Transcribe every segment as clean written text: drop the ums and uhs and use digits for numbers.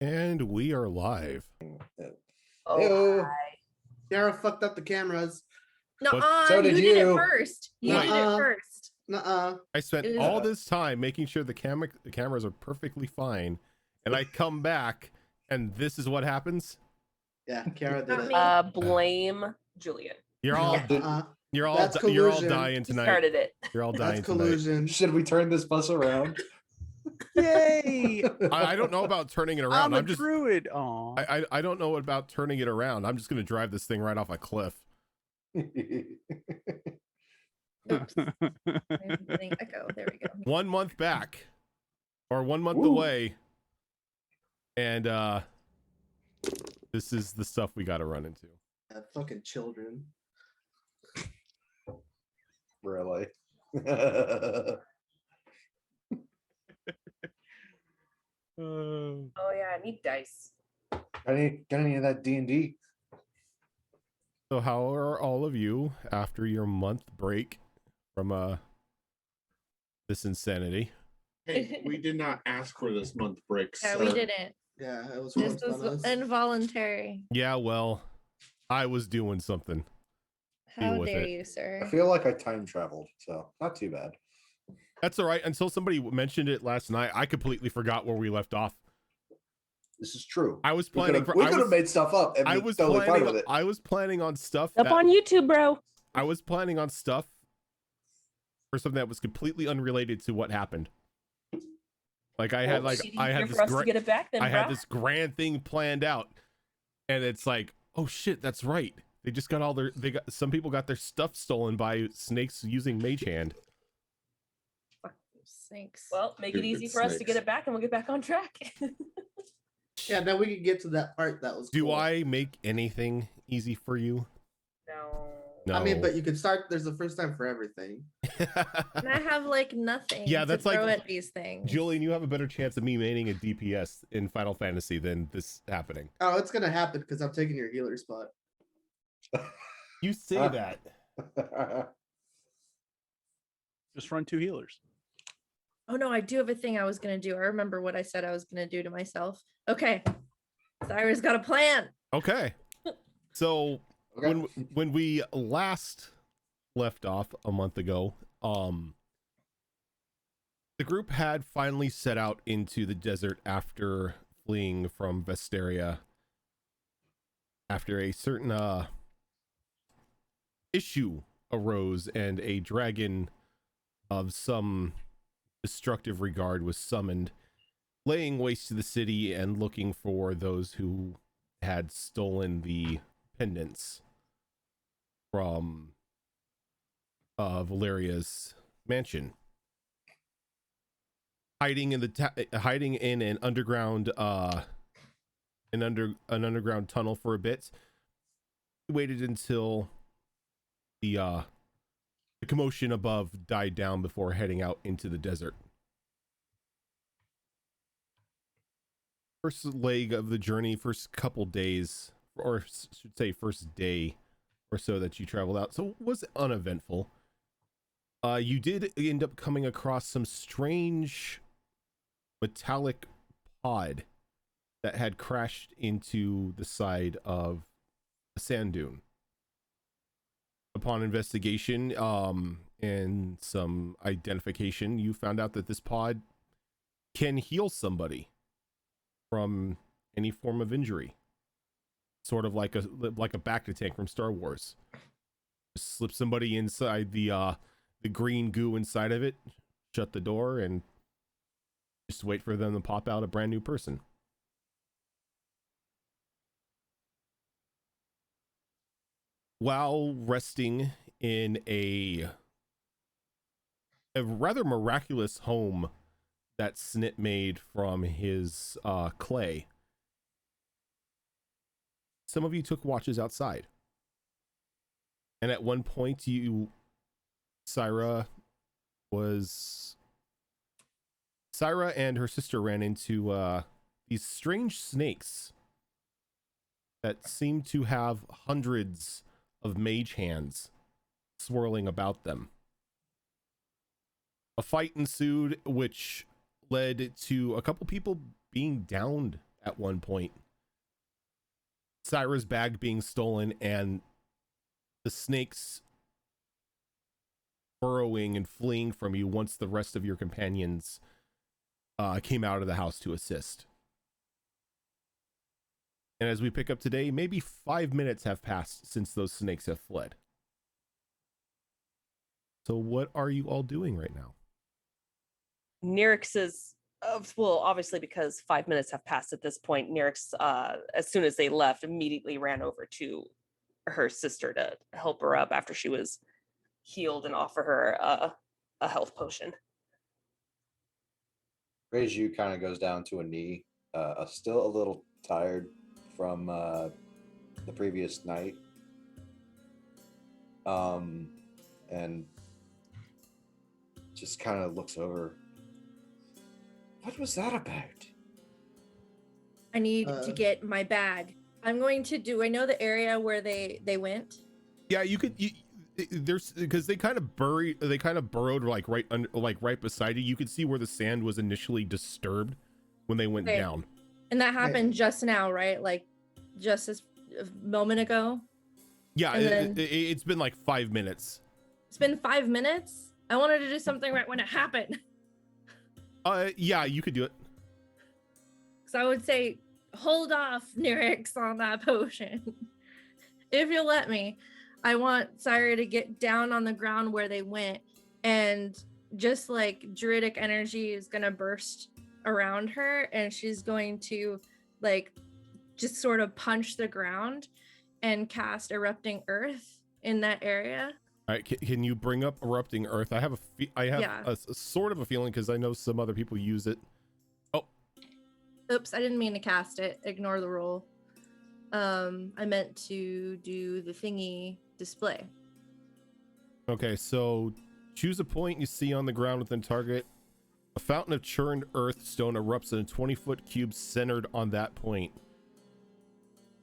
And we are live. Oh, Ew. hi. Sarah fucked up the cameras. Nuh-uh, So did you did it you. first. You did Nuh-uh. it first. Nuh-uh. I spent It is- all this time making sure the cameras are perfectly fine, and I come back, and this is what happens. Yeah, Kara did Not it. me. Blame Julian. You're all Uh-uh. you're all That's you're all collusion. dying He tonight. started it. You're all dying That's tonight. collusion. Should we turn this bus around? Yay! I don't know about turning it around. I'm a just druid. Aw. I don't know about turning it around. I'm just gonna drive this thing right off a cliff. Oops. I'm getting echo. There we go. 1 month back, or 1 month Woo. away, and this is the stuff we got to run into. Fucking children. Really? Oh yeah, I need dice. got any of that D&D? So how are all of you after your month break from this insanity? Hey, we did not ask for this month break. Yeah, sir. we didn't. Yeah, it was This forced on was us. involuntary. Yeah, well, I was doing something. How with dare it. you, I sir? feel like I time traveled, so not too bad. That's all right. Until somebody mentioned it last night, I completely forgot where we left off. This is true. I was We planning could for. have made stuff up and I be was totally fine planning. with it. I was planning on stuff. Up on YouTube, bro. I was planning on stuff for something that was completely unrelated to what happened. Like I had, Well, like it's I easier had this. for us to get it back then, I had brah. this grand thing planned out, and it's like, oh shit, that's right. They just got all their. They got some people got their stuff stolen by snakes using Mage Hand. Fuck those snakes. Well, make it Stupid easy for us to get snakes. it back, and we'll get back on track. Yeah, then we could get to that part that was Do cool. I make anything easy for you? No. No. I mean, but you could start. There's a first time for everything. And I have like nothing. Yeah, to that's like- throw at these things. Julian, you have a better chance of me maining a DPS in Final Fantasy than this happening. Oh, it's gonna happen because I'm taking your healer spot. You say Ah. that. Just run 2 healers. Oh no, I do have a thing I was gonna do. I remember what I said I was gonna do to myself. Okay, Cyrus got a plan. Okay. So Okay. when we last left off a month ago, the group had finally set out into the desert after fleeing from Vesteria after a certain issue arose and a dragon of some destructive regard was summoned, laying waste to the city and looking for those who had stolen the pendants from Valeria's mansion, hiding in an underground an underground tunnel for a bit. We waited until the commotion above died down before heading out into the desert. First leg of the journey, first couple days, or should say first day or so that you traveled out, so it was uneventful. You did end up coming across some strange metallic pod that had crashed into the side of a sand dune. Upon investigation and some identification, you found out that this pod can heal somebody from any form of injury, sort of like a Bacta tank from Star Wars. Just slip somebody inside the green goo inside of it, shut the door, and just wait for them to pop out a brand new person. While resting in a rather miraculous home that Snit made from his clay, some of you took watches outside. And at one point, Syra and her sister ran into these strange snakes that seemed to have hundreds of mage hands swirling about them. A fight ensued, which led to a couple people being downed at one point. Syra's bag being stolen and the snakes burrowing and fleeing from you once the rest of your companions came out of the house to assist. And as we pick up today, maybe 5 minutes have passed since those snakes have fled. So what are you all doing right now? Nyrix is, well, obviously because 5 minutes have passed at this point, Nyrix, as soon as they left, immediately ran over to her sister to help her up after she was healed and offer her a health potion. Reiju kind of goes down to a knee, still a little tired from the previous night. And just kind of looks over. What was that about? I need to get my bag. I'm going to do. I know the area where they went. Yeah, you could. There's because they kind of burrowed like right under, like right beside you. You could see where the sand was initially disturbed when they went Okay. down. And that happened just now, right? Like just a moment ago. Yeah, And then- it's been like 5 minutes. It's been 5 minutes. I wanted to do something right when it happened. Yeah, you could do it. So I would say, hold off, Nyrix, on that potion. If you'll let me. I want Syra to get down on the ground where they went, and just like druidic energy is gonna burst around her, and she's going to like just sort of punch the ground and cast erupting earth in that area. All right, can you bring up erupting earth? I have Yeah. a sort of a feeling because I know some other people use it. Oh, Oops, I didn't mean to cast it. Ignore the roll. I meant to do the thingy display. okay. So choose a point you see on the ground within target. A fountain of churned earth stone erupts in a 20-foot cube centered on that point.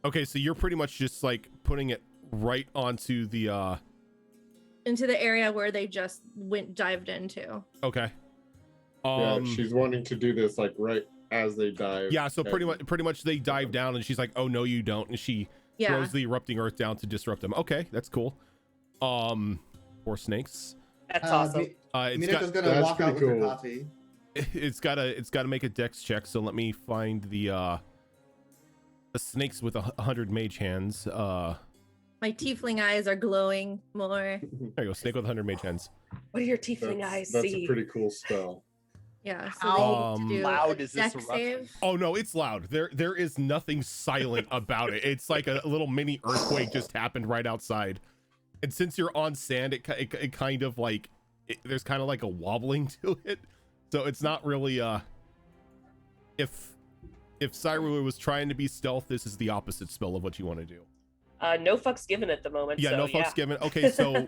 Okay, so you're pretty much just like putting it right onto the Into the area where they just dived into. okay. Yeah, she's wanting to do this like right as they dive. Yeah, so and- pretty much they dive down and she's like, "Oh no, you don't," and she Yeah. throws the erupting earth down to disrupt them. Okay, that's cool. Poor snakes. That's awesome. It's Miniko's got gonna That's walk out with pretty her cool. coffee. it's gotta make a dex check. So let me find the snakes with 100 mage hands. My tiefling eyes are glowing more. There you go, snake with 100 mage hands. What do your tiefling eyes That's see? a pretty cool spell. Yeah. So How they need to do loud a is this dex eruption? save. Oh no, it's loud. There is nothing silent about it. It's like a little mini earthquake just happened right outside. And since you're on sand, it kind of like there's kind of like a wobbling to it. So it's not really if Syra was trying to be stealth, this is the opposite spell of what you want to do. No fucks given at the moment. Yeah, so, no fucks given. Okay, so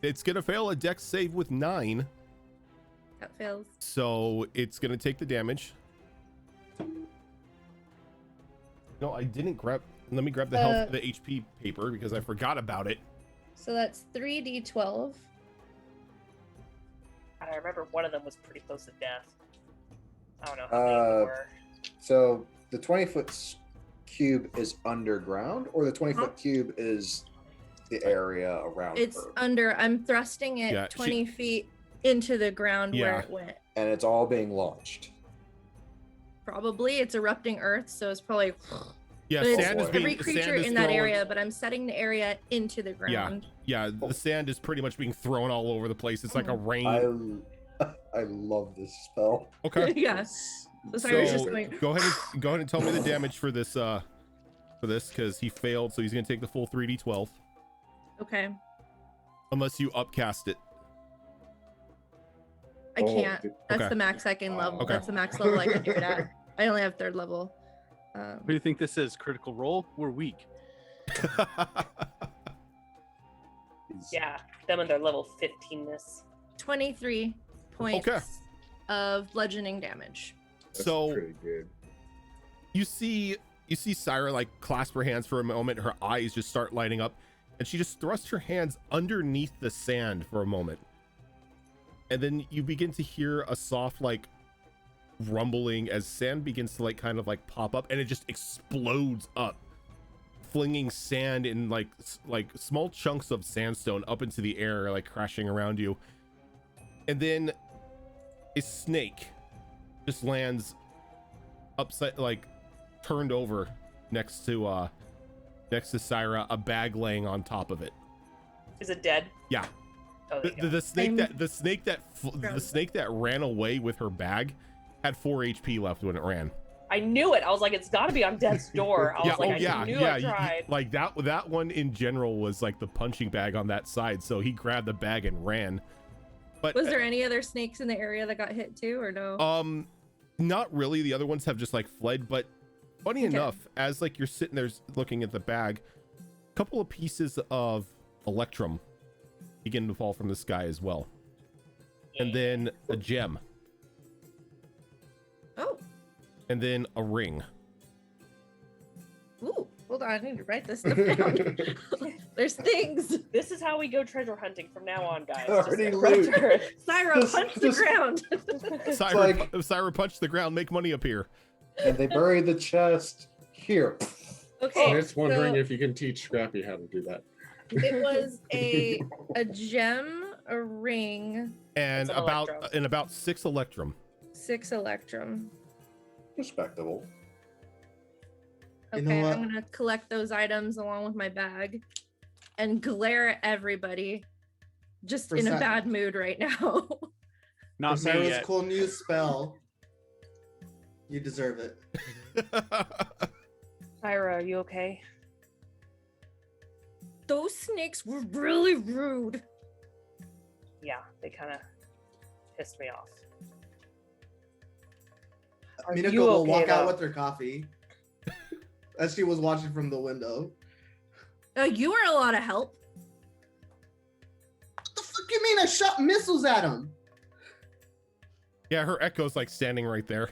it's gonna fail a dex save with 9. That fails. So it's gonna take the damage. No, I didn't grab. Let me grab the HP paper because I forgot about it. So that's 3d12. I remember one of them was pretty close to death. I don't know how many there were. So the 20-foot cube is underground, or the 20-foot cube is the area around It's her, under. I'm thrusting it Yeah, 20 feet into the ground where Yeah. it went. and it's all being launched. Probably it's erupting earth, so it's probably. Yeah, But it's sand is being every creature sand is in that throwing- area, but I'm setting the area into the ground. Yeah, the sand is pretty much being thrown all over the place. It's like a rain. I love this spell. Okay. Yes. So Cyrus So just going. go ahead and tell me the damage for this because he failed, so he's gonna take the full 3d12 Okay. unless you upcast it. I can't. That's Okay. the max I can level. Okay. That's the max level I can do it at. I only have 3rd level. What do you think this is? Critical roll? We're weak. Yeah, them and their level 15ness. 23 points Okay. of bludgeoning damage. That's So- pretty good. you see Syra like clasp her hands for a moment, her eyes just start lighting up, and she just thrusts her hands underneath the sand for a moment. And then you begin to hear a soft like rumbling as sand begins to like kind of like pop up, and it just explodes up, flinging sand in like small chunks of sandstone up into the air, like crashing around you. And then a snake just lands upside, like turned over next to Syra, a bag laying on top of it. Is it dead? Yeah. Oh, there you go. The snake that ran away with her bag had 4 HP left when it ran. I knew it. I was like, it's got to be on death's door. I was like, I knew I tried. Like that one in general was like the punching bag on that side, so he grabbed the bag and ran. But Was there any other snakes in the area that got hit too, or no? Not really. The other ones have just like fled. But funny enough, as like you're sitting there looking at the bag, a couple of pieces of electrum begin to fall from the sky as well, and then a gem, Oh, and then a ring. ooh, hold on, I need to write this stuff down. There's things. This is how we go treasure hunting from now on, guys. Already Just loot. Syra, punch the ground. Syra punched the ground, make money appear. And they bury the chest here. Okay, I'm just wondering so if you can teach Scrappy how to do that. it was a gem, a ring, And That's an electrum. about 6 electrum. 6 electrum. Respectable. You Okay, know what? I'm gonna collect those items along with my bag and glare at everybody. Just in a Percent. bad mood right now. Not For me Sarah's yet. cool new spell. You deserve it. Syra, are you okay? Those snakes were really rude. Yeah, they kind of pissed me off. Are Minako you will okay, walk out though? with her coffee as she was watching from the window. You were a lot of help. What the fuck you mean? I shot missiles at him. Yeah, her echo's like standing right there.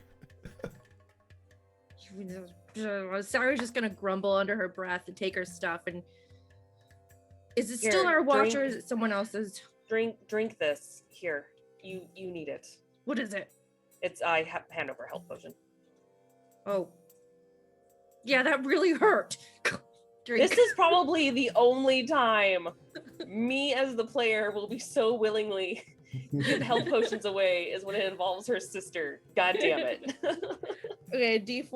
Sarah's just gonna grumble under her breath and take her stuff. And is it still Here, our watch drink. or is it someone else's? Drink this. Here, you need it. What is it? It's hand over health potion. Oh, yeah, that really hurt. Drink. This is probably the only time me as the player will be so willingly give health potions away is when it involves her sister. God damn it. Okay, D4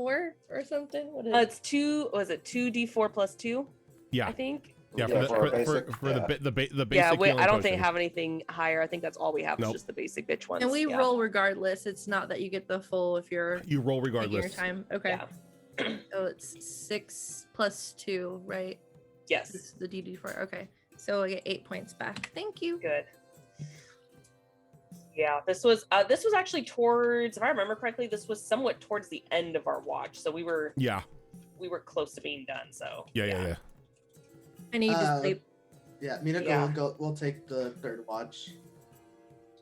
or something. What is It's 2d4 plus 2, Yeah, I think. yeah. Yeah, For for a basic, the basic. Yeah, wait, healing I don't potion. think I have anything higher. I think that's all we have. Nope. Is just the basic bitch ones. And we yeah. roll regardless. It's not that you get the full if you're You roll taking your regardless. time. Okay. Yeah. So it's 6 plus 2, right? Yes. This is the DD4. Okay. So I get 8 points back. Thank you. Good. Yeah, this was actually towards, if I remember correctly, this was somewhat towards the end of our watch. So we were Yeah, close to being done. So yeah. I need to Uh, sleep. Yeah, Minako Yeah. will take the third watch.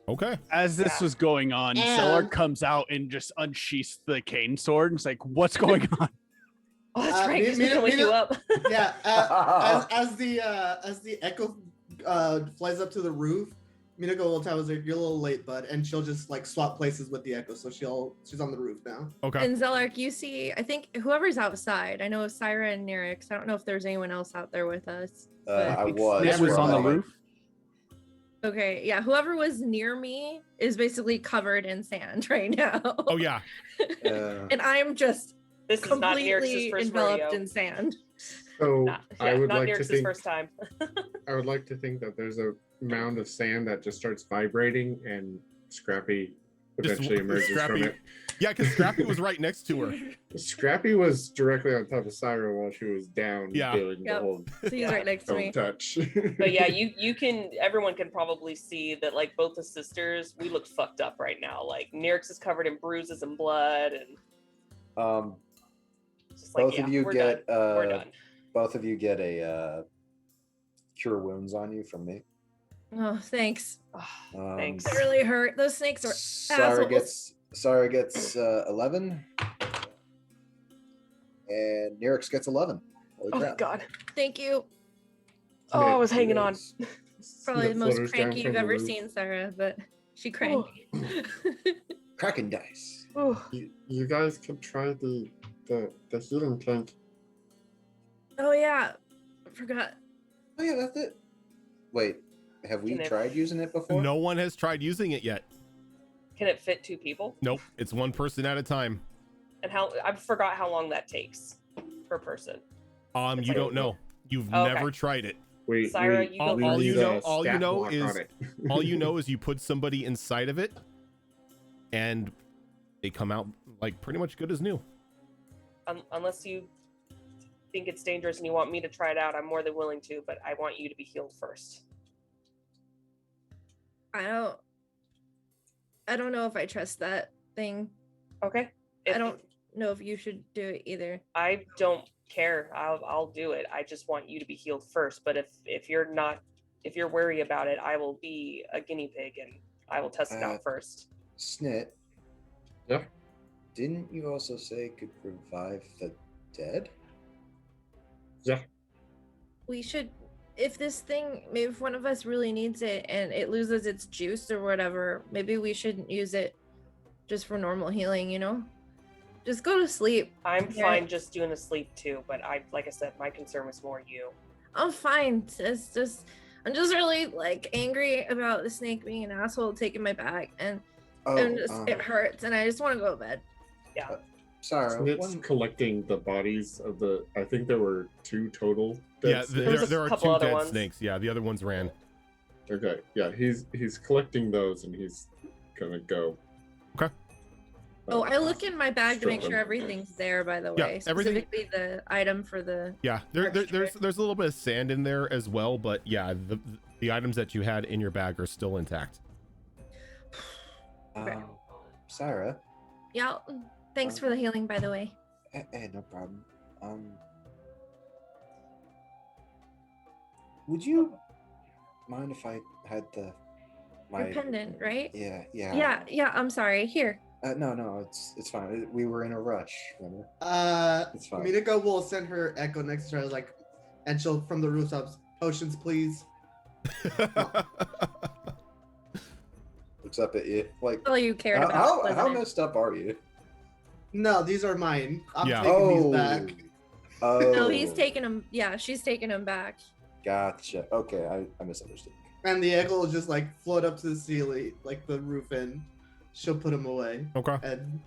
Okay. As this Yeah. was going on, And- Zeller comes out and just unsheaths the cane sword and is like, "What's going on?" oh, that's right. me- 'Cause we can me- wake me- you up. Yeah, as the echo flies up to the roof, Minako will tell us, "You're a little late, bud," and she'll just like swap places with the echo, so she's on the roof now. Okay. And Zelark, you see, I think whoever's outside, I know Syra and Nyrix. I don't know if there's anyone else out there with us. I was. Snitch was on the Everybody. roof. Okay, yeah, whoever was near me is basically covered in sand right now. Oh yeah. And I'm just This is not Nyrix's completely first enveloped rodeo. in sand. So Not, I yeah, would not like to Nyrix's think first time. I would like to think that there's a mound of sand that just starts vibrating and Scrappy Just eventually emerges Scrappy. from it. Yeah, because Scrappy was right next to her. Scrappy was directly on top of Syra while she was down Yeah. doing Yep. the whole So he's Yeah. right next to me. don't touch. But yeah, everyone can probably see that like both the sisters, we look fucked up right now. Like Nyrix is covered in bruises and blood, and just like, both yeah, of you we're get done. We're done. both of you get a cure wounds on you from me. Oh, thanks. Um, Thanks. It really hurt. Those snakes are Sarah gets 11, and Nyrix gets 11. Holy Oh crap. god. Thank you. Oh, I was hanging on. Probably That the most flutters down cranky from you've the ever roof. seen, Sarah, but she cranky. Cracking dice. Ooh. You guys could try the healing tank. Oh yeah, I forgot. Oh yeah, that's it. Wait, have we Can it- tried using it before? No one has tried using it yet. Can it fit 2 people? Nope, it's one person at a time. And I forgot how long that takes per person. It's You like- don't know. You've Oh, okay. never tried it. Wait, Syra, wait, you go All, we all first. you need know, a all you stat know block is on it. all you know is you put somebody inside of it, and they come out like pretty much good as new. Unless you think it's dangerous and you want me to try it out, I'm more than willing to, but I want you to be healed first. I don't know if I trust that thing. Okay? I don't know if you should do it either. I don't care. I'll do it. I just want you to be healed first. But if you're worried about it, I will be a guinea pig and I will test it out first. Snit. Yeah. Didn't you also say it could revive the dead? Yeah. We should, if this thing, maybe if one of us really needs it and it loses its juice or whatever, maybe we shouldn't use it just for normal healing, you know? Just go to sleep. I'm Yeah. fine just doing a sleep too, but like I said, my concern was more you. I'm fine. It's just, I'm just really like angry about the snake being an asshole taking my bag, and it hurts, and I just want to go to bed. Yeah. Sorry. It's collecting the bodies of the. I think there were 2 total. Yeah, Dead There's a there are couple 2 other dead ones. snakes. Yeah, the other ones ran. Okay, yeah, he's collecting those and he's gonna go. Okay. Oh, I look in my bag to make Stroke sure 'em. everything's there, by the Yeah, way. everything- Specifically the item for the. Yeah, there's a little bit of sand in there as well, but yeah, the items that you had in your bag are still intact. Okay. Sarah. Yeah. Thanks for the healing, by the way. Hey, no problem. Would you mind if I had my Your pendant, right? Yeah. Yeah. I'm sorry. Here. No, it's fine. We were in a rush, remember? It's fine. Minako will send her echo next to her, like, and she'll from the rooftops. Potions, please. Looks up at you like. All you cared about. How wasn't it? messed up are you? No, these are mine. I'm Yeah. taking these back. Oh. No, he's taking him. Yeah, she's taking him back. Gotcha. Okay, I misunderstood. And the echo will just like float up to the ceiling, like the roof, and she'll put him away. Okay. And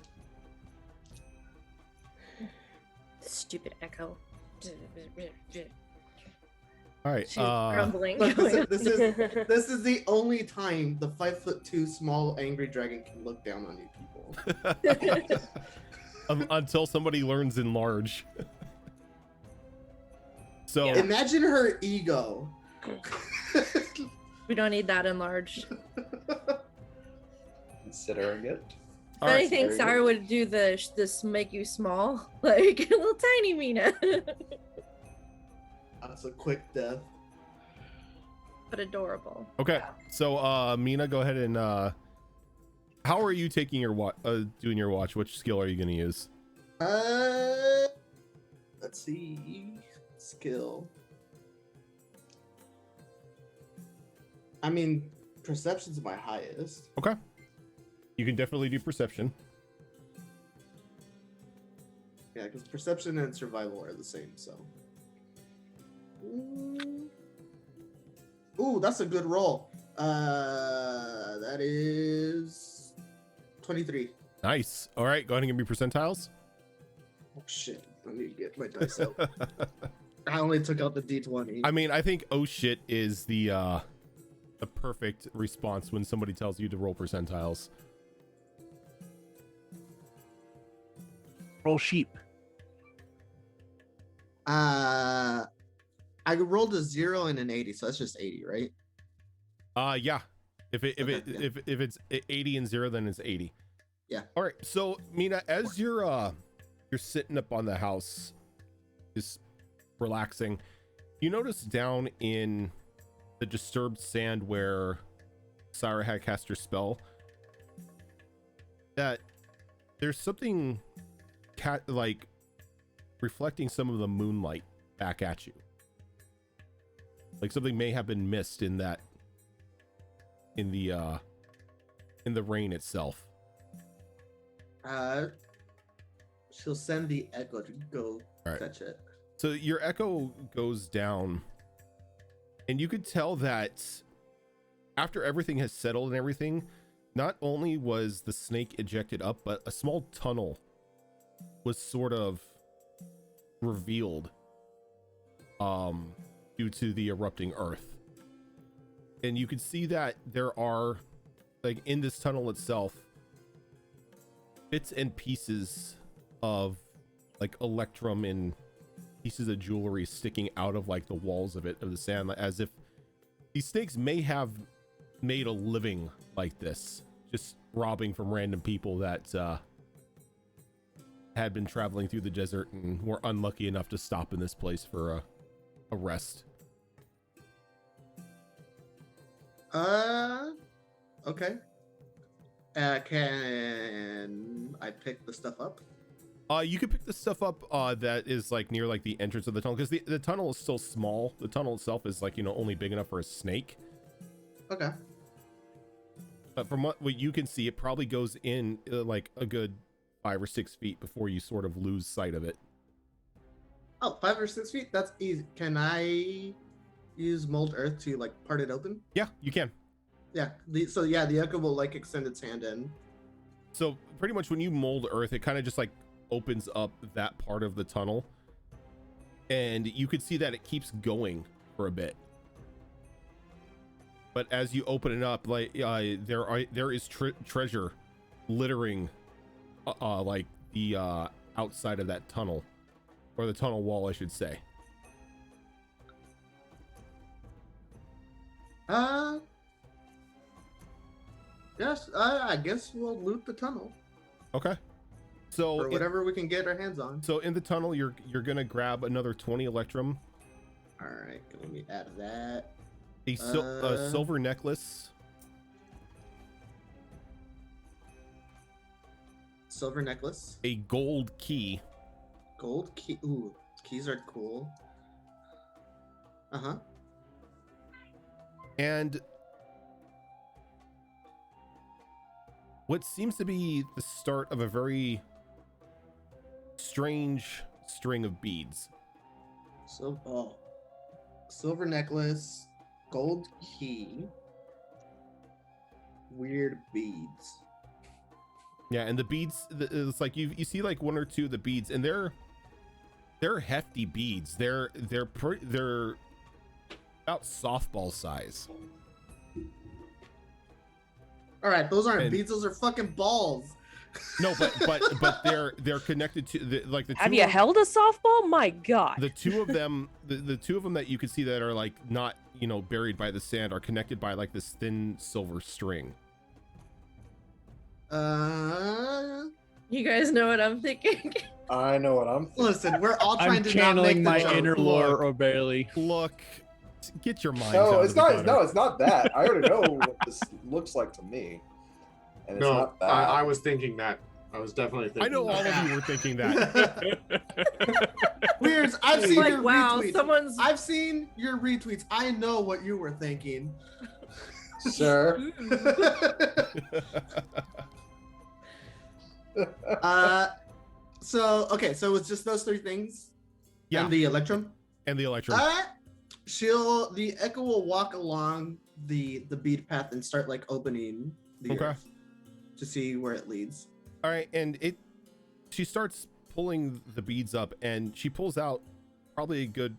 Stupid echo. All right. She's grumbling. look, this is the only time the 5'2" small angry dragon can look down on you people. Until somebody learns enlarge. So Yeah. Imagine her ego. We don't need that enlarged. Considering it. If All right. anything, Very Sarah good. would do this make you small, like a little tiny Mina, That's a quick death. but adorable. Okay, so Mina, go ahead and how are you taking your doing your watch? Which skill are you going to use? Let's see. Skill. I mean, perception's my highest. Okay, you can definitely do perception. Yeah, because perception and survival are the same, so. Ooh, that's a good roll. That is 23. Nice. All right, go ahead and give me percentiles. Oh shit! Let me get my dice out. I only took out the D20. I mean, I think oh shit is the perfect response when somebody tells you to roll percentiles. Roll sheep. I rolled a 0 and an 80, so that's just 80, right? Yeah. If it's 80 and 0, then it's 80. Yeah. All right. So Mina, as you're sitting up on the house, just relaxing, you notice down in the disturbed sand where Sarah had cast her spell that there's something like reflecting some of the moonlight back at you. Like something may have been missed in the rain itself. She'll send the echo to go All right. fetch it. So your echo goes down, and you could tell that after everything has settled and everything, not only was the snake ejected up, but a small tunnel was sort of revealed due to the erupting earth. And you can see that there are, like, in this tunnel itself, bits and pieces of like electrum and pieces of jewelry sticking out of like the walls of the sand, as if these snakes may have made a living like this, just robbing from random people that had been traveling through the desert and were unlucky enough to stop in this place for a rest. Okay. Can I pick the stuff up? You could pick the stuff up that is like near like the entrance of the tunnel, because the tunnel is still small. The tunnel itself is like, you know, only big enough for a snake. Okay. But from what you can see, it probably goes in like a good 5 or 6 feet before you sort of lose sight of it. Oh, 5 or 6 feet? That's easy. Can I use mold earth to like part it open? Yeah, you can. Yeah. The echo will like extend its hand in. So pretty much when you mold earth, it kind of just like opens up that part of the tunnel, and you could see that it keeps going for a bit. But as you open it up, like there is treasure littering like the outside of that tunnel, or the tunnel wall, I should say. Yes, I guess we'll loot the tunnel. Okay. So or whatever we can get our hands on. So in the tunnel, you're gonna grab another 20 electrum. All right, let me add that. A silver necklace. Silver necklace. A gold key. Gold key. Ooh, keys are cool. Uh-huh. And what seems to be the start of a very strange string of beads. So, silver necklace, gold key, weird beads. Yeah, and the beads, it's like you see like 1 or 2 of the beads, and they're hefty beads. They're about softball size. All right, those aren't beads; those are fucking balls. No, but they're connected to the two. Have you held a softball? My God. The two of them, the two of them that you can see that are like not, you know, buried by the sand, are connected by like this thin silver string. You guys know what I'm thinking? I know what I'm thinking. Listen, we're all trying I'm to channeling not make my the inner joke. Lore O'Bailey. Look, get your mind. No, it's not. No, it's not that. I already know what this looks like to me, and it's No, not that. I was thinking that. I was definitely thinking. I know all that. of you were thinking that. Weirds, I've It's seen like, your wow, retweets. someone's I've seen your retweets. I know what you were thinking. Sir. So it's just those 3 things. Yeah. And the electrum. And the electrum. The echo will walk along the bead path and start like opening the earth to see where it leads. All right, and she starts pulling the beads up, and she pulls out probably a good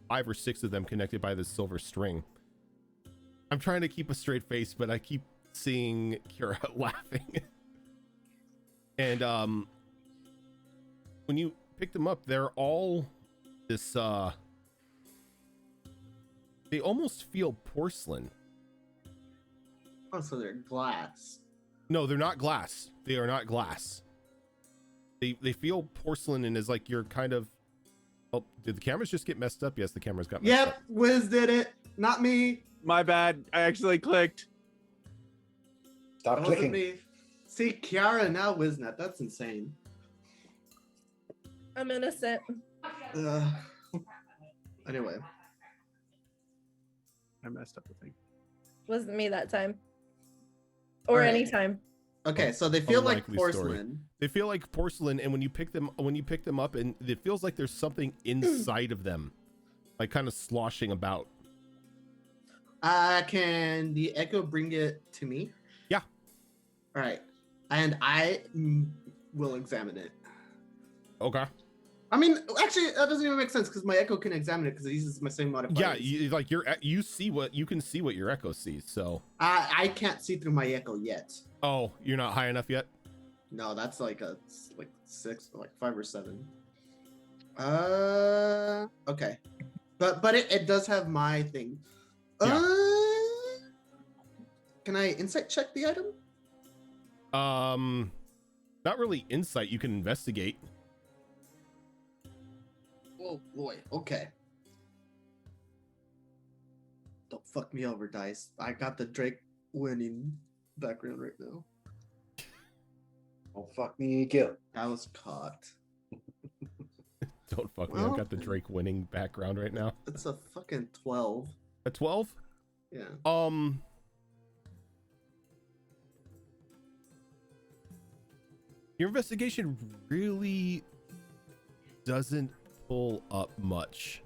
5 or 6 of them connected by this silver string. I'm trying to keep a straight face, but I keep seeing Kira laughing. And when you pick them up, they're all this they almost feel porcelain. Oh, so they're glass. No, they're not glass. They are not glass. They feel porcelain, and is like you're kind of. Oh, did the cameras just get messed up? Yes, the cameras got messed up. Yep, Wiz did it, not me. My bad. I actually clicked. Stop That wasn't clicking. me. See, Kiara now Wiznut. That's insane. I'm innocent. Anyway. I messed up the thing. Wasn't me that time. Or Alright. any time. Okay, so they feel like Unlikely story. porcelain. They feel like porcelain, and when you pick them up, and it feels like there's something inside of them, like kind of sloshing about. Can the echo bring it to me? Yeah. All right, and I will examine it. Okay. I mean, actually, that doesn't even make sense because my echo can examine it because it uses my same modifiers. Yeah, you can see what your echo sees. So I can't see through my echo yet. oh, you're not high enough yet. No, that's like 6, like 5 or 7. Okay, but it does have my thing. Yeah. Can I insight check the item? Not really insight. You can investigate. Oh boy. Okay. Don't fuck me over, dice. I got the Drake winning background right now. Oh, fuck me, kill. I was caught. Don't fuck me. I've got the Drake winning background right now. It's a fucking 12. A 12? Yeah. Your investigation really doesn't pull up much.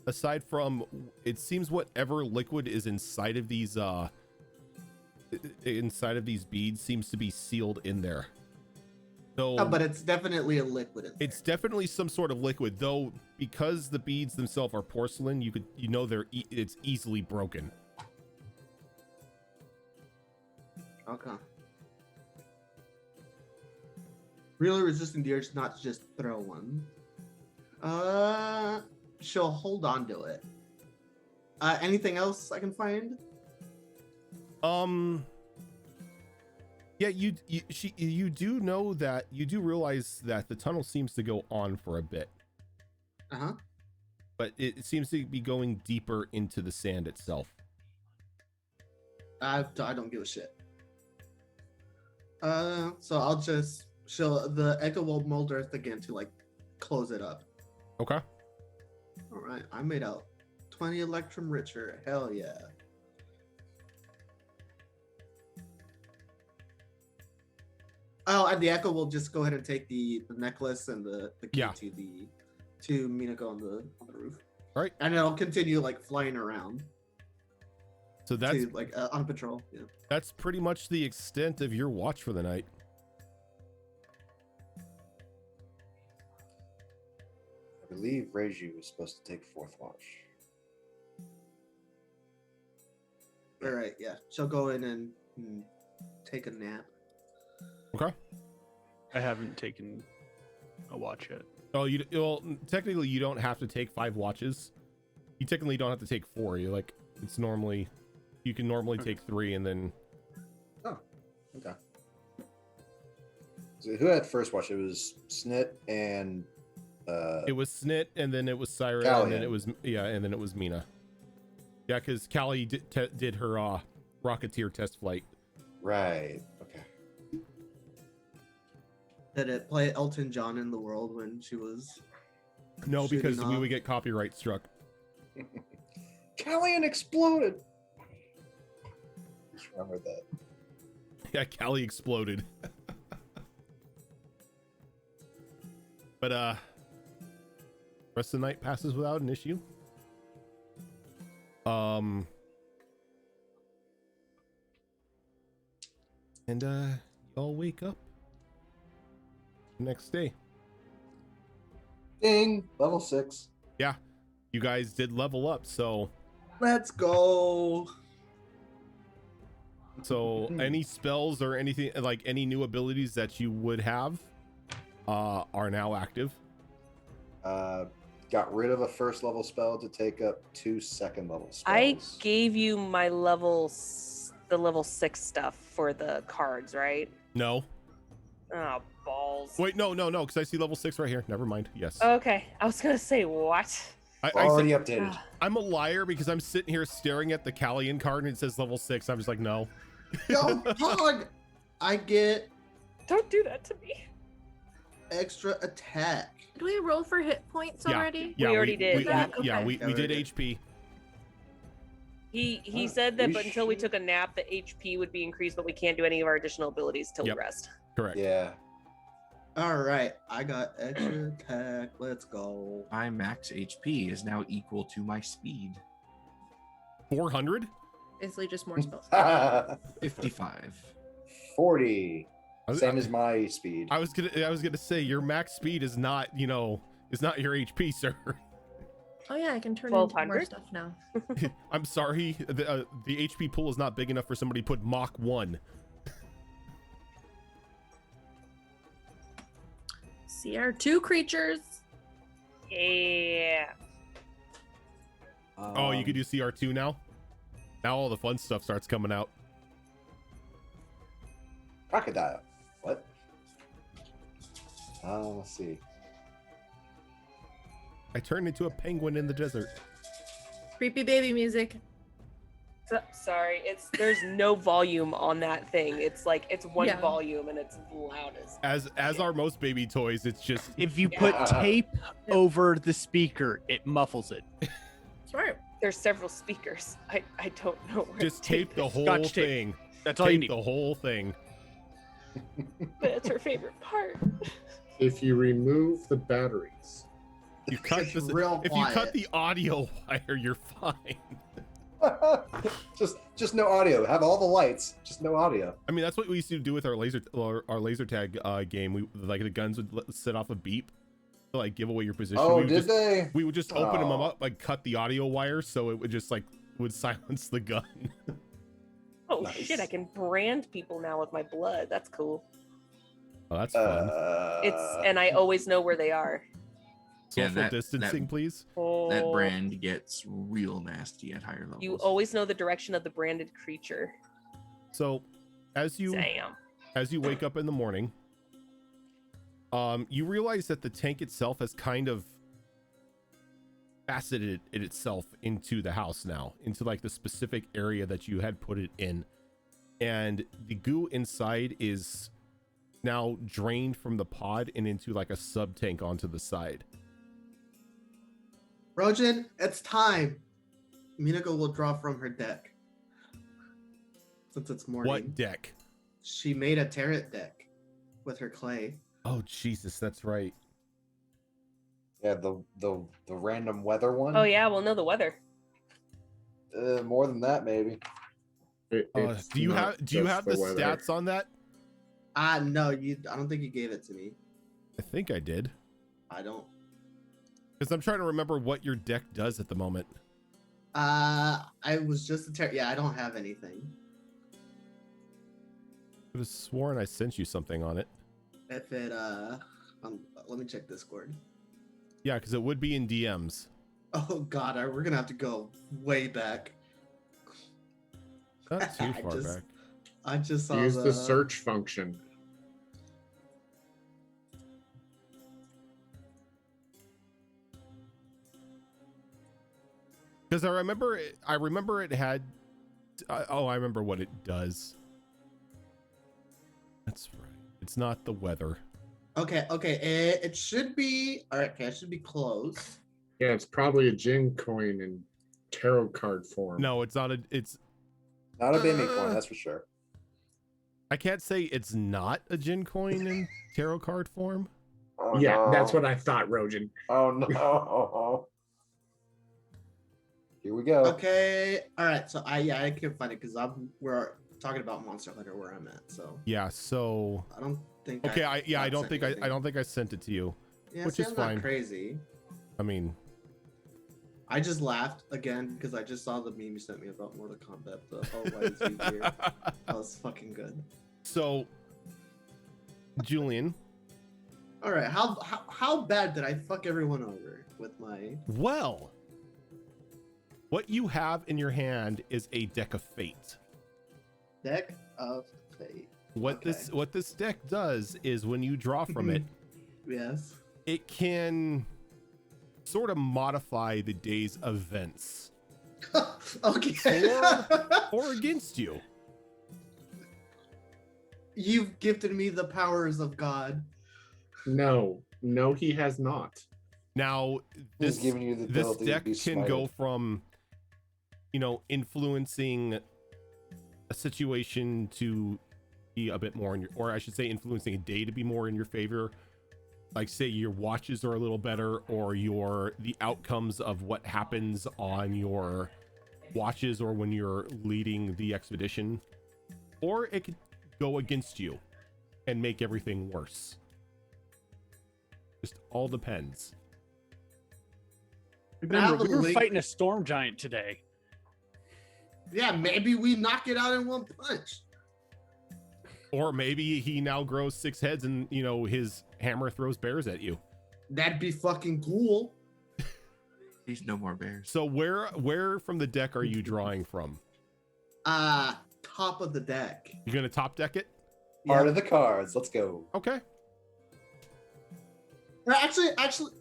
Aside from, it seems whatever liquid is inside of these beads seems to be sealed in there. So But it's definitely a liquid. it's definitely some sort of liquid, though, because the beads themselves are porcelain. It's easily broken. Okay. Really resisting the urge not to just throw one. She'll hold on to it. Anything else I can find? Yeah, you do know that, you do realize that the tunnel seems to go on for a bit. Uh-huh. But it seems to be going deeper into the sand itself. I don't give a shit. So I'll just the echo will mold earth again to like close it up. Okay. All right, I made out 20 electrum richer. Hell yeah. Oh, and the echo will just go ahead and take the necklace and the key to Minako on the roof. All right. And it'll continue like flying around. So that's like on patrol. Yeah. That's pretty much the extent of your watch for the night. I believe Reiju was supposed to take 4th watch. All right, yeah. She'll go in and take a nap. Okay. I haven't taken a watch yet. Oh, technically you don't have to take 5 watches. You technically don't have to take 4. You can normally take 3 and then. Oh, okay. So who had first watch? It was Snit and. It was Snit, and then it was Syra, Callie. and then it was Mina. Yeah, because Callie did her Rocketeer test flight. Right. Okay. Did it play Elton John in the world when she was? No, because shooting we off? would get copyright struck. Callian exploded. Just remember that. Yeah, Callie exploded. But rest of the night passes without an issue. And y'all wake up the next day. Ding! Level 6. Yeah, you guys did level up, so Let's go. Any spells or anything, like any new abilities that you would have are now active. Got rid of a 1st level spell to take up 2 2nd level spells. I gave you my the level 6 stuff for the cards, right? No. Oh, balls. Wait, no, because I see level 6 right here. Never mind. Yes. Okay, I was gonna say what? I Already said, updated. I'm a liar because I'm sitting here staring at the Callian card and it says level 6. I'm just like, no. Yo, Pog, I get Don't do that to me. extra attack. Did we roll for hit points Yeah. already? Yeah, We already did We, that. yeah, Okay. we did HP. He said that, you but until we should- took a nap, the HP would be increased, but we can't do any of our additional abilities till Yep. we rest. Correct. Yeah. All right, I got extra attack. Let's go. My max HP is now equal to my speed. 400. Basically, just more spells. 55. 40. I was- Same as my speed. I was gonna say your max speed is not is not your HP, sir. Oh yeah, I can turn into more 1200? stuff now. I'm sorry, the HP pool is not big enough for somebody to put Mach 1. See our 2 creatures. Yeah. Oh, you could do CR2 now. Now all the fun stuff starts coming out. Crocodile. What? Let's see. I turned into a penguin in the desert. Creepy baby music. Sorry, there's no volume on that thing. It's like it's one Yeah. volume and it's loud as As are most baby toys, it's just If you put Yeah. tape over the speaker, it muffles it. Smart. there's several speakers. I don't know where just to tape take the this, whole Scotch tape. thing. That's all you Tape need. the whole thing. but it's her favorite part. If you remove the batteries, You cut It's this. real If you cut quiet. the audio wire, you're fine. just no audio. Have all the lights, just no audio. I mean, that's what we used to do with our laser tag game. We like the guns would set off a beep to like give away your position. Oh, we would did just, they? We would just open them Oh. up, like cut the audio wire, so it would just like would silence the gun. Oh Nice. shit, I can brand people now with my blood. That's cool. Oh, that's fun. And I always know where they are. Yeah, Social that- distancing, that- please. Oh, That brand gets real nasty at higher levels. You always know the direction of the branded creature. So, as you wake up in the morning, you realize that the tank itself has kind of faceted it itself into the house now, into like the specific area that you had put it in, and the goo inside is now drained from the pod and into like a sub tank onto the side. Rojan, it's time. Minako will draw from her deck. Since it's morning. What deck? She made a tarot deck with her clay. Oh Jesus, that's right. Yeah, the random weather one. Oh yeah, we'll know the weather. More than that, maybe. It's Do you not have just the weather. stats on that? No, I don't think you gave it to me. I think I did, I don't. because I'm trying to remember what your deck does at the moment. I was just a tarot. Yeah, I don't have anything. I was sworn I sent you something on it. If it let me check Discord. Yeah, because it would be in DMs. Oh God, we're gonna have to go way back. Not too I far just- back. I just saw Use the search function. Because I remember it had. I remember what it does. That's right. It's not the weather. Okay, it should be all right. Okay, it should be close. Yeah, it's probably a Jin coin in tarot card form. No, it's not. It's. Not a baby coin, that's for sure. I can't say it's not a Jin coin in tarot card form. Oh, Yeah, no. that's what I thought, Rojan. Oh no. Here we go. Okay, all right. So I can't find it because we're talking about Monster Hunter where I'm at. So Yeah. So. I don't think. Okay. I not don't sent think anything. I don't think I sent it to you. Yeah, which see, is I'm fine. Not crazy. I mean, I just laughed again because I just saw the meme you sent me about Mortal Kombat. Why is he here? That was fucking good. so. Julian. All right, how bad did I fuck everyone over with my? Well. What you have in your hand is a deck of fate. Deck of Fate. What this deck does is when you draw from it, Yes. it can sort of modify the day's events Okay. or against you. You've gifted me the powers of God. No, he has not. Now He's this giving you the this ability deck to be can go smited. from influencing a situation to be a bit more in your, or I should say influencing a day to be more in your favor. Like say your watches are a little better, or the outcomes of what happens on your watches or when you're leading the expedition, or it could go against you and make everything worse. Just all depends. Remember, we were Probably. fighting a storm giant today. Yeah, maybe we knock it out in one punch. Or maybe he now grows 6 heads and his hammer throws bears at you. That'd be fucking cool. He's no more bears. So where from the deck are you drawing from? Top of the deck. You're gonna top deck it? Part of the cards. Let's go. Okay. Actually,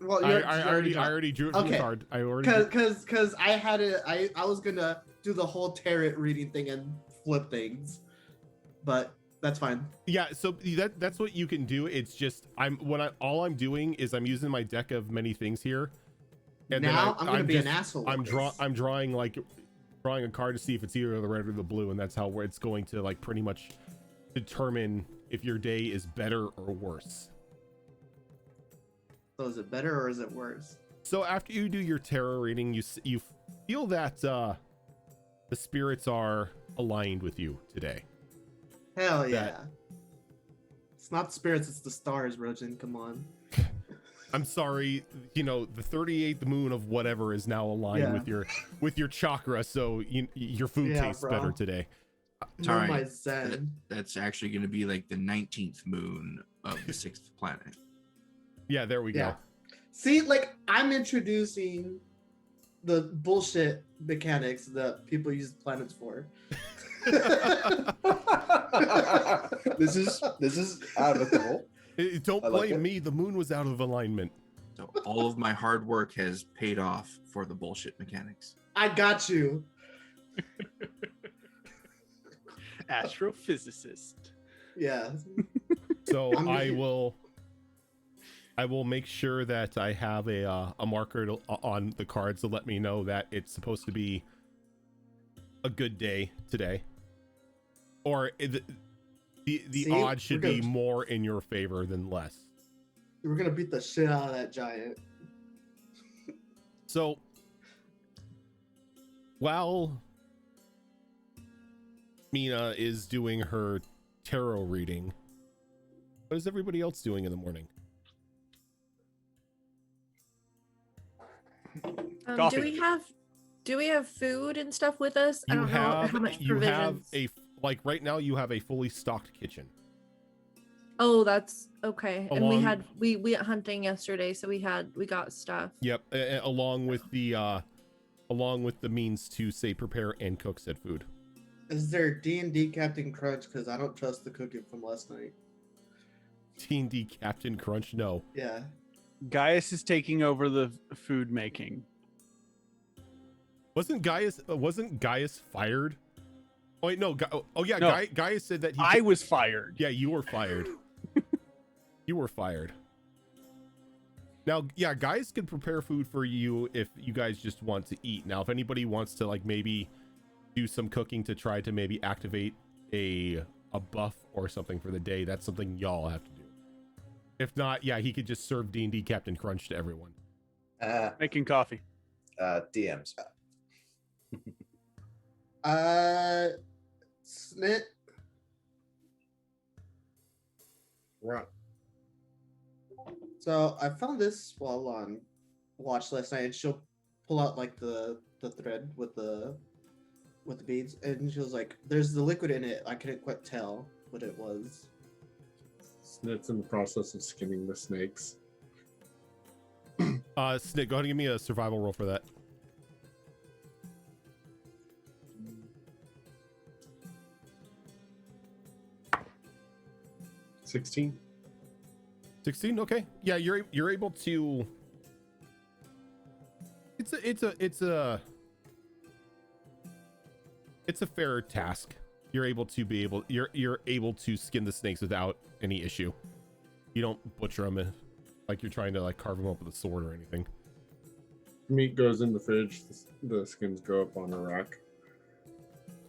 well, I already drew it from the card. I already because I had it. I was gonna do the whole tarot reading thing and flip things, but that's fine. Yeah, so that's what you can do. It's just all I'm doing is I'm using my deck of many things here. And now I'm gonna be just, an asshole. I'm drawing a card to see if it's either the red or the blue, and that's how it's going to like pretty much determine if your day is better or worse. So is it better or is it worse? So after you do your tarot reading, you feel that the spirits are aligned with you today. Hell yeah. It's not spirits, it's the stars, Rojan. Come on. I'm sorry, the 38th moon of whatever is now aligned with your chakra, so your food tastes better today. Sorry, my zen. That's actually going to be like the 19th moon of the 6th planet. Yeah, there we go. See, like I'm introducing the bullshit mechanics that people use planets for. This is admirable. Don't blame me. The moon was out of alignment. So all of my hard work has paid off for the bullshit mechanics. I got you. Astrophysicist. Yeah. So I will make sure that I have a marker on the cards to let me know that it's supposed to be a good day today, or the odds should be more in your favor than less. We're gonna beat the shit out of that giant. So while Mina is doing her tarot reading, what is everybody else doing in the morning? Do we have food and stuff with us? I don't know how much provisions. Right now you have a fully stocked kitchen. Oh, that's okay. And we went hunting yesterday, so we got stuff. Yep, along with the means to say prepare and cook said food. Is there D&D Captain Crunch? Because I don't trust the cooking from last night. D&D Captain Crunch? No. Yeah. Gaius is taking over the food making. Wasn't Gaius fired? Oh wait, no. No. Gaius said that I was fired. Yeah, you were fired. You were fired. Now, yeah, Gaius can prepare food for you if you guys just want to eat. Now, if anybody wants to maybe do some cooking to try to maybe activate a buff or something for the day, that's something y'all have to do. If not, yeah, he could just serve D&D Captain Crunch to everyone. Making coffee. DMs. Snit. Right. So I found this while on watch last night, and she'll pull out the thread with the beads, and she was like, "There's the liquid in it. I couldn't quite tell what it was." Snit's in the process of skinning the snakes. Snit, go ahead and give me a survival roll for that. 16. 16. Okay. Yeah, you're able to. It's a fair task. You're able to skin the snakes without any issue. You don't butcher them like you're trying to carve them up with a sword or anything. Meat goes in the fridge. The skins go up on a rack.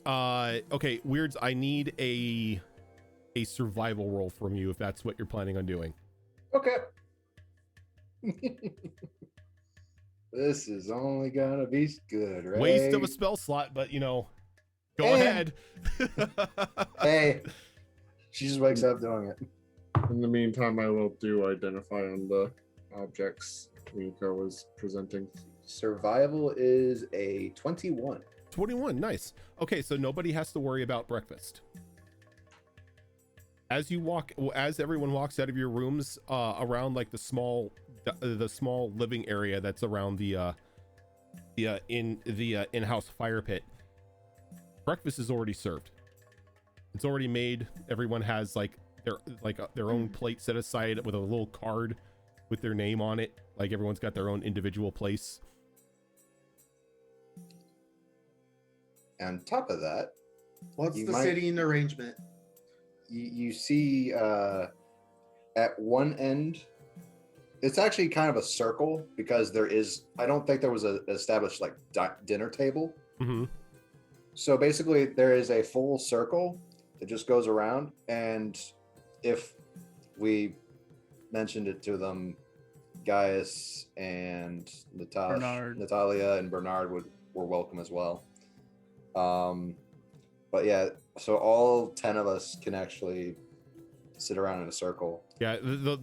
Okay, Weirds, I need a survival roll from you if that's what you're planning on doing. Okay. This is only gonna be good, right? Waste of a spell slot, but go Eh. ahead. Hey, she just wakes up doing it. In the meantime, I will do identify on the objects Miko was presenting. Survival is a 21. 21, nice. Okay, so nobody has to worry about breakfast. As everyone walks out of your rooms, around like the small living area that's around the in-house fire pit, breakfast is already served. It's already made. Everyone has their own plate set aside with a little card with their name on it. Like everyone's got their own individual place. On top of that, What's You the might- seating arrangement? you see at one end, it's actually kind of a circle because I don't think there was an established dinner table. Mm-hmm. So basically, there is a full circle that just goes around, and if we mentioned it to them, Gaius and Bernard. Natalia and Bernard were welcome as well. But yeah, so all 10 of us can actually sit around in a circle. Yeah, the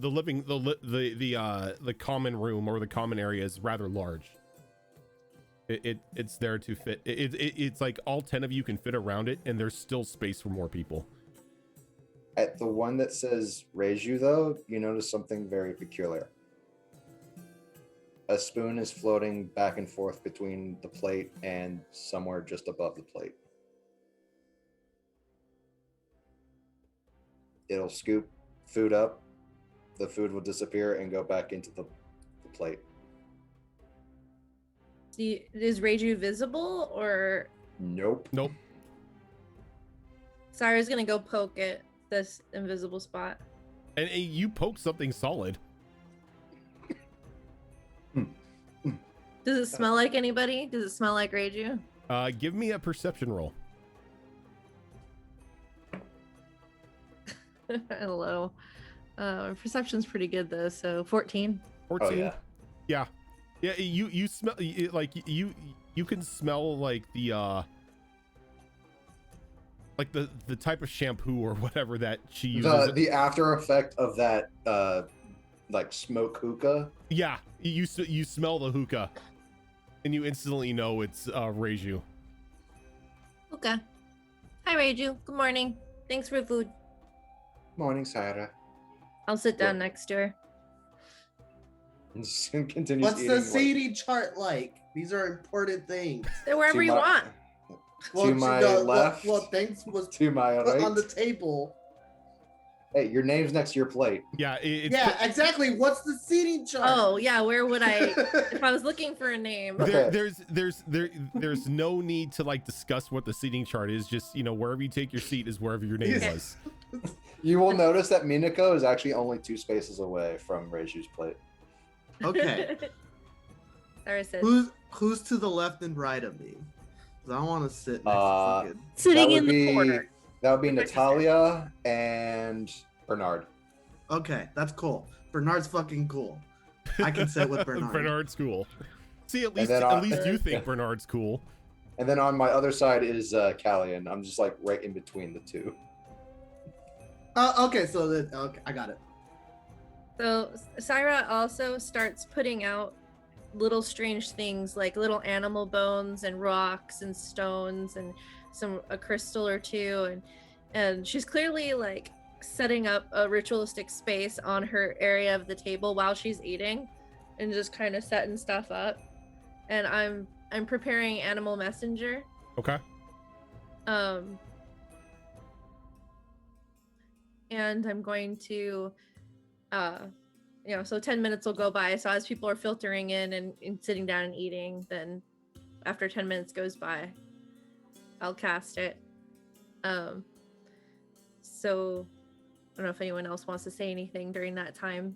common room or the common area is rather large. It's there to fit. It's like all 10 of you can fit around it, and there's still space for more people. At the one that says Reiju, though, you notice something very peculiar. A spoon is floating back and forth between the plate and somewhere just above the plate. It'll scoop food up, the food will disappear and go back into the plate. Is Reiju visible or Nope. Sarah's gonna go poke at this invisible spot? And you poke something solid. Does it smell like anybody? Does it smell like Reiju? Give me a perception roll. Hello. Perception's pretty good though, so 14. 14. Oh, yeah. Yeah, you smell like you can smell like the type of shampoo or whatever that she uses. The after effect of that smoke hookah. Yeah, you smell the hookah, and you instantly know it's Reiju. Okay. Hi Reiju. Good morning. Thanks for the food. Morning, Sarah. I'll sit down next to her. And just continues What's eating the what- seating chart like? These are important things. Sit wherever to you my- want. To my left. Well, thanks was To my put right. on the table. Hey, your name's next to your plate. Yeah, Yeah, exactly. What's the seating chart? Oh yeah, where would I if I was looking for a name? Okay. There's no need to discuss what the seating chart is. Just wherever you take your seat is wherever your name Yeah. was. You will notice that Minako is actually only 2 spaces away from Reiju's plate. Okay. Sarah said Who's to the left and right of me? 'Cause I want to sit next to fucking. sitting That in would the be- corner. That would be Natalia and Bernard. Okay, that's cool. Bernard's fucking cool. I can sit with Bernard. Bernard's cool. See, at least then you think Bernard's cool. And then on my other side is Callian. I'm just right in between the two. Okay, so okay, I got it. So Syra also starts putting out little strange things like little animal bones and rocks and stones and a crystal or two, and she's clearly setting up a ritualistic space on her area of the table while she's eating and just kind of setting stuff up. And I'm preparing animal messenger. Okay. And I'm going to so 10 minutes will go by. So as people are filtering in and sitting down and eating, then after 10 minutes goes by, I'll cast it. So I don't know if anyone else wants to say anything during that time.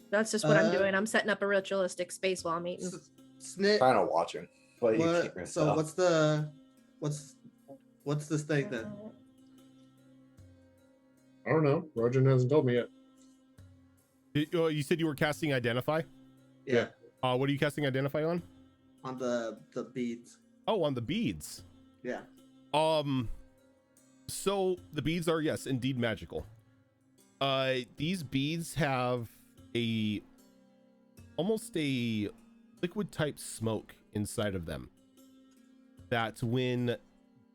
That's just what I'm doing. I'm setting up a ritualistic space while I'm eating. Snit. Kind of watching, but you can't really So tell. what's What's this thing then? I don't know. Rojan hasn't told me yet. You said you were casting Identify? Yeah, What are you casting Identify on? on the beads. Oh, on the beads. Yeah. So the beads are, yes, indeed magical. These beads have almost a liquid type smoke inside of them that, when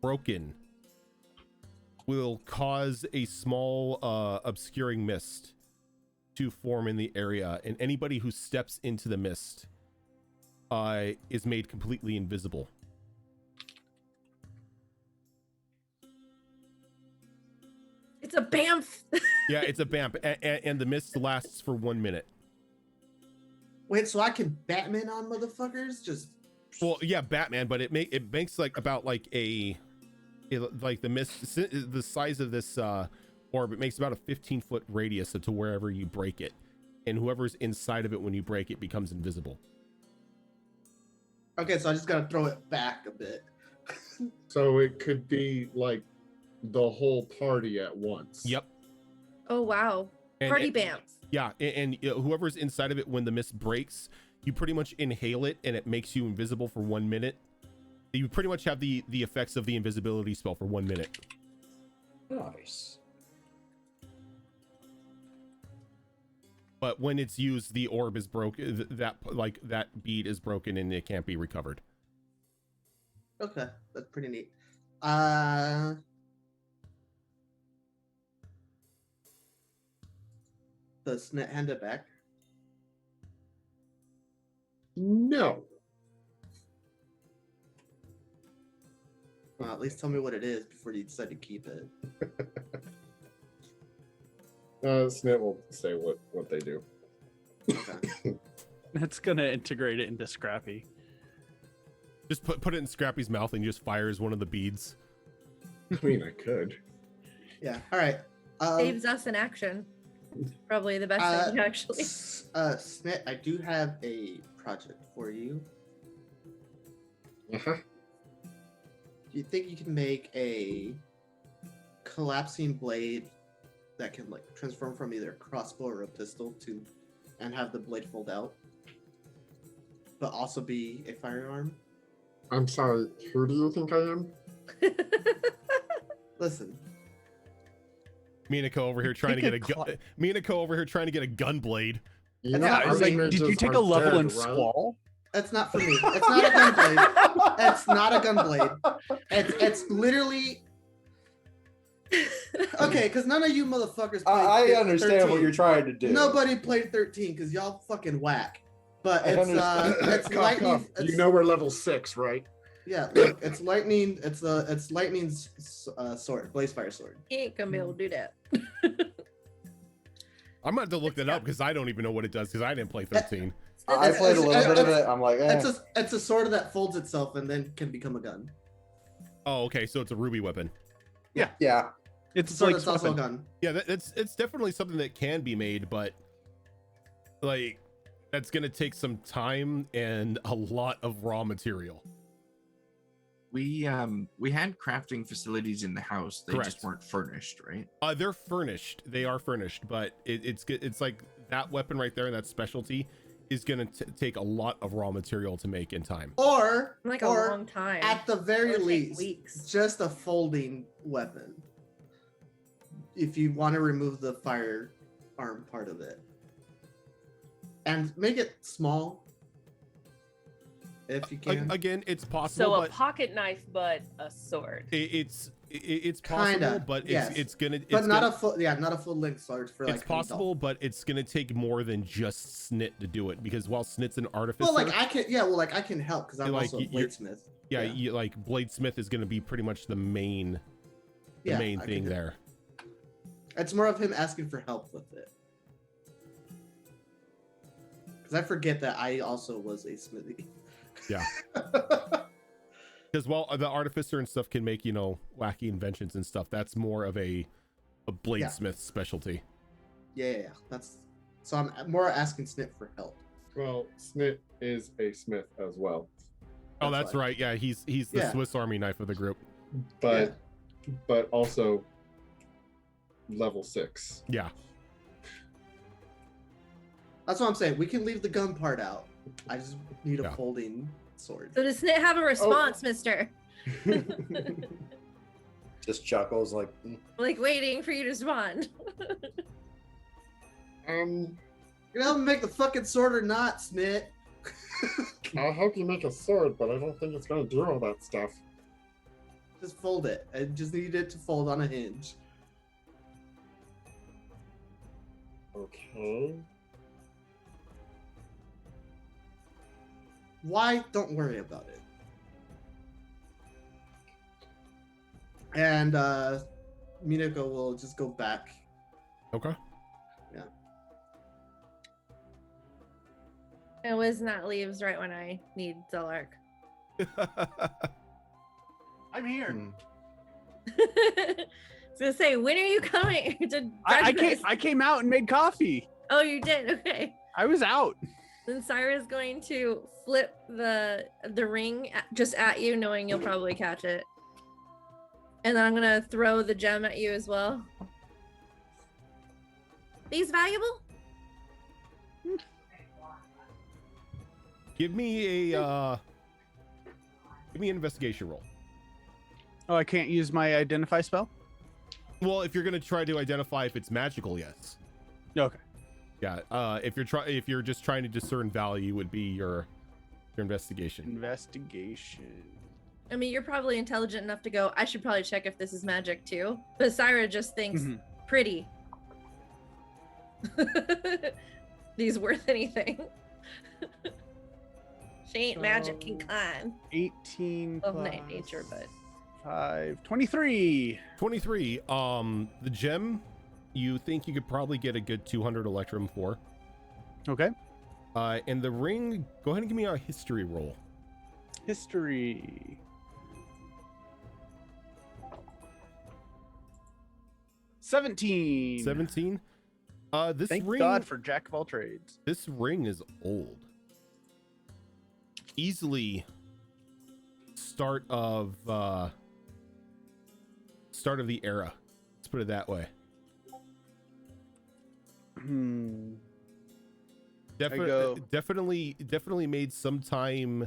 broken, will cause a small obscuring mist to form in the area, and anybody who steps into the mist is made completely invisible. It's a BAMF. Yeah, it's a BAMP, and the mist lasts for 1 minute. Wait, so I can Batman on motherfuckers? Just Well, yeah, Batman, but it makes like about like like the mist, the size of this orb. It makes about a 15-foot radius to wherever you break it, and whoever's inside of it when you break it becomes invisible. okay, so I just gotta throw it back a bit. So it could be like the whole party at once. Yep. Oh wow. Party BAMF. Yeah, and whoever's inside of it when the mist breaks, you pretty much inhale it, and it makes you invisible for 1 minute. You pretty much have the effects of the invisibility spell for 1 minute. Nice. But when it's used, the orb is broken. That bead is broken, and it can't be recovered. Okay, that's pretty neat. Does Snit hand it back? No. Well, at least tell me what it is before you decide to keep it. Snit will say what they do. Okay. That's gonna integrate it into Scrappy. Just put it in Scrappy's mouth, and he just fires one of the beads. I mean, I could. Yeah. All right. Saves us in action. Probably the best thing, actually. Snit, I do have a project for you. Uh-huh. Do you think you can make a collapsing blade that can like transform from either a crossbow or a pistol and have the blade fold out, but also be a firearm? I'm sorry, who do you think I am? Listen, Minako over here trying to get a gun. Minako over here trying to get a gun blade. You It's know, not- I was like, arguments did you take a aren't level dead, in right? Squall? it's not for me. It's not a gun blade. It's not a gun blade. It's literally okay, because none of you motherfuckers. I played understand 13. what you're trying to do. Nobody played 13 because y'all fucking whack. But I it's understand. it's Cough, lightning. cough. It's, You know we're level 6, right? yeah, look, it's lightning. It's lightning's sword, blaze fire sword. He ain't gonna be able to do that. I'm gonna have to look that up because I don't even know what it does because I didn't play 13. I played a little bit of it. I'm like, It's a sword that folds itself and then can become a gun. Oh, okay, so it's a ruby weapon. yeah. It's So like it's also a weapon. gun. Yeah, it's definitely something that can be made, but like that's gonna take some time and a lot of raw material. We had crafting facilities in the house. They Correct. just weren't furnished, right? They're furnished. They are furnished, but it's like that weapon right there and that specialty is gonna take a lot of raw material to make in time. Or Like a or long time. at the very It would take least, weeks. just a folding weapon. If you want to remove the firearm part of it, and make it small, if you can. Again, it's possible. So a but pocket knife, but a sword. it's possible, Kinda, but yes. it's gonna. But It's not gonna, a full, yeah, not a full length sword for like. It's an adult. possible, but it's gonna take more than just Snit to do it because while Snit's an artificer, Well, like I can, yeah, well, like I can help because I'm Like, also a you're- bladesmith. yeah, you, like Bladesmith is gonna be pretty much the main Yeah, main I thing can do- there. It's more of him asking for help with it. Because I forget that I also was a smithy. Yeah. Because while the artificer and stuff can make, wacky inventions and stuff, that's more of a bladesmith specialty. Yeah. That's so I'm more asking Snip for help. Well, Snit is a smith as well. Oh, that's why. right. Yeah, he's the Yeah. Swiss Army knife of the group. but also level 6. Yeah. That's what I'm saying. We can leave the gun part out. I just need a Yeah. folding sword. So does Snit have a response, mister? Just chuckles like, "Mm." Like waiting for you to respond. You're gonna help me make the fucking sword or not, Smit? I'll help you make a sword, but I don't think it's gonna do all that stuff. Just fold it. I just need it to fold on a hinge. Okay. Why? Don't worry about it. And Minako will just go back. Okay. And Wiznat leaves right when I need Zelark. I'm here. Hmm. I was gonna say, when are you coming to breakfast? I came out and made coffee. Oh, you did? Okay. I was out. Then Syra's going to flip the ring just at you, knowing you'll probably catch it. And then I'm gonna throw the gem at you as well. These valuable? Give me an investigation roll. Oh, I can't use my identify spell? Well, if you're gonna try to identify if it's magical, yes. Okay. Yeah. If you're just trying to discern value, would be your investigation. Investigation. I mean, you're probably intelligent enough to go, I should probably check if this is magic too. But Syra just thinks, Mhm. pretty. These worth anything. She ain't magic can climb. 18 Of plus nature, but 5, 23. 23. The gem, you think you could probably get a good 200 electrum for. Okay. And the ring, go ahead and give me a history roll. History. $17. 17. This Thank ring, God for Jack of all trades. this ring is old. Easily start of the era. Let's put it that way. Hmm. go- Definitely made some time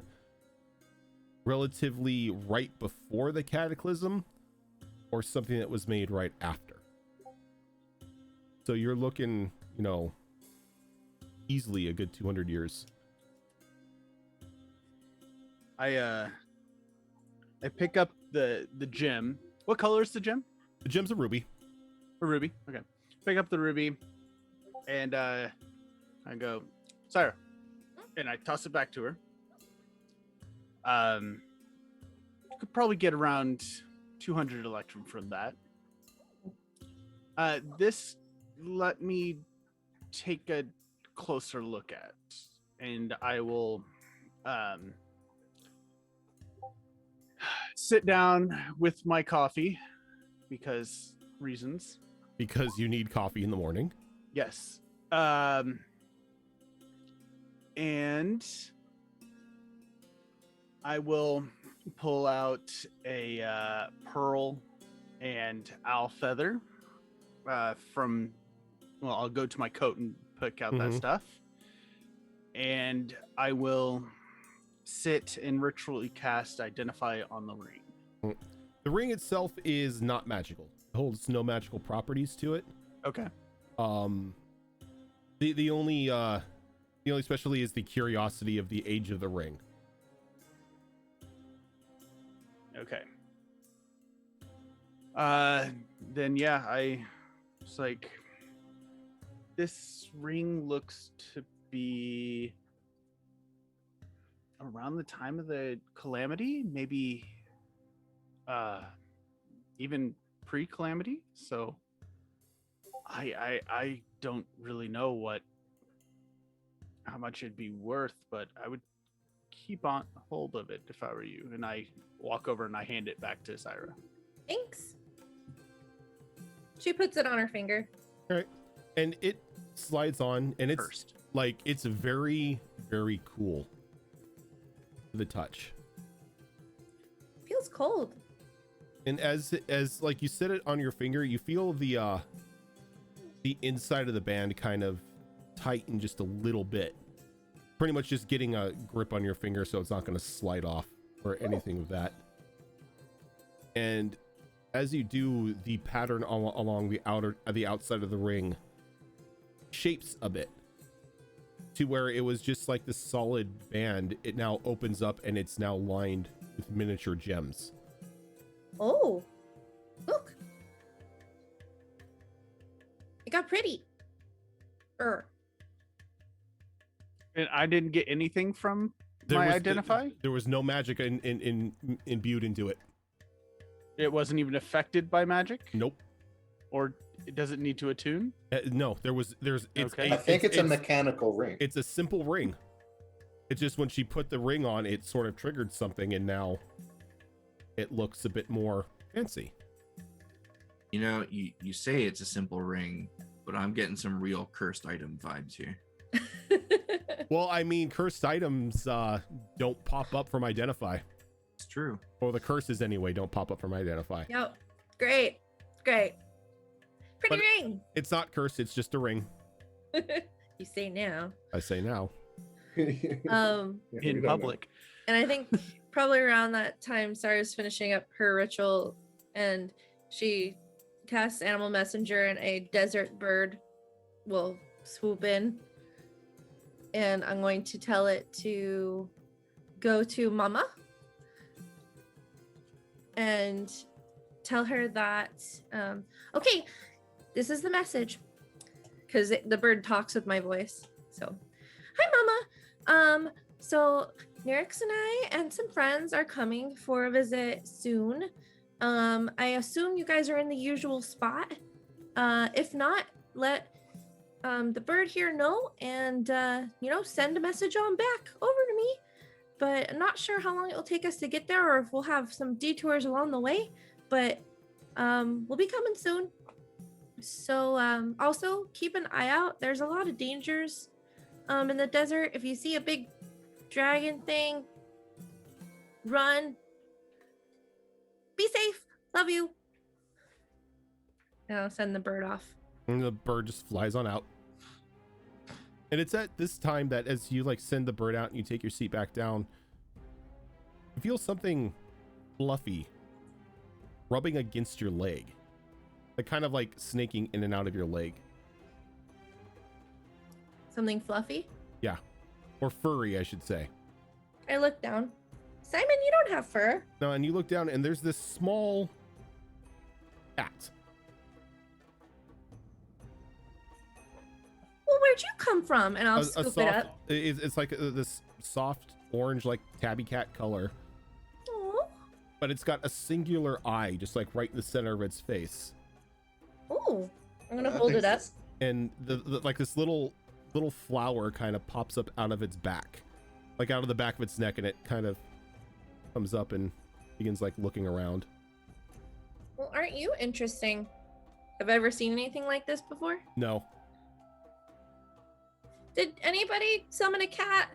relatively right before the cataclysm, or something that was made right after. So you're looking, easily a good 200 years. I pick up the gem. What color is the gem? The gem's a ruby. A ruby. Okay. Pick up the ruby, and I go, Syra, and I toss it back to her. You could probably get around 200 electrum from that. This let me take a closer look at, and I will sit down with my coffee because reasons. Because you need coffee in the morning. Yes. And I will pull out a pearl and owl feather from, well, I'll go to my coat and pick out that Mhm. stuff. And I will sit and ritually cast Identify on the ring. The ring itself is not magical. It holds no magical properties to it. Okay. The only specialty is the curiosity of the age of the ring. Okay. Then yeah, it's like, this ring looks to be around the time of the calamity, maybe even pre-calamity. So I don't really know how much it'd be worth, but I would keep on hold of it if I were you. And I walk over and I hand it back to Syra. Thanks. She puts it on her finger. All right. And it slides on, and it's First. like, it's very, very cool to the touch. Feels cold. And as like you set it on your finger, you feel the inside of the band kind of tighten just a little bit. Pretty much just getting a grip on your finger so it's not going to slide off or anything of that. And as you do, the pattern along the outside of the ring shapes a bit to where it was just like this solid band. It now opens up and it's now lined with miniature gems. Oh, look. It got pretty. And I didn't get anything from my identify? There was no magic imbued into it. It wasn't even affected by magic? Nope. Or does it need to attune? No, there's it's Okay. I think it's a mechanical ring. It's a simple ring. It's just when she put the ring on, it sort of triggered something, and now it looks a bit more fancy. You know, you say it's a simple ring, but I'm getting some real cursed item vibes here. Well, I mean, cursed items don't pop up from Identify. It's true. Or the curses, anyway, don't pop up from Identify. Yep. Great. Pretty But ring. It's not cursed, it's just a ring. You say now. I say now. In public. And I think probably around that time, Sarah's finishing up her ritual, and she casts Animal Messenger, and a desert bird will swoop in. And I'm going to tell it to go to Mama and tell her that, okay, this is the message, because the bird talks with my voice. So, hi, Mama. So Nyrix and I and some friends are coming for a visit soon. I assume you guys are in the usual spot. If not, let the bird here know, and send a message on back over to me. But I'm not sure how long it will take us to get there, or if we'll have some detours along the way. But we'll be coming soon. So also keep an eye out. There's a lot of dangers in the desert. If you see a big dragon thing, run. Be safe. Love you. And I'll send the bird off. And the bird just flies on out. And it's at this time that as you like send the bird out and you take your seat back down, you feel something fluffy rubbing against your leg. Like kind of like snaking in and out of your leg. Something fluffy? Yeah. Or furry, I should say. I look down. Simon, you don't have fur. No, and you look down and there's this small cat. Well, where'd you come from? And I'll scoop it up. It's like this soft orange, like tabby cat color. Oh. But it's got a singular eye, just like right in the center of its face. Oh. I'm gonna hold it up. And the like this little flower kind of pops up out of its back, like out of the back of its neck, and it kind of comes up and begins like looking around. Well, aren't you interesting? Have I ever seen anything like this before? No. Did anybody summon a cat?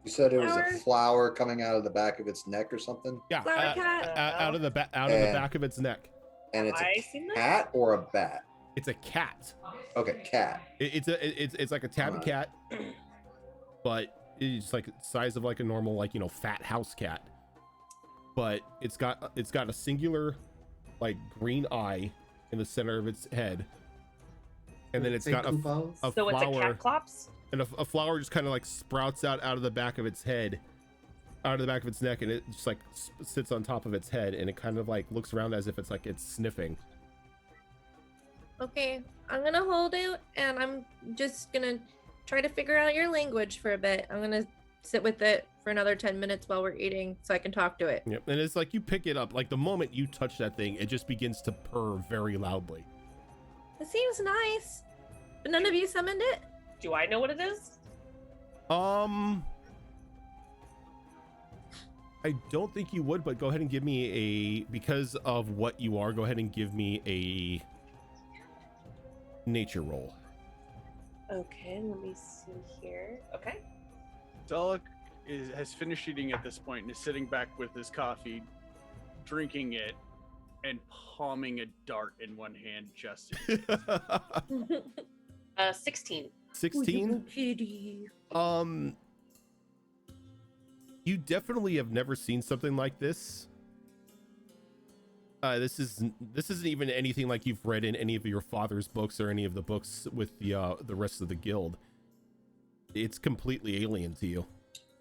You said it was Flower? a flower coming out of the back of its neck or something? Yeah, Flower cat? out of the back of its neck. And it's Have I a seen that? cat or a bat? It's a cat. Okay, cat. It's like a tabby cat, but it's like the size of like a normal, like, fat house cat. But it's got a singular like green eye in the center of its head. And then it's got a So flower, it's a cat clops? and a flower just kind of like sprouts out of the back of its head, out of the back of its neck, and it just like sits on top of its head, and it kind of like looks around as if it's like it's sniffing. Okay, I'm gonna hold it, and I'm just gonna try to figure out your language for a bit. I'm gonna sit with it for another 10 minutes while we're eating so I can talk to it. Yep. And it's like you pick it up, like the moment you touch that thing, it just begins to purr very loudly. It seems nice. But none of you summoned it? Do I know what it is? I don't think you would, but go ahead and give me because of what you are, go ahead and give me a nature roll. Okay, let me see here. Okay. Dalek has finished eating at this point and is sitting back with his coffee, drinking it and palming a dart in one hand just in case. 16. 16. Kitty. You definitely have never seen something like this. This isn't even anything like you've read in any of your father's books or any of the books with the rest of the guild. It's completely alien to you.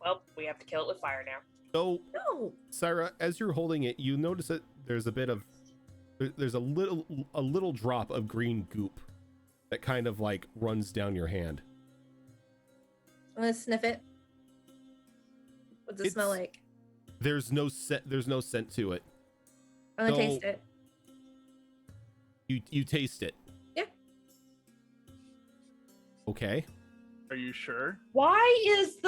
Well, we have to kill it with fire now. So, No. Syra, as you're holding it, you notice that there's a little drop of green goop that kind of like runs down your hand. I'm gonna sniff it. What's it smell like? There's no scent to it. I'm gonna So- taste it. You taste it. Yeah. Okay. Are you sure? Why is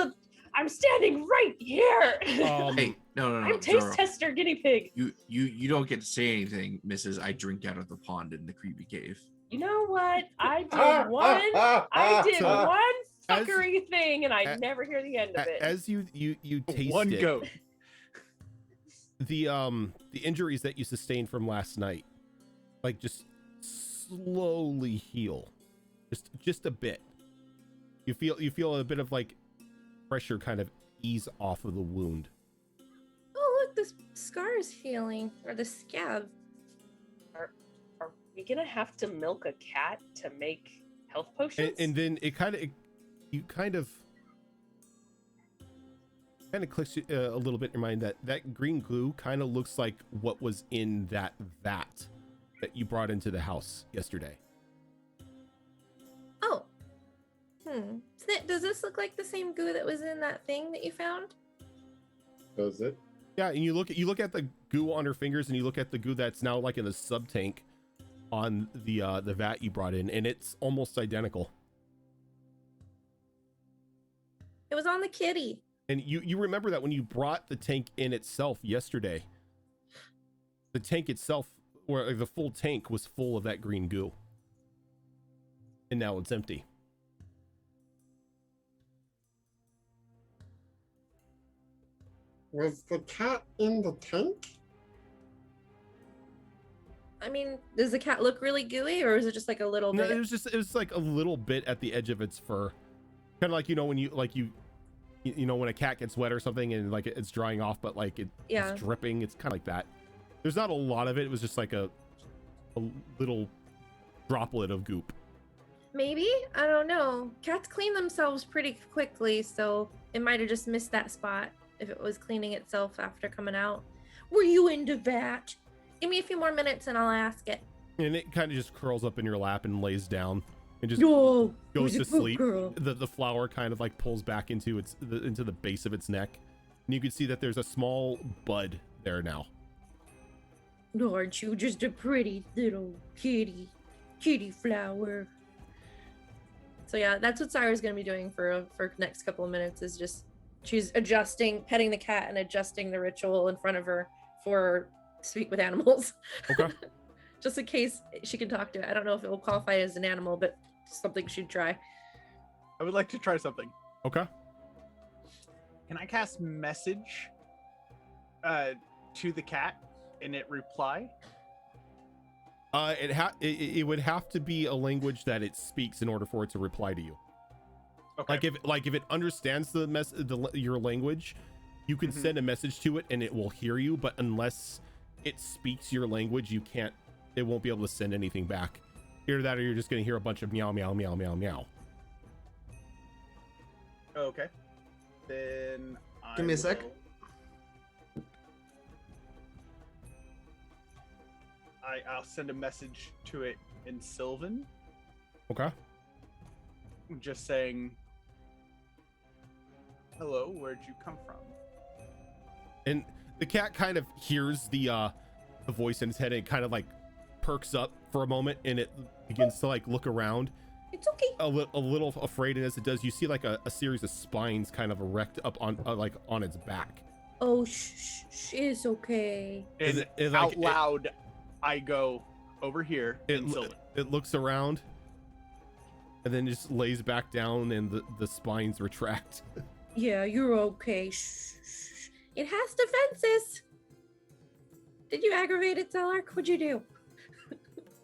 I'm standing right here. Hey, no, I'm taste Zoro. tester guinea pig. You don't get to say anything, Mrs. I drink out of the pond in the creepy cave. You know what? I did one As- fuckery thing, and I a- never hear the end of it. As you taste One it, goat. the injuries that you sustained from last night, like just slowly heal, just a bit. You feel a bit of like pressure kind of ease off of the wound. Oh, look, this scar is healing, or the scab. Are we gonna have to milk a cat to make health potions? And then it kind of clicks a little bit in your mind that green glue kind of looks like what was in that vat that you brought into the house yesterday. Oh. Does this look like the same goo that was in that thing that you found? Does it? Yeah, and you look at the goo on her fingers, and you look at the goo that's now like in the sub tank on the vat you brought in, and it's almost identical. It was on the kitty. And you remember that when you brought the tank in itself yesterday, the tank itself, or the full tank, was full of that green goo, and now it's empty. Was the cat in the tank? I mean, does the cat look really gooey, or is it just like a little No, bit? it was like a little bit at the edge of its fur, kind of like when you when a cat gets wet or something and like it's drying off, but like Yeah. it's dripping. It's kind of like that. There's not a lot of it. It was just like a little droplet of goop. Maybe? I don't know. Cats clean themselves pretty quickly, so it might have just missed that spot if it was cleaning itself after coming out. Were you into that? Give me a few more minutes and I'll ask it. And it kind of just curls up in your lap and lays down and just No, goes who's to a good sleep. girl? The flower kind of like pulls back into into the base of its neck, and you can see that there's a small bud there now. Aren't you just a pretty little kitty flower? So yeah, that's what Syra's gonna be doing for next couple of minutes. Is just she's petting the cat and adjusting the ritual in front of her for speak with animals. Okay. Just in case she can talk to it. I don't know if it will qualify as an animal, but something she'd try. I would like to try something. Okay. Can I cast message to the cat and it reply? It would have to be a language that it speaks in order for it to reply to you. Okay. Like if it understands your language, you can send a message to it and it will hear you, but unless it speaks your language, it won't be able to send anything back. Either that or you're just going to hear a bunch of meow meow meow meow meow. Okay. Then Give me a sec. I'll send a message to it in Sylvan, Okay. just saying, "Hello, where'd you come from?" And the cat kind of hears the voice in its head and it kind of like perks up for a moment and it begins to like look around It's okay. a little afraid, and as it does, you see like a series of spines kind of erect up on like on its back. Oh, shh, it's okay. Is And it like- out loud, I go over here in Sylvan. It looks around and then just lays back down and the spines retract. Yeah, you're okay. Shh. It has defenses. Did you aggravate it, Zelark? What'd you do?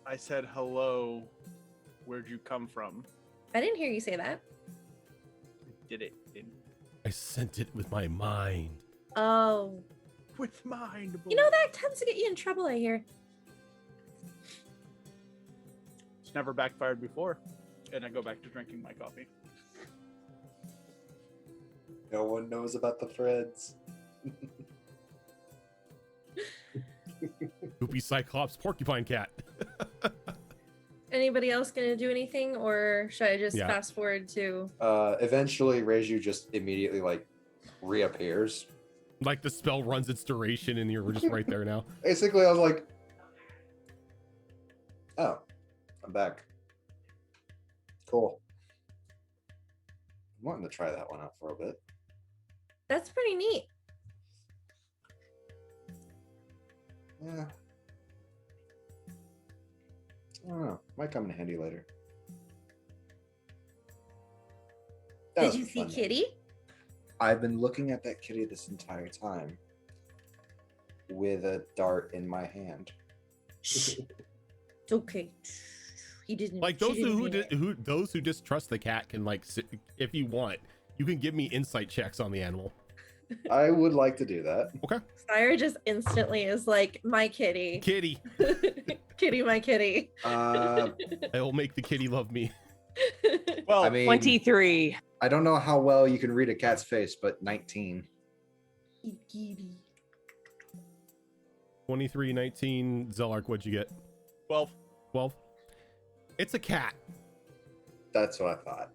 I said hello. Where'd you come from? I didn't hear you say that. Did it in I sent it with my mind. Oh. with mind. You know, that tends to get you in trouble, I hear. It's never backfired before. And I go back to drinking my coffee. No one knows about the threads. Goopy Cyclops Porcupine Cat. Anybody else gonna do anything, or should I just Yeah. fast forward to? Eventually, Reiju just immediately like reappears. Like the spell runs its duration and you're just right there now. Basically, I was like, "Oh, I'm back. Cool. I'm wanting to try that one out for a bit." That's pretty neat. Yeah. I don't know. Might come in handy later. That Did was you a see fun day. Kitty? I've been looking at that kitty this entire time with a dart in my hand. Shh. It's okay. He didn't. Like she those didn't who mean it. those who distrust the cat can like if you want, you can give me insight checks on the animal. I would like to do that. Okay. Sire just instantly is like, my kitty. Kitty. Kitty, my kitty. Uh, I will make the kitty love me. Well, I mean, 23. I don't know how well you can read a cat's face, but 19. Kitty. 23, 19, Zelark, what'd you get? 12. 12. It's a cat. That's what I thought.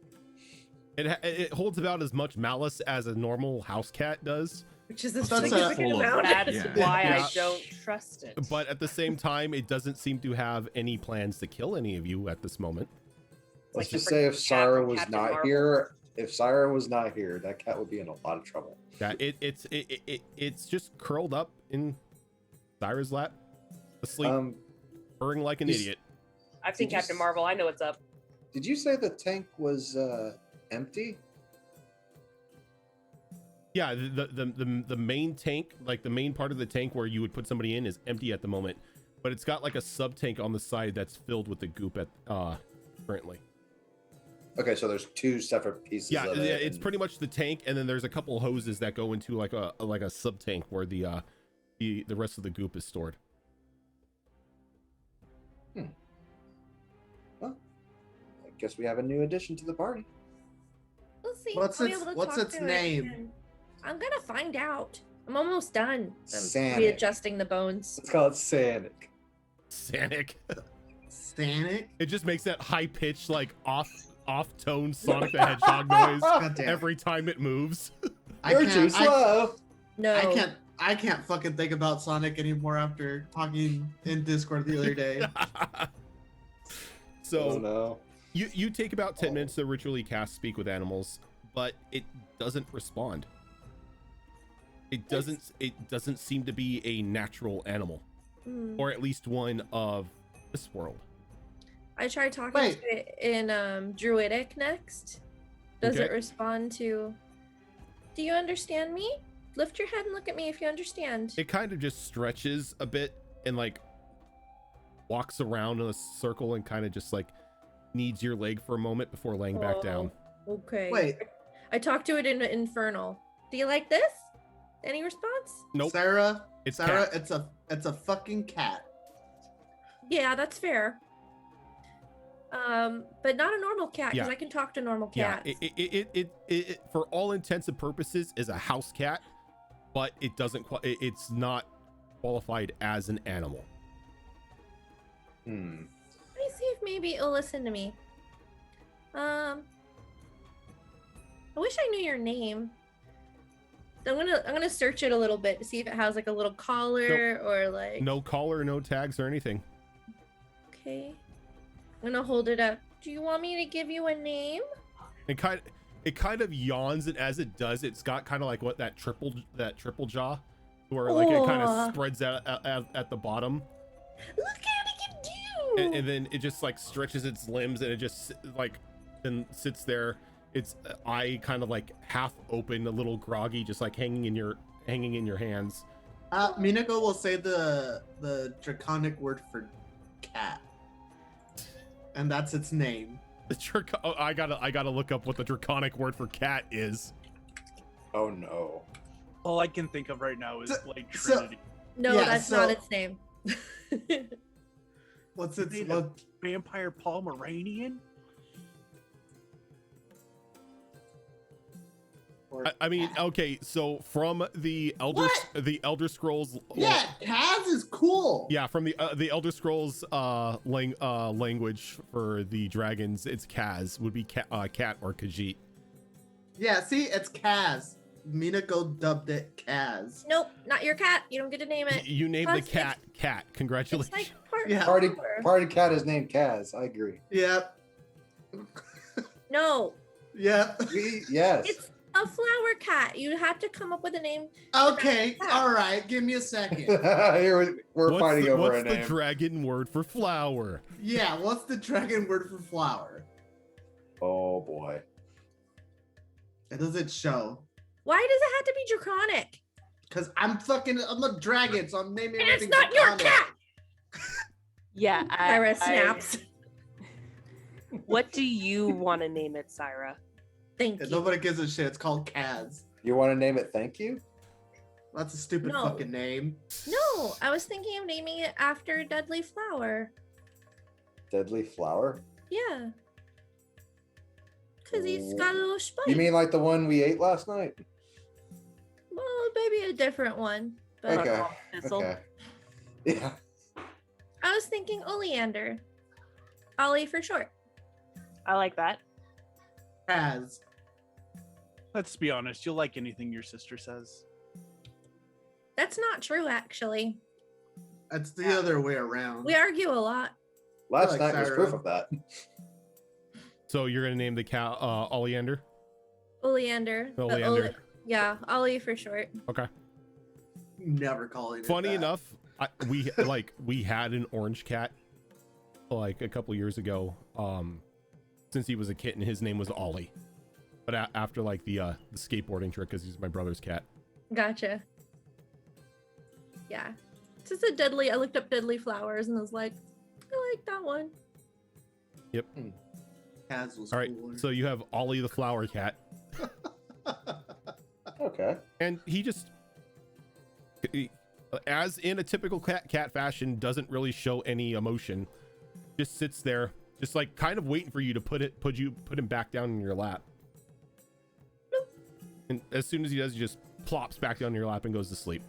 It holds about as much malice as a normal house cat does, Which is a That's a significant full of amount. That's Yeah. why Yeah. I don't trust it. but at the same time, it doesn't seem to have any plans to kill any of you at this moment. Let's like the just say if freaking cat Sarah from was Captain not Marvel. here, that cat would be in a lot of trouble. Yeah, it's just curled up in Syra's lap, asleep, purring like an you- idiot. I've seen Did you Captain s- Marvel. I know what's up. Did you say the tank was empty? Yeah, the main tank, like the main part of the tank where you would put somebody in, is empty at the moment, but it's got like a sub tank on the side that's filled with the goop at currently. Okay, so there's two separate pieces Yeah, of yeah, it. it's and- pretty much the tank, and then there's a couple hoses that go into like a sub tank where the rest of the goop is stored. Well, I guess we have a new addition to the party. We'll see. What's I'll be its- able to what's talk its to it name? again. I'm gonna find out. I'm almost done. I'm Sanic. readjusting the bones. Let's call it Sanic. Sanic. Sanic? It just makes that high pitched like off tone Sonic the Hedgehog noise God damn. every time it moves. You're too slow. No. I can't fucking think about Sonic anymore after talking in Discord the other day. So Oh no. you take about 10 minutes to ritually cast Speak with Animals, but it doesn't respond. It doesn't seem to be a natural animal, Hmm. or at least one of this world. I tried talking Wait. to it in Druidic next. Does Okay. it respond to? Do you understand me? Lift your head and look at me if you understand. It kind of just stretches a bit and like walks around in a circle and kind of just like needs your leg for a moment before laying back down. Oh, okay. Wait, I talked to it in Infernal. Do you like this? Any response? Nope. Sarah, It's Sarah, cat. it's a fucking cat. Yeah, that's fair. But not a normal cat because Yeah. I can talk to normal Yeah, cats. it for all intents and purposes is a house cat, but it doesn't it's not qualified as an animal. Let me see if maybe it'll listen to me. I wish I knew your name. I'm gonna search it a little bit to see if it has like a little collar or like. No collar, no tags or anything. Okay. I'm gonna hold it up. Do you want me to give you a name? It kind of yawns, and as it does, it's got kind of like what that triple jaw, where like it kind Aw. of spreads out at the bottom, Look at it can do. and then it just like stretches its limbs, and it just like then sits there, its eye kind of like half open, a little groggy, just like hanging in your hands, Minako will say the draconic word for cat, and that's its name. I gotta look up what the draconic word for cat is. Oh no. All I can think of right now is like so- Trinity. No, Yeah, that's so- not its name. What's its Made a vampire Pomeranian? I mean, okay, so from the Elder Scrolls. Yeah, Kaz is cool. Yeah, from the Elder Scrolls language for the dragons, it's Kaz, would be cat or Khajiit. Yeah, see, it's Kaz. Minako dubbed it Kaz. Nope, not your cat. You don't get to name it. You named the Plus, it's- cat. It's Congratulations. like part Yeah. Party cat is named Kaz. I agree. Yep. No, Yep. Yes. it's a flower cat. You have to come up with a name. Okay. All right. Give me a second. Here we're fighting over what's a the name. dragon word for flower? Yeah. What's the dragon word for flower? Oh boy. It doesn't show. Why does it have to be draconic? Cause I'm a dragon, so I'm naming And it's everything not your draconic. cat. Yeah, Ira snaps. What do you want to name it, Syra? Thank And you. nobody gives a shit. It's called Kaz. You want to name it Thank You? That's a stupid No. fucking name. No, I was thinking of naming it after Dudley Flower. Deadly Flower? Yeah. Because he's got a little spike. You mean like the one we ate last night? Well, maybe a different one. But Okay. Thistle. Okay. Yeah. I was thinking Oleander. Ollie for short. I like that. Kaz. Let's be honest, you'll like anything your sister says. That's not true, actually. That's the other way around. We argue a lot. Last like night was Syra. proof of that. So you're gonna name the cat Oleander? Oleander. but Oleander. Yeah, Ollie for short. Okay. Never calling it Funny that. enough, we had an orange cat like a couple years ago. Since he was a kitten, his name was Ollie. But after like the skateboarding trick, because he's my brother's cat. Gotcha. Yeah. It's just a deadly. I looked up deadly flowers and was like, I like that one. Yep. Kaz was All right. cooler. So you have Ollie the flower cat, Okay. and as in a typical cat fashion, doesn't really show any emotion. Just sits there, just like kind of waiting for you to put him back down in your lap. And as soon as he does, he just plops back down in your lap and goes to sleep.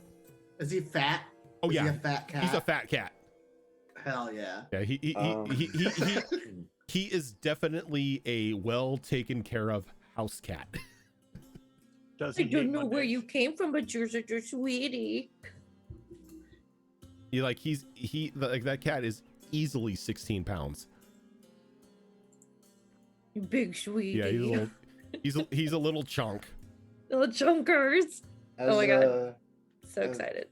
Is he fat? Oh Is yeah, he a fat cat? he's a fat cat. Hell yeah. Yeah, he is definitely a well taken care of house cat. Does I he don't hate know where Mondays? you came from, but you're such a sweetie. That cat is easily 16 pounds. You big sweetie. Yeah, he's a little chunk. Little chunkers. As, Oh my God. So uh, excited.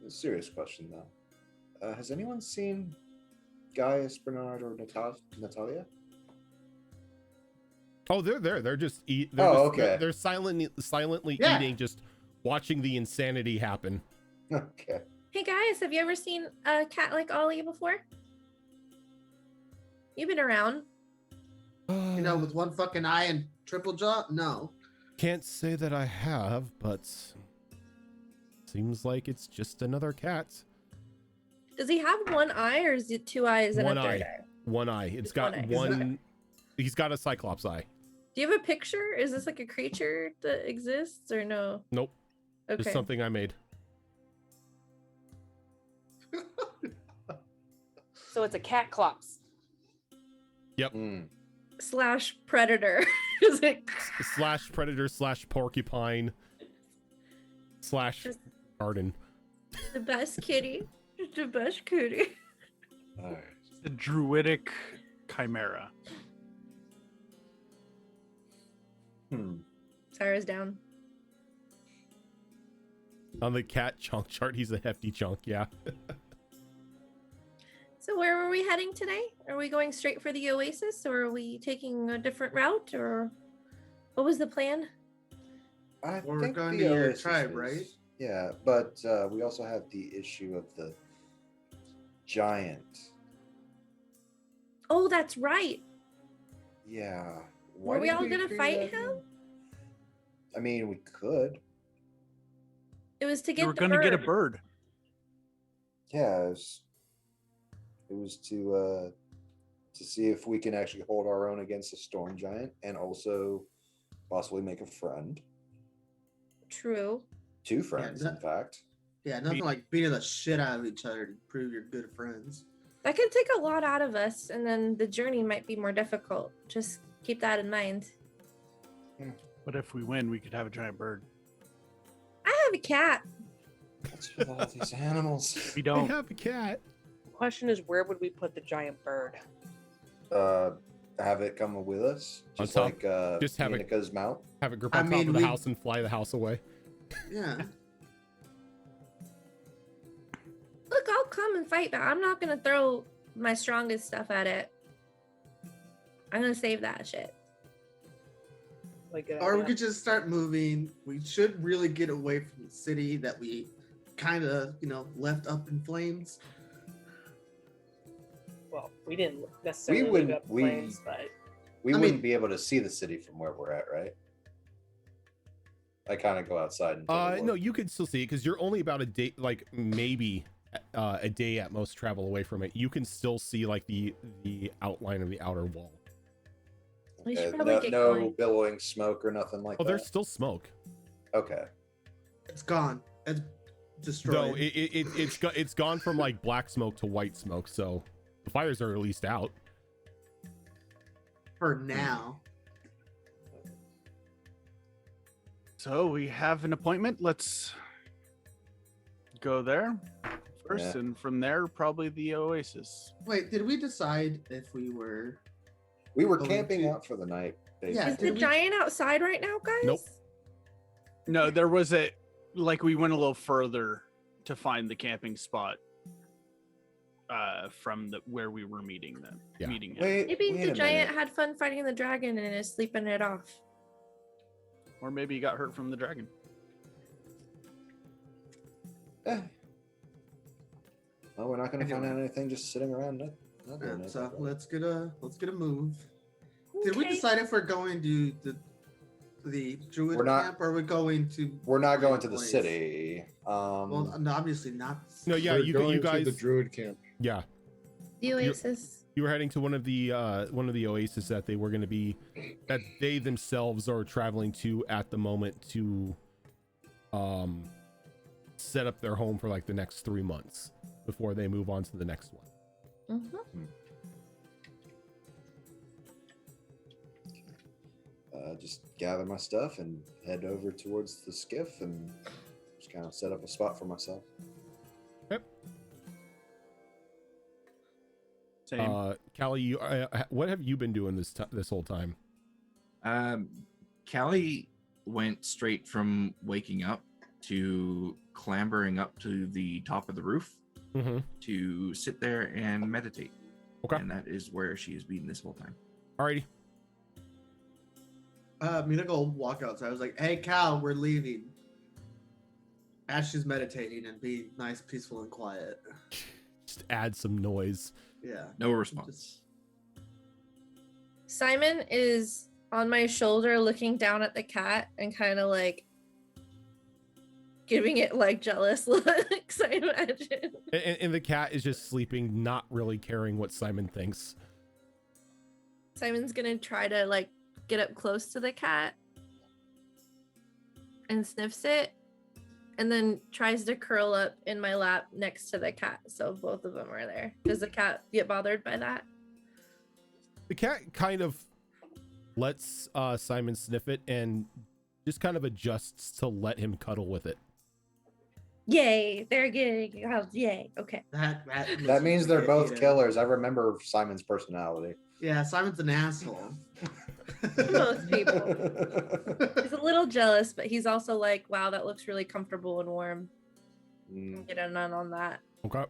a serious question though. Has anyone seen Gaius, Bernard, or Natalia? Oh, they're there. They're just okay. They're silently Yeah. eating, just watching the insanity happen. Okay. Hey guys, have you ever seen a cat like Ollie before? You've been around. You know, with one fucking eye and triple jaw? No. Can't say that I have, but seems like it's just another cat. Does he have one eye or is it two eyes and One a third eye. eye? One eye. It's Just got one eye. one. He's got a cyclops eye. Do you have a picture? Is this like a creature that exists or no? Nope. Okay. Just something I made. So it's a cat clops. Hmm. Slash predator. Is it? Slash predator slash porcupine slash garden. The best kitty. Just the best kitty. All right. The druidic chimera. Sarah's down. On the cat chunk chart, he's a hefty chunk. Yeah. So where were we heading today? Are we going straight for the oasis or are we taking a different route or what was the plan? I Or we're think going the to your Oasis tribe, is- right? Yeah, but we also have the issue of the giant. Oh, that's right. Yeah. Were we did all gonna agree fight that him? one? I mean, we could. It was to You get were the going to get a bird. bird. Yeah, it was to see if we can actually hold our own against a storm giant, and also possibly make a friend. True. 2 friends, that- in fact. Yeah, nothing like beating the shit out of each other to prove you're good friends. That could take a lot out of us, and then the journey might be more difficult. Just keep that in mind. But if we win, we could have a giant bird. I have a cat. What's with all these animals? We I don't. have a cat. The question is, where would we put the giant bird? Have it come with us, On just top. like Just have it- Monica's mount. Have it grip I on top mean, of the we- house and fly the house away. Yeah. Look, I'll come and fight, but I'm not gonna throw my strongest stuff at it. I'm gonna save that shit. Like, Or we could just start moving. We should really get away from the city that we kind of, left up in flames. well, we didn't necessarily leave wouldn't- it up in we- flames, but We I wouldn't mean- be able to see the city from where we're at, right? I kind of go outside and take a No, look. you could still see it because you're only about a day, like maybe a day at most travel away from it. You can still see like the outline of the outer wall. We should Okay, probably no, get no going. billowing smoke or nothing like Oh, that. there's still smoke. Okay. It's gone. It's destroyed. No, it's gone from like black smoke to white smoke. So the fires are at least out. For now. So we have an appointment. Let's go there first, Yeah. and from there, probably the Oasis. Wait, did we decide if we were? We were Going camping to- out for the night. Yeah, Is did the we- giant outside right now, guys? Nope. No, there was we went a little further to find the camping spot from where we were meeting them. Yeah. Meeting him. Wait, Maybe wait the a giant minute. had fun fighting the dragon and is sleeping it off. Or maybe he got hurt from the dragon. Eh. Well, we're not going to find Anyway. out anything just sitting around. Not doing anything. So let's get a move. Did we Okay. decide if we're going to the druid We're not- camp or we're going to? We're not going to the place? city. Well, no, obviously not. No, yeah, We're you going guys, to the druid camp. yeah, The Oasis. you were heading to one of the oases that they were going to be, that they themselves are traveling to at the moment to, set up their home for like the next 3 months before they move on to the next one. Mm-hmm. Just gather my stuff and head over towards the skiff and just kind of set up a spot for myself. Same. Callie, you, what have you been doing this whole time? Callie went straight from waking up to clambering up to the top of the roof Mm-hmm. to sit there and meditate. Okay. And that is where she has been this whole time. Alrighty. Mina go walk outside. I was like, "Hey, Cal, we're leaving." As she's meditating and being nice, peaceful, and quiet. Just add some noise. Yeah. No response. Simon is on my shoulder looking down at the cat and kind of like giving it like jealous looks, I imagine. And the cat is just sleeping, not really caring what Simon thinks. Simon's gonna try to like get up close to the cat and sniffs it and then tries to curl up in my lap next to the cat, so both of them are there. Does the cat get bothered by that? The cat kind of lets Simon sniff it and just kind of adjusts to let him cuddle with it. Yay, they're getting out. Yay, okay. That means they're both killers. I remember Simon's personality. Yeah, Simon's an asshole. Most people. He's a little jealous, but he's also like, wow, that looks really comfortable and warm. Mm, Get a none on that. Okay.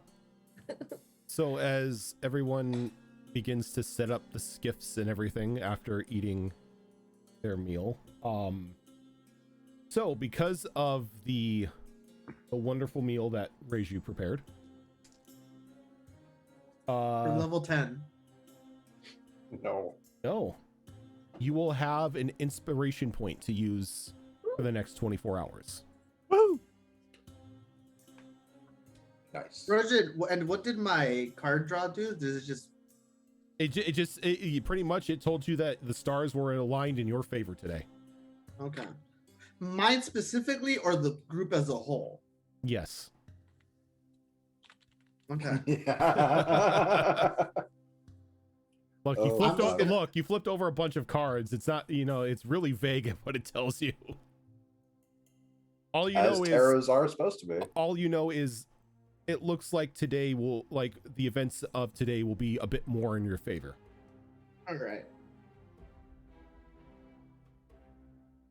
So as everyone begins to set up the skiffs and everything after eating their meal, so because of the a wonderful meal that Reiju prepared. For level 10. No. No. You will have an inspiration point to use for the next 24 hours. Woo! Nice. Roger, and what did my card draw do? Does it just It pretty much it told you that the stars were aligned in your favor today. okay? Mine specifically, or the group as a whole? Yes. Okay. Yeah. Look, you Oh, flipped I'm just gonna- look, you flipped over a bunch of cards. It's not, it's really vague at what it tells you. All you As know is tarots are supposed to be. all you know is it looks like today will the events of today will be a bit more in your favor. All right.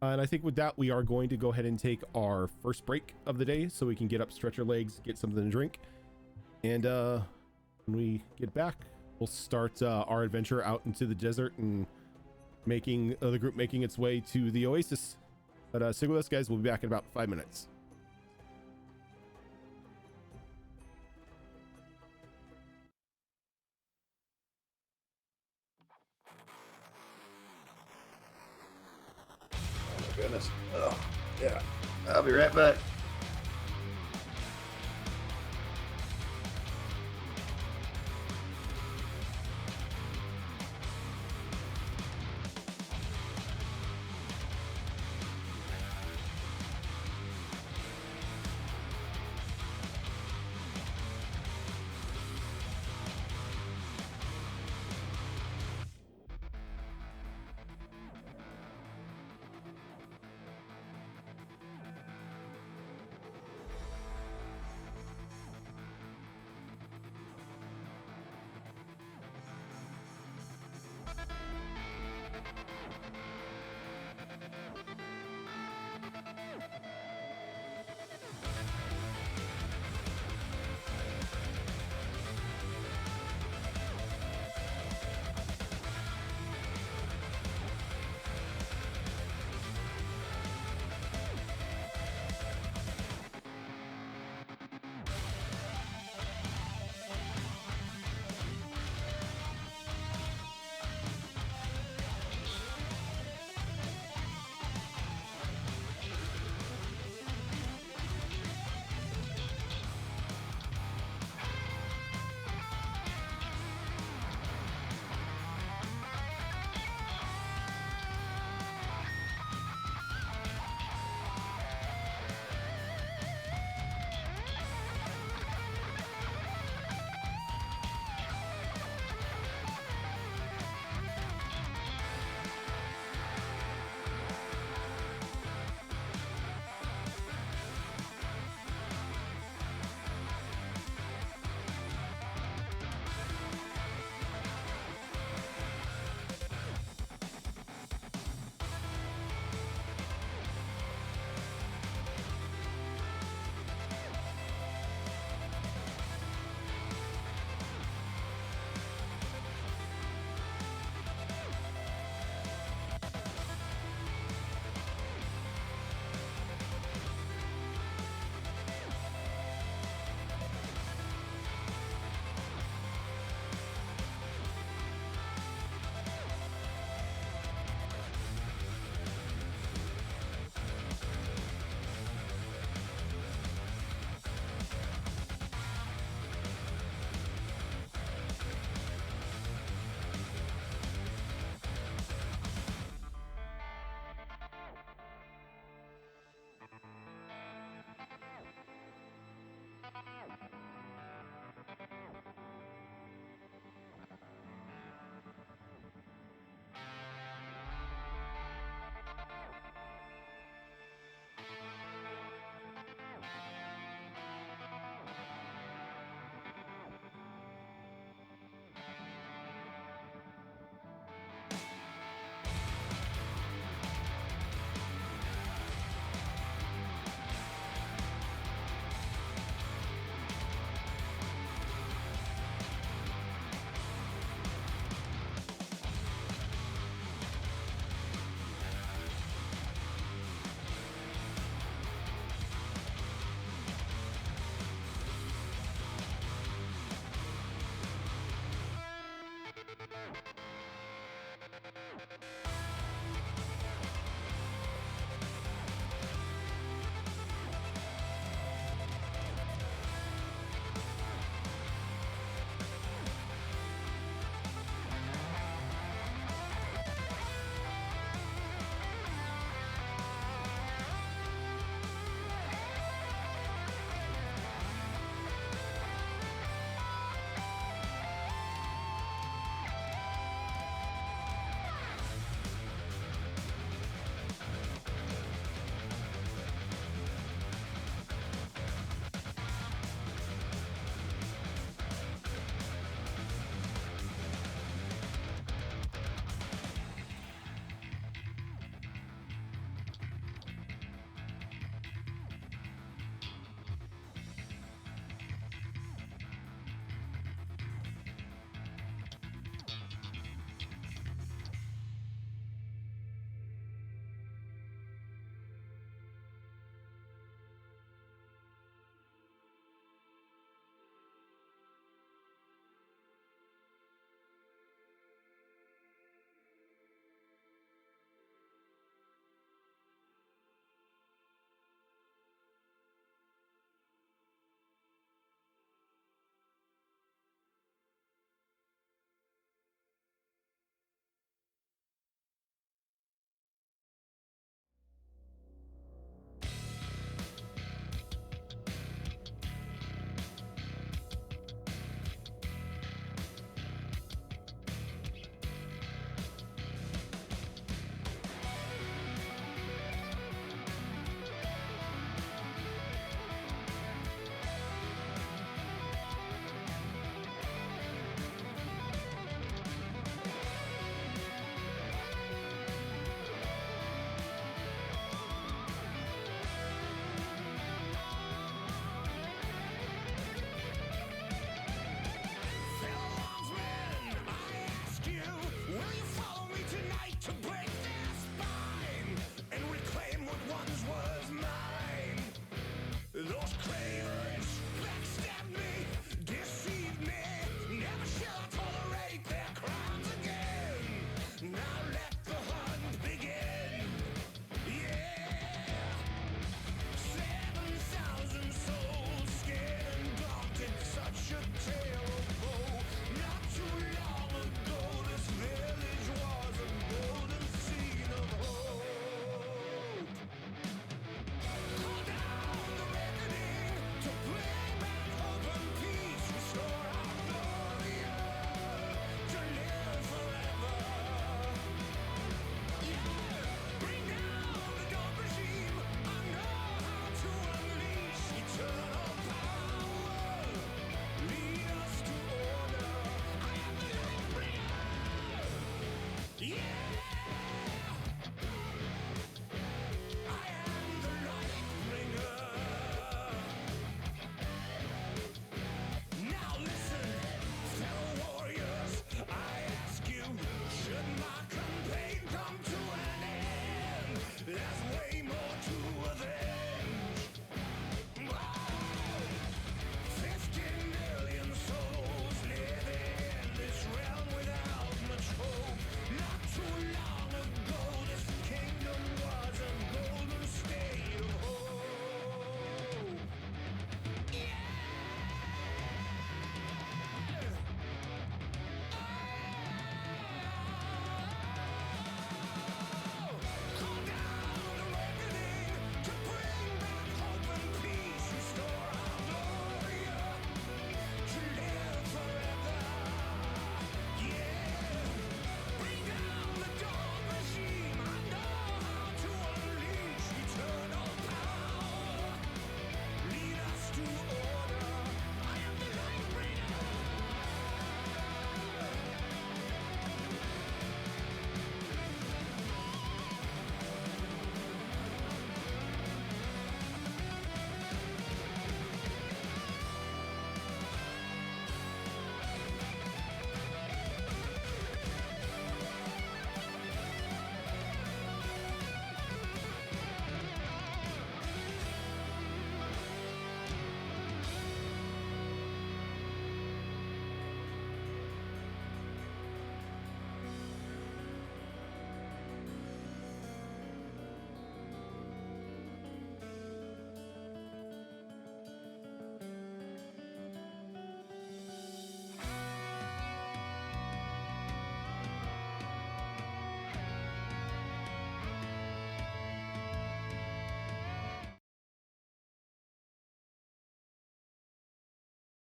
And I think with that, we are going to go ahead and take our first break of the day so we can get up, stretch our legs, get something to drink. And when we get back, we'll start our adventure out into the desert and making the group making its way to the oasis. But stick with us, guys. We'll be back in about 5 minutes. Oh my goodness. Oh, yeah. I'll be right back.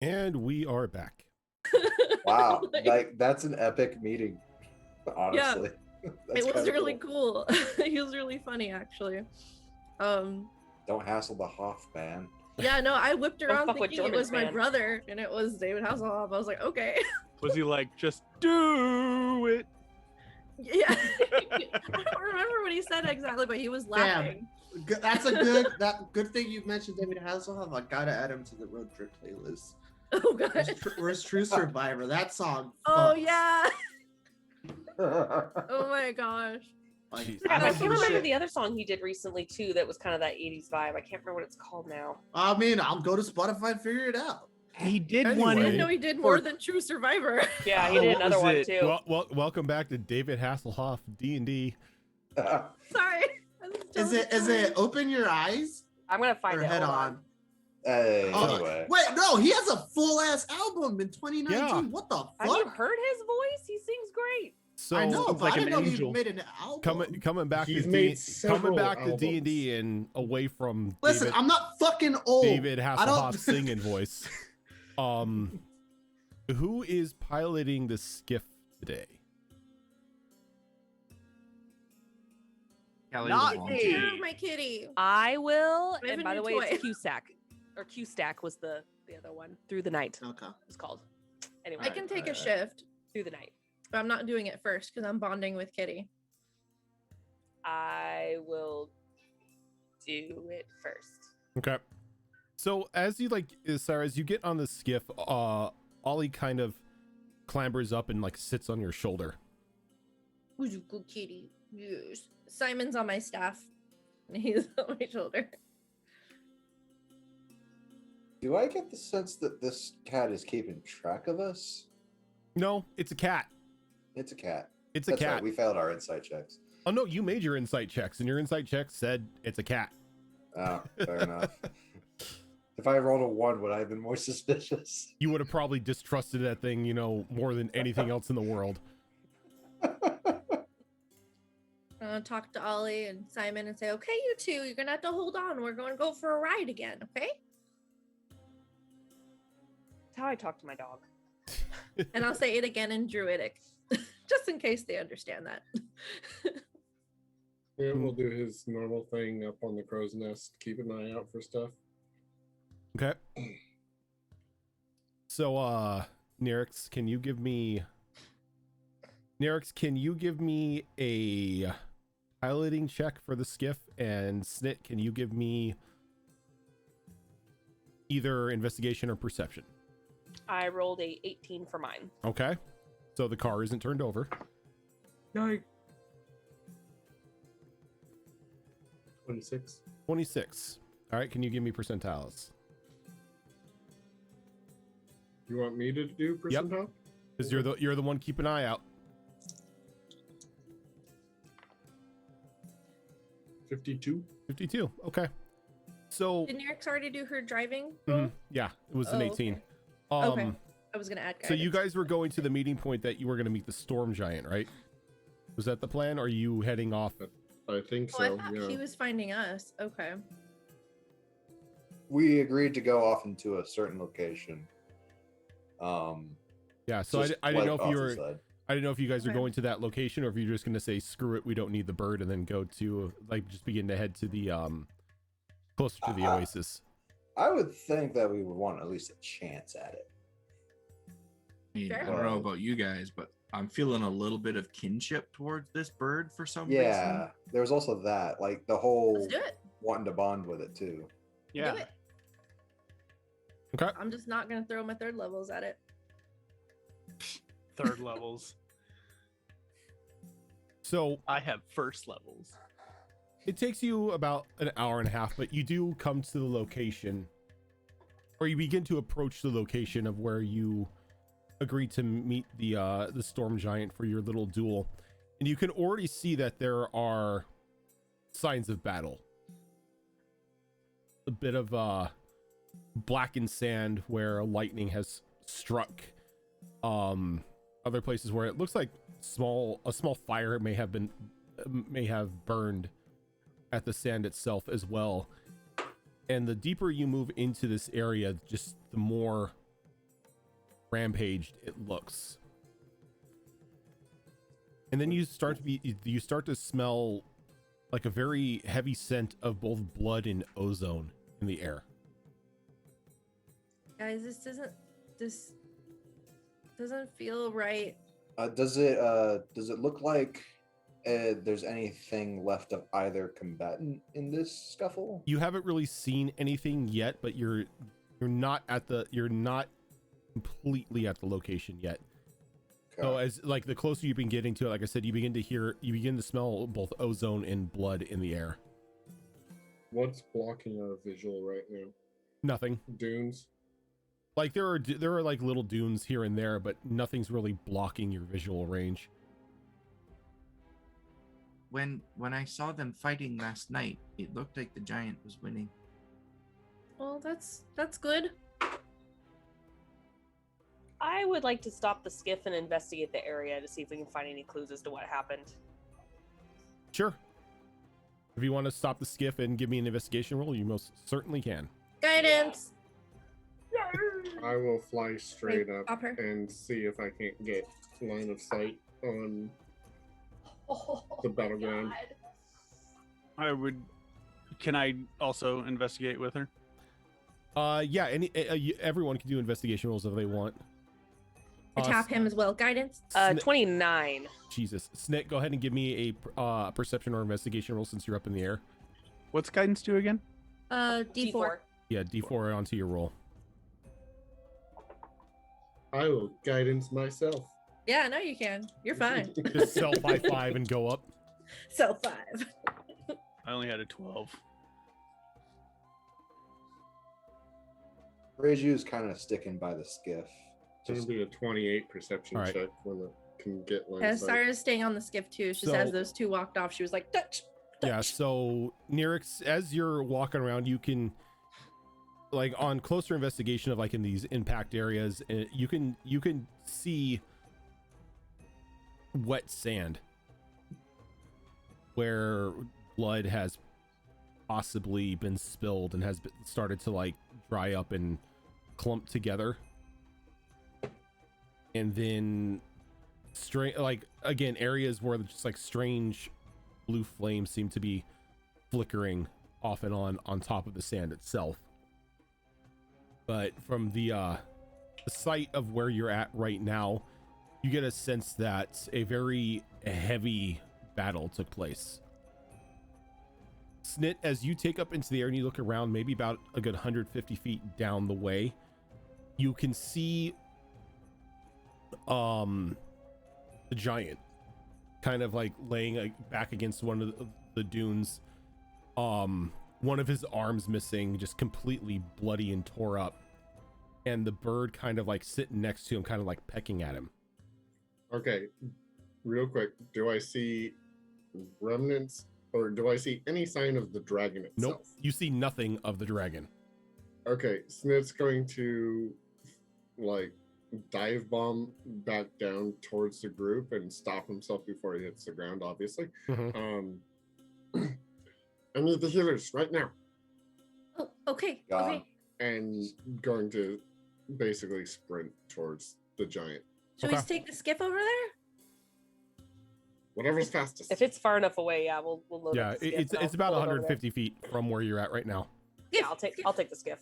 And we are back. Wow, Like, like that's an epic meeting. Honestly, That's it was kinda really cool. He was really funny, actually. Don't hassle the Hoff, man. Yeah, no, I whipped Don't around fuck with thinking it Germans, was my man. brother, and it was David Hasselhoff. I was like, okay. Was he like, just do it? Yeah. I don't remember what he said exactly, but he was laughing. That's a good thing you mentioned David Hasselhoff. I gotta add him to the road trip playlist. Oh god. Where's True Survivor? That song. Oh fucks. yeah. Oh my gosh. Like, Jeez. I I don't can't give a remember shit. the other song he did recently too. That was kind of that '80s vibe. I can't remember what it's called now. I mean, I'll go to Spotify and figure it out. He did Anyway. I one. didn't know he did more for- than True Survivor. Yeah, he Oh, did what another was one it? too. Welcome back to David Hasselhoff D&D. Sorry. Is it Open Your Eyes I'm gonna find or it. Head Hold On? Hey, Oh, anyway. wait, no, he has a full ass album in 2019. Yeah. What the Have you fuck? heard his voice? He sings great. So I know, Sounds but like I didn't an know angel. he made an album. coming back He's to made coming several back to albums. D&D and away from Listen, David, I'm not fucking old. David I Hasselhoff's don't. singing voice. Who is piloting the skiff today? Kelly Not will me. Take volunteer. care of my kitty. I will. I have And a by the new way, toy. it's Q-Stack was the other one. Through the night Okay. it's called. Anyway, I can take a shift, through the night. but I'm not doing it first because I'm bonding with Kitty. I will do it first. Okay. So as you Sarah, as you get on the skiff, Ollie kind of clambers up and like sits on your shoulder. Who's a good kitty? Yes. Simon's on my staff, and he's on my shoulder. Do I get the sense that this cat is keeping track of us? No, it's a cat. It's a cat. It's a That's cat. right. We failed our insight checks. Oh no, you made your insight checks, and your insight checks said it's a cat. Oh, fair enough. If I rolled a 1, would I have been more suspicious? You would have probably distrusted that thing, more than anything else in the world. Talk to Ollie and Simon and say, okay, you two, you're gonna have to hold on. We're going to go for a ride again, okay? That's how I talk to my dog. And I'll say it again in Druidic, just in case they understand that. Yeah, we'll do his normal thing up on the crow's nest. Keep an eye out for stuff. Okay. So, Nerix, can you give me a piloting check for the skiff? And Snit, can you give me either investigation or perception? I rolled a 18 for mine. Okay. So the car isn't turned over. No. 26. 26. All right. Can you give me percentiles? You want me to do percentile? Because you're the one keep an eye out. 52. 52. Okay. So Did Nerix already do her driving? yeah, it was an Oh, 18. okay. Okay. I was gonna add So you guidance. guys were going to the meeting point that you were going to meet the storm giant, right? Was that the plan? Or are you heading off? I think Oh, I so. thought Yeah. he was finding us. Okay. We agreed to go off into a certain location. Yeah. So just I didn't know like if you Ozzy were. said. I didn't know if you guys are Okay. going to that location or if you're just going to say screw it, we don't need the bird, and then go to just begin to head to the closer to the oasis. I would think that we would want at least a chance at it. I mean, I Sure. don't know about you guys, but I'm feeling a little bit of kinship towards this bird for some Yeah, reason. there was also that, like the whole Let's do it. wanting to bond with it too. Do Yeah. it. Okay. I'm just not gonna throw my third levels at it. Third levels. So I have first levels. it takes you about an hour and a half, but you do come to the location, or you begin to approach the location of where you agreed to meet the storm giant for your little duel, and you can already see that there are signs of battle. A bit of blackened sand where lightning has struck. Other places where it looks like a small fire may have burned at the sand itself as well. And the deeper you move into this area, just the more rampaged it looks. And then you start to smell like a very heavy scent of both blood and ozone in the air. Guys, this doesn't feel right. Does it look like there's anything left of either combatant in this scuffle? You haven't really seen anything yet, but you're not completely at the location yet. So as like the closer you've been getting to it, like I said, you begin to smell both ozone and blood in the air. What's blocking our visual right now? Nothing. Dunes. Like there are like little dunes here and there, but nothing's really blocking your visual range. When I saw them fighting last night, it looked like the giant was winning. Well, that's good. I would like to stop the skiff and investigate the area to see if we can find any clues as to what happened. Sure. If you want to stop the skiff and give me an investigation roll, you most certainly can. Guidance. I will fly straight Wait, up stop her. and see if I can't get line of sight on the battleground. Can I also investigate with her? Yeah. Everyone can do investigation rolls if they want. I tap him as well. Guidance. 29. Jesus, Snit, go ahead and give me a perception or investigation roll since you're up in the air. What's guidance do again? D4. Yeah, D4 onto your roll. I will guidance myself. Yeah, no, you can. You're fine. Just self high five and go up. So 5. I only had a 12. Reju's kind of sticking by the skiff. It's going to be a 28 perception All right. check when it can get line Yeah, of sight. Sarah's staying on the skiff too. She So- says those two walked off. She was like, touch. Yeah, so Nirix, as you're walking around, you can, like, on closer investigation of like in these impact areas, you can see wet sand where blood has possibly been spilled and has started to like dry up and clump together. And then like again, areas where just like strange blue flames seem to be flickering off and on top of the sand itself. But from the site of where you're at right now, you get a sense that a very heavy battle took place. Snit, as you take up into the air and you look around, maybe about a good 150 feet down the way, you can see the giant kind of like laying back against one of the dunes. One of his arms missing, just completely bloody and tore up, and the bird kind of like sitting next to him, kind of like pecking at him. Okay, real quick, do I see remnants or do I see any sign of the dragon itself? Nope, you see nothing of the dragon. Okay, Snit's going to like dive bomb back down towards the group and stop himself before he hits the ground, obviously. I need the healers right now. Oh, okay. God. Okay. And going to basically sprint towards the giant. Should we take the skiff over there? Whatever's fastest. If it's far enough away, yeah, we'll load Yeah, up the skiff it's and I'll about pull it over there. 150 feet from where you're at right now. Yeah, I'll take the skiff.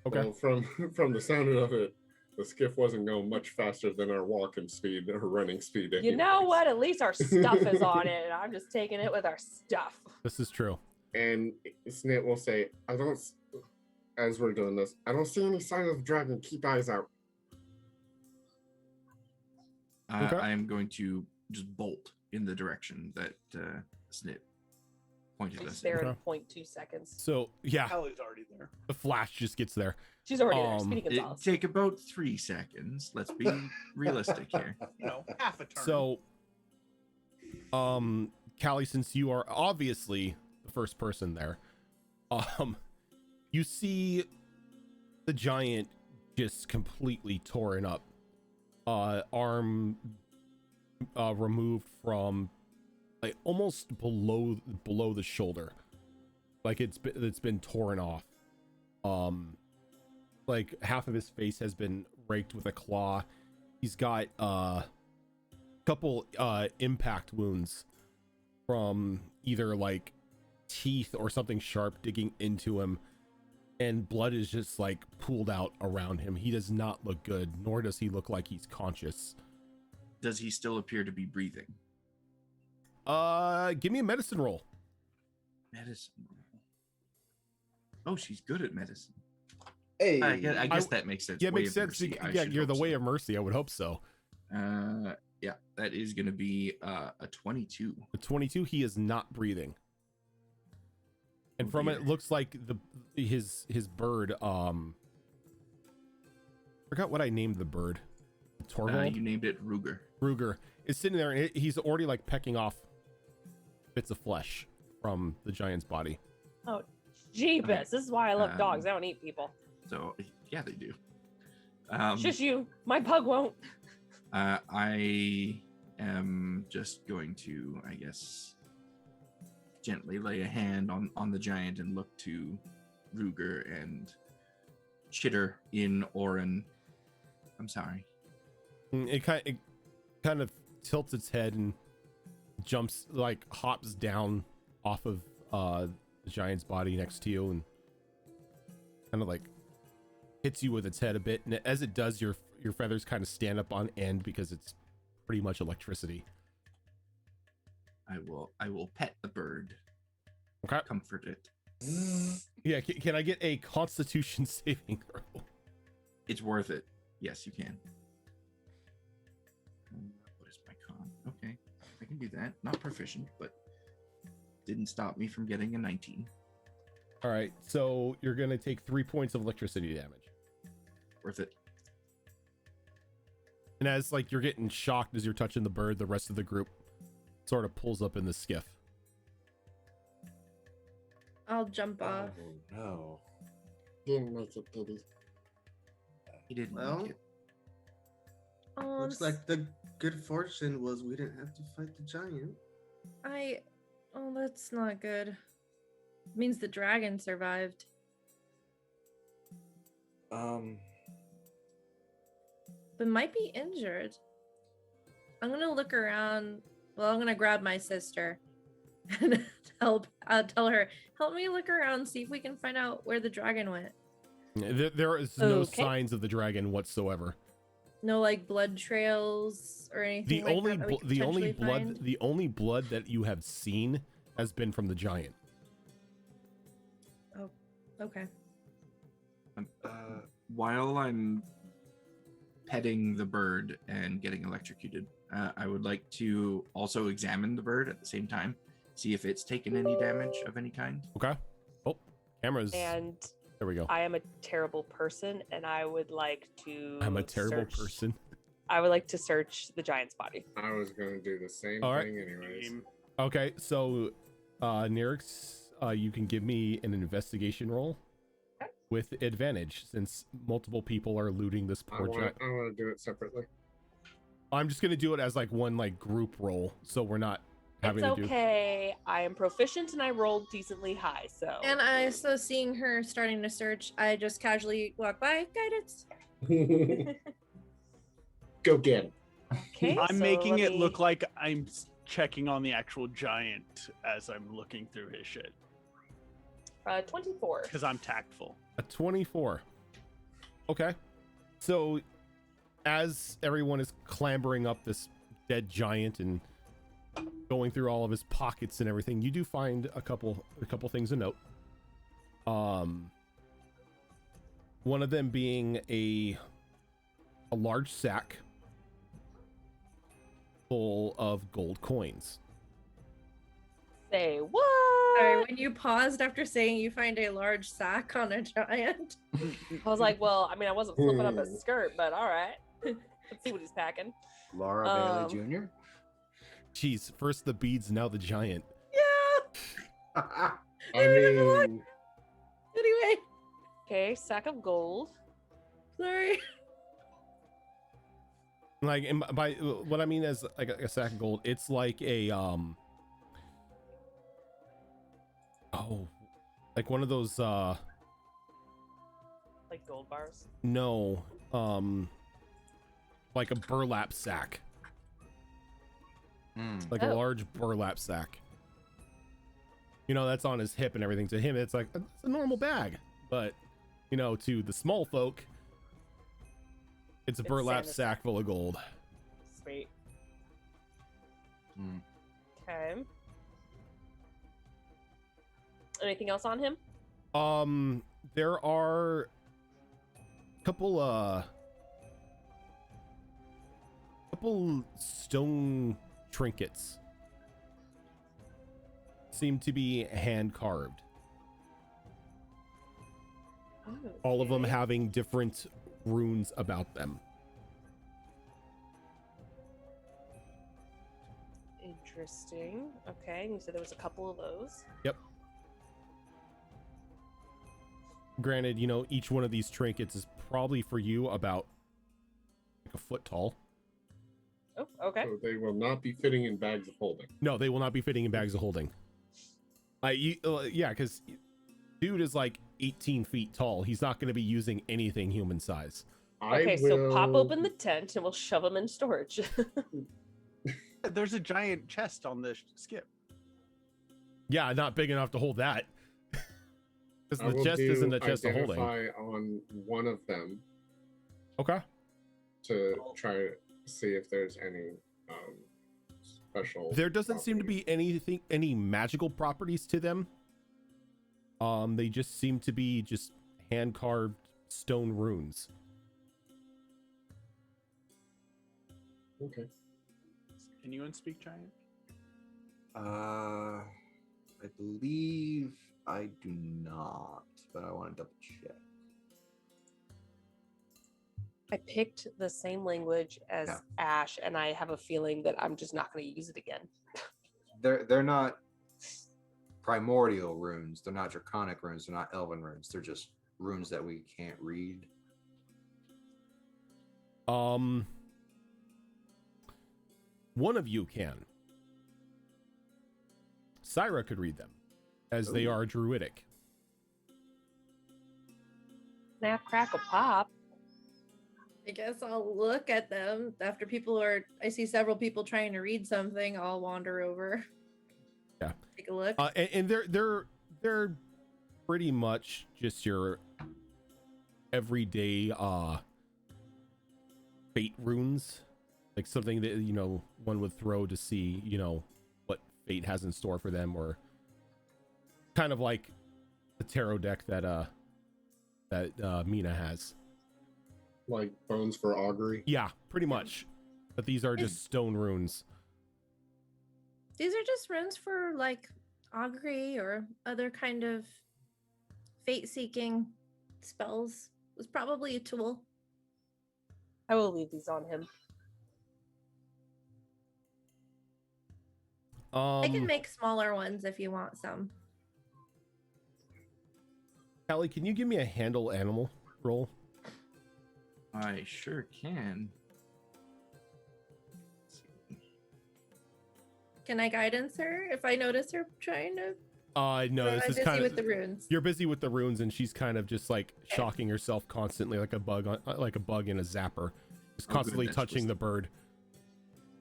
Okay. Well, from the sound of it, the skiff wasn't going much faster than our walking speed or running speed. You know anyways. what? At least our stuff is on it, and I'm just taking it with our stuff. This is true. And Snit will say, as we're doing this, I don't see any sign of the dragon. Keep eyes out. Okay. I am going to just bolt in the direction that Snit pointed us There in. in Okay. 0.2 seconds. So yeah, Hallie's already there. the flash just gets there. She's already there. Um, Speedy It'd Gonzalez. take about 3 seconds. Let's be realistic here. You know, half a turn. So, Callie, since you are obviously the first person there, you see the giant just completely torn up, arm removed from like almost below the shoulder, like it's been torn off. Like half of his face has been raked with a claw. He's got a couple impact wounds from either like teeth or something sharp digging into him, and blood is just like pooled out around him. He does not look good, nor does he look like he's conscious. Does he still appear to be breathing? Give me a medicine roll. Medicine. Oh, she's good at medicine. Hey, Yeah, I guess that makes sense. Yeah, it Way makes of sense. mercy, I Yeah, should you're the hope way so. of mercy. I would hope so. Yeah, that is going to be a 22. The 22, he is not breathing. And Oh, from it, dear. it looks like his bird, forgot what I named the bird. Torvald? You named it Ruger. Ruger is sitting there, and he's already like pecking off bits of flesh from the giant's body. Oh, jeebus. This is why I love dogs. Um, I don't eat people. So yeah, they do. Shush you. My pug won't. I am just going to, I guess, gently lay a hand on the giant and look to Ruger and chitter in Orin. I'm sorry. It kind of tilts its head and jumps, like hops down off of the giant's body next to you and kind of like hits you with its head a bit. And as it does, your feathers kind of stand up on end because it's pretty much electricity. I will pet the bird. Okay. Comfort it. Yeah. Can I get a Constitution saving throw? It's worth it. Yes, you can. What is my con? Okay, I can do that. Not proficient, but didn't stop me from getting a 19. All right. So you're gonna take 3 points of electricity damage. Worth it. And as like you're getting shocked as you're touching the bird, the rest of the group sort of pulls up in the skiff. I'll jump off. Oh, no. Didn't make it, did he? He didn't Well, make it. Oh, Looks like the good fortune was we didn't have to fight the giant. Oh, that's not good. Means the dragon survived. But might be injured. I'm gonna look around. Well, I'm gonna grab my sister and tell her, help me look around, see if we can find out where the dragon went. There is no Okay. signs of the dragon whatsoever. No like blood trails or anything. like that that we could potentially find? The only blood that you have seen has been from the giant. Oh, okay. While I'm petting the bird and getting electrocuted, I would like to also examine the bird at the same time, see if it's taken any damage of any kind. Okay. Oh, cameras. And There we go. I am a terrible person, and I would like to. I'm a terrible search- person. I would like to search the giant's body. I was going to do the same All right. thing anyways. Okay, so Nyrix, you can give me an investigation roll with advantage since multiple people are looting this I poor giant. want to do it separately. I'm just gonna do it as like one like group roll, so we're not having It's to do. okay. I am proficient, and I rolled decently high. So. And I so seeing her starting to search, I just casually walk by, guidance. Go get him. Okay, I'm so making let it me- look like I'm checking on the actual giant as I'm looking through his shit 24. because I'm tactful. A 24. Okay. So as everyone is clambering up this dead giant and going through all of his pockets and everything, you do find a couple things to note. One of them being a large sack full of gold coins. Say what? Sorry, when you paused after saying you find a large sack on a giant. I was like, well, I mean, I wasn't flipping up his skirt, but all right. Let's see what he's packing. Laura Um, Bailey Jr. Jeez, first the beads, now the giant. Yeah. I Anyway, mean, Okay, sack of gold. sorry. Like, and by what I mean is like a sack of gold, it's like a like one of those Like gold bars. no like a burlap sack, like Oh. a large burlap sack. You know, that's on his hip and everything. To him, it's like it's a normal bag, but you know, to the small folk, it's a It's burlap Santa's sack full of gold. Sweet. Hmm. Okay. Anything else on him? There are a couple stone trinkets. Seem to be hand carved. All of them Okay. having different runes about them. Interesting. Okay, and you said there was a couple of those. Yep. Granted, you know, each one of these trinkets is probably for you about like a foot tall. Oh, okay. So they will not be fitting in bags of holding. No, they will not be fitting in bags of holding. Yeah, because dude is like 18 feet tall. He's not going to be using anything human size. Okay, so pop open the tent and we'll shove them in storage. There's a giant chest on this skip. Yeah, not big enough to hold that. Because I the will chest isn't a do chest of holding. identify on one of them Okay. to try to see if there's any special. There doesn't seem to be any magical properties to them. They just seem to be just hand carved stone runes. Okay. Can you unspeak giant? I believe I do not, but I want to double check. I picked the same language as Yeah. Ash, and I have a feeling that I'm just not going to use it again. They're not primordial runes. They're not draconic runes. They're not elven runes. They're just runes that we can't read. One of you can. Syra could read them, as they Ooh. are druidic. Snap, crackle, pop. I guess I'll look at them after I see several people trying to read something. I'll wander over. Yeah. Take a look. And they're pretty much just your everyday fate runes, like something that, you know, one would throw to see, you know, what fate has in store for them, or kind of like the tarot deck that Mina has. Like bones for augury. Yeah, pretty much. But these are just stone runes. These are just runes for like augury or other kind of fate-seeking spells. It was probably a tool. I will leave these on him. I can make smaller ones if you want some. Callie, can you give me a handle animal roll? I sure can. Can I guidance her if I notice her trying to? No, I'm this is busy kind with of the runes. you're busy with the runes, and she's kind of just like shocking herself constantly, like a bug in a zapper, just Oh, constantly goodness, touching the bird.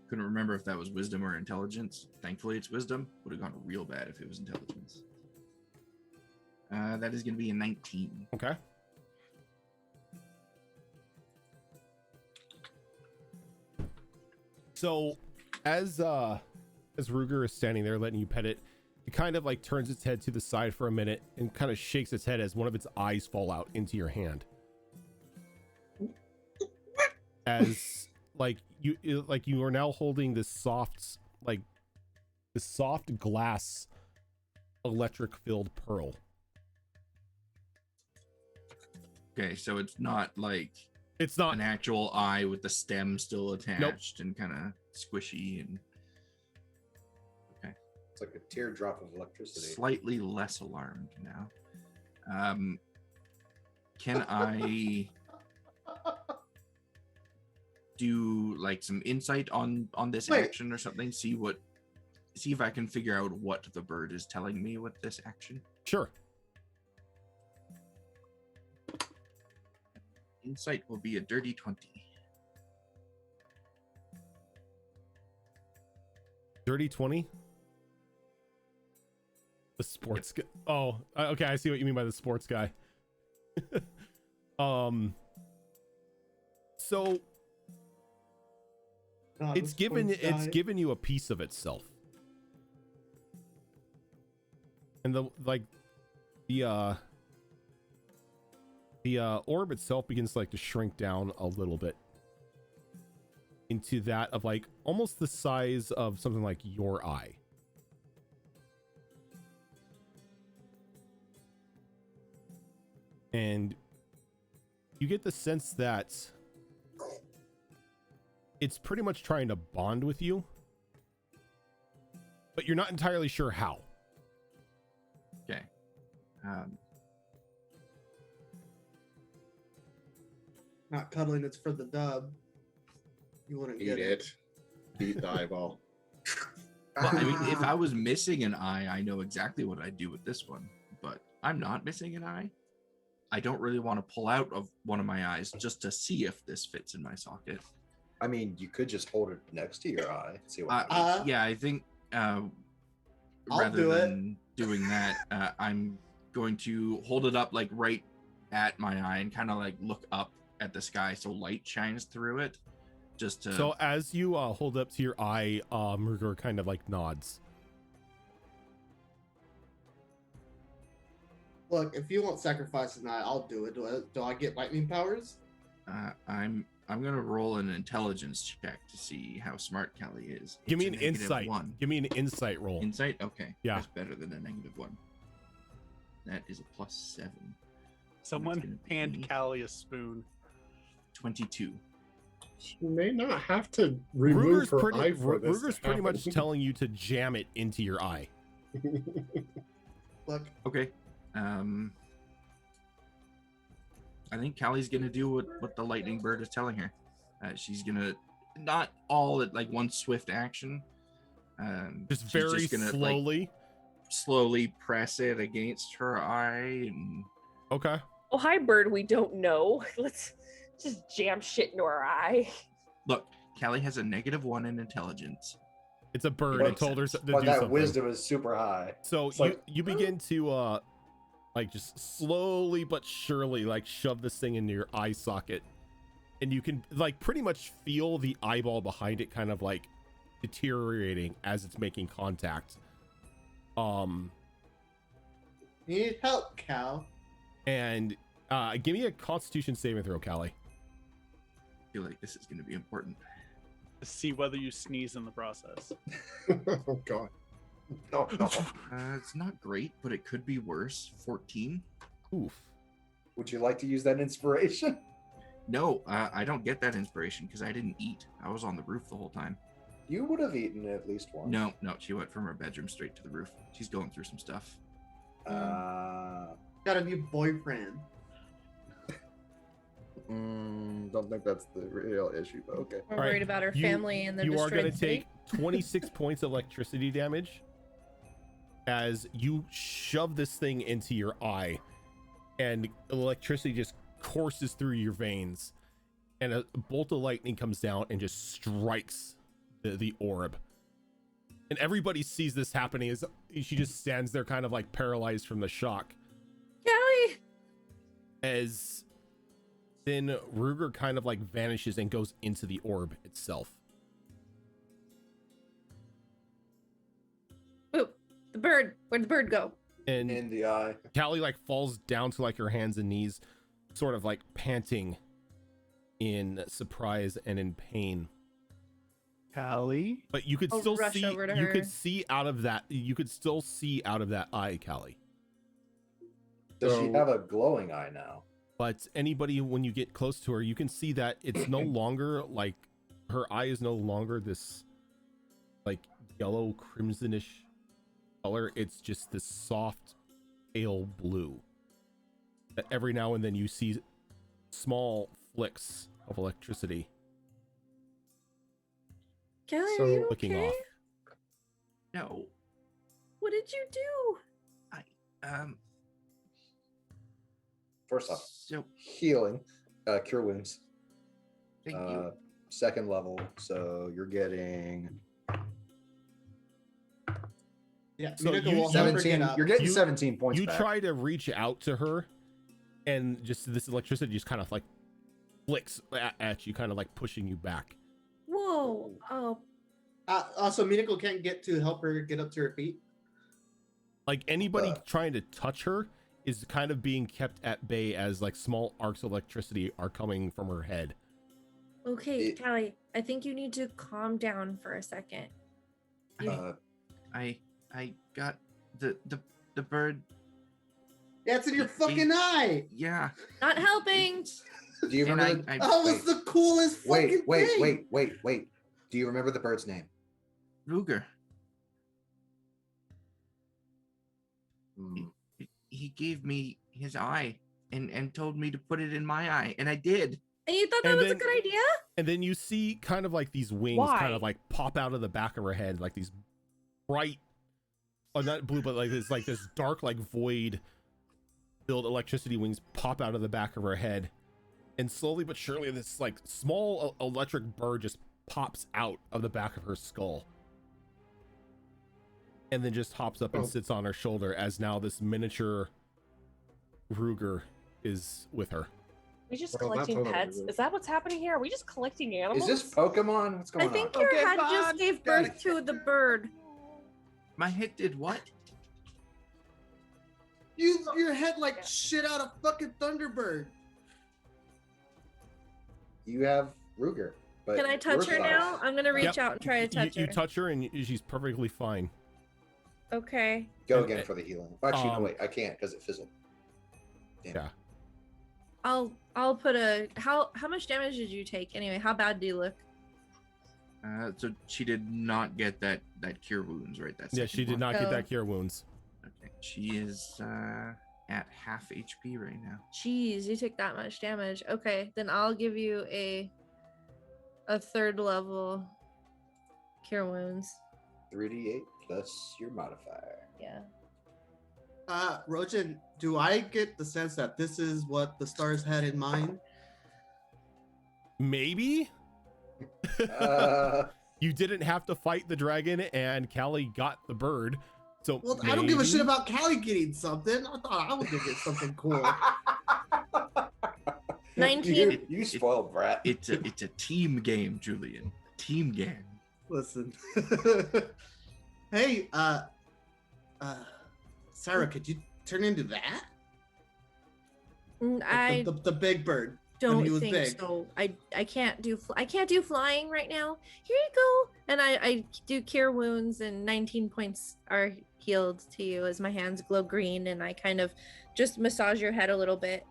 Couldn't remember if that was wisdom or intelligence. Thankfully, it's wisdom. Would have gone real bad if it was intelligence. That is going to be a 19. Okay. So, as Ruger is standing there letting you pet it, it kind of like turns its head to the side for a minute and kind of shakes its head as one of its eyes fall out into your hand. As you are now holding this soft glass electric filled pearl. Okay, so it's not like It's not an actual eye with the stem still attached and kind of squishy and It's like a teardrop of electricity. slightly less alarmed now. Can I do like some insight on this Wait. action or something? See if I can figure out what the bird is telling me with this action. sure. Insight will be a dirty 20. Dirty 20? The sports guy. Oh, okay. I see what you mean by the sports guy. So God, it's the sports guy. given you a piece of itself. And the orb itself begins to shrink down a little bit into that of almost the size of something like your eye. And you get the sense that it's pretty much trying to bond with you, but you're not entirely sure how. Okay. Not cuddling, it's for the dub. You wouldn't Eat get it. Eat the eyeball. Well, I mean, if I was missing an eye, I know exactly what I'd do with this one. But I'm not missing an eye. I don't really want to pull out of one of my eyes just to see if this fits in my socket. I mean, you could just hold it next to your eye. See what Yeah, I think I'll rather do it. than doing that, I'm going to hold it up right at my eye and kind of look up at the sky so light shines through it. Just to So as you hold up to your eye, Ruger kind of nods. Look, if you won't sacrifice an eye, I'll do it. Do I get lightning powers? I'm gonna roll an intelligence check to see how smart Callie is. Give me It's an a negative insight. 1. Give me an insight roll. Insight? Okay. Yeah. That's better than a -1. That is a +7. Someone gonna hand be- Callie a spoon. 22. She may not have to remove her eye for this. Ruger's to pretty much happen. telling you to jam it into your eye. Look, Okay. I think Callie's gonna do what the lightning bird is telling her. She's gonna not all at one swift action. Just she's very gonna, slowly press it against her eye and Okay. Oh, hi, bird. We don't know. Let's just jam shit into our eye. look. Callie has a -1 in intelligence. It's a bird. But- It told her to do But that something. wisdom is super high. So It's like- you begin to just slowly but surely shove this thing into your eye socket, and you can pretty much feel the eyeball behind it kind of deteriorating as it's making contact. you need help, Cal. And give me a Constitution saving throw, Callie. I feel like this is gonna be important. To see whether you sneeze in the process. Oh god. No, no. It's not great, but it could be worse. 14. Oof. Would you like to use that inspiration? No, I don't get that inspiration because I didn't eat. I was on the roof the whole time. You would have eaten at least once. No, she went from her bedroom straight to the roof. She's going through some stuff. Got a new boyfriend. Don't think that's the real issue, but okay. We're All right, worried about her you- family and the You are destroyed going to city. take 26 points of electricity damage as you shove this thing into your eye, and electricity just courses through your veins, and a bolt of lightning comes down and just strikes the orb. And everybody sees this happening as she just stands there kind of paralyzed from the shock. Callie! As then Ruger kind of vanishes and goes into the orb itself. Ooh, the bird. Where'd the bird go? And In the eye. Callie falls down to her hands and knees, sort of panting in surprise and in pain. Callie? But you could I'll still rush see over to you her. could see out of that eye, Callie. Does she So- have a glowing eye now? But anybody, when you get close to her, you can see that it's no longer her eye is no longer this yellow crimsonish color. It's just this soft pale blue that every now and then you see small flicks of electricity Callie, So- are you flicking okay? off. No. What did you do? First off, So healing, cure wounds, thank you. second level. So you're getting Yeah, So Minako you- will help her get 17. up. You're getting You- 17 points You back. try to reach out to her, and just this electricity just kind of like flicks at you, kind of like pushing you back. Whoa. Oh, Also, Minako can't get to help her get up to her feet. Like anybody Uh. trying to touch her is kind of being kept at bay as like small arcs of electricity are coming from her head. okay, It- Callie. I think you need to calm down for a second. I got the bird. Yeah, it's in your fucking eye. Yeah. Not helping. Do you And remember? I That was the coolest fucking thing. Wait. Do you remember the bird's name? Ruger. Hmm. He gave me his eye and told me to put it in my eye, and I did. And you thought that And was then- a good idea? And then you see kind of like these wings kind of Why? like pop out of the back of her head, like these bright, oh, not blue, but like this dark, like void filled electricity wings pop out of the back of her head. And slowly but surely, this like small electric bird just pops out of the back of her skull. And then just hops up and Oh. sits on her shoulder as now this miniature Ruger is with her. We just Well, that's collecting what I'm pets? doing. Is that what's happening here? Are we just collecting animals? Is this Pokemon? What's I going think on? your Okay, head fine. just gave birth to the bird. My head did what? Your head like shit out a fucking Thunderbird. You have Ruger. But Can I touch her yours now? sucks. I'm gonna reach Yep. out and try to touch You her. touch her and she's perfectly fine. Okay. Go again for the healing. Actually, no, Um, wait. I can't because it fizzled. Damn. Yeah. I'll put a how much damage did you take anyway? How bad do you look? So she did not get that cure wounds, right? That Yeah, second she did one? not get Oh. that cure wounds. Okay, she is at half HP right now. Jeez, you took that much damage. Okay, then I'll give you a third level cure wounds. 3d8 plus your modifier. Yeah. Rojan, do I get the sense that this is what the stars had in mind? Maybe? Uh, You didn't have to fight the dragon and Callie got the bird. So Well, I don't give a shit maybe? about Callie getting something. I thought I was gonna get something cool. 19. You spoiled brat. It's a team game, Julian. Team game. Listen. Hey, Sarah, could you turn into that? Mm, Like I the big bird. don't he was think big. so. I can't do flying right now. Here you go. And I do cure wounds and 19 points are healed to you as my hands glow green and I kind of just massage your head a little bit.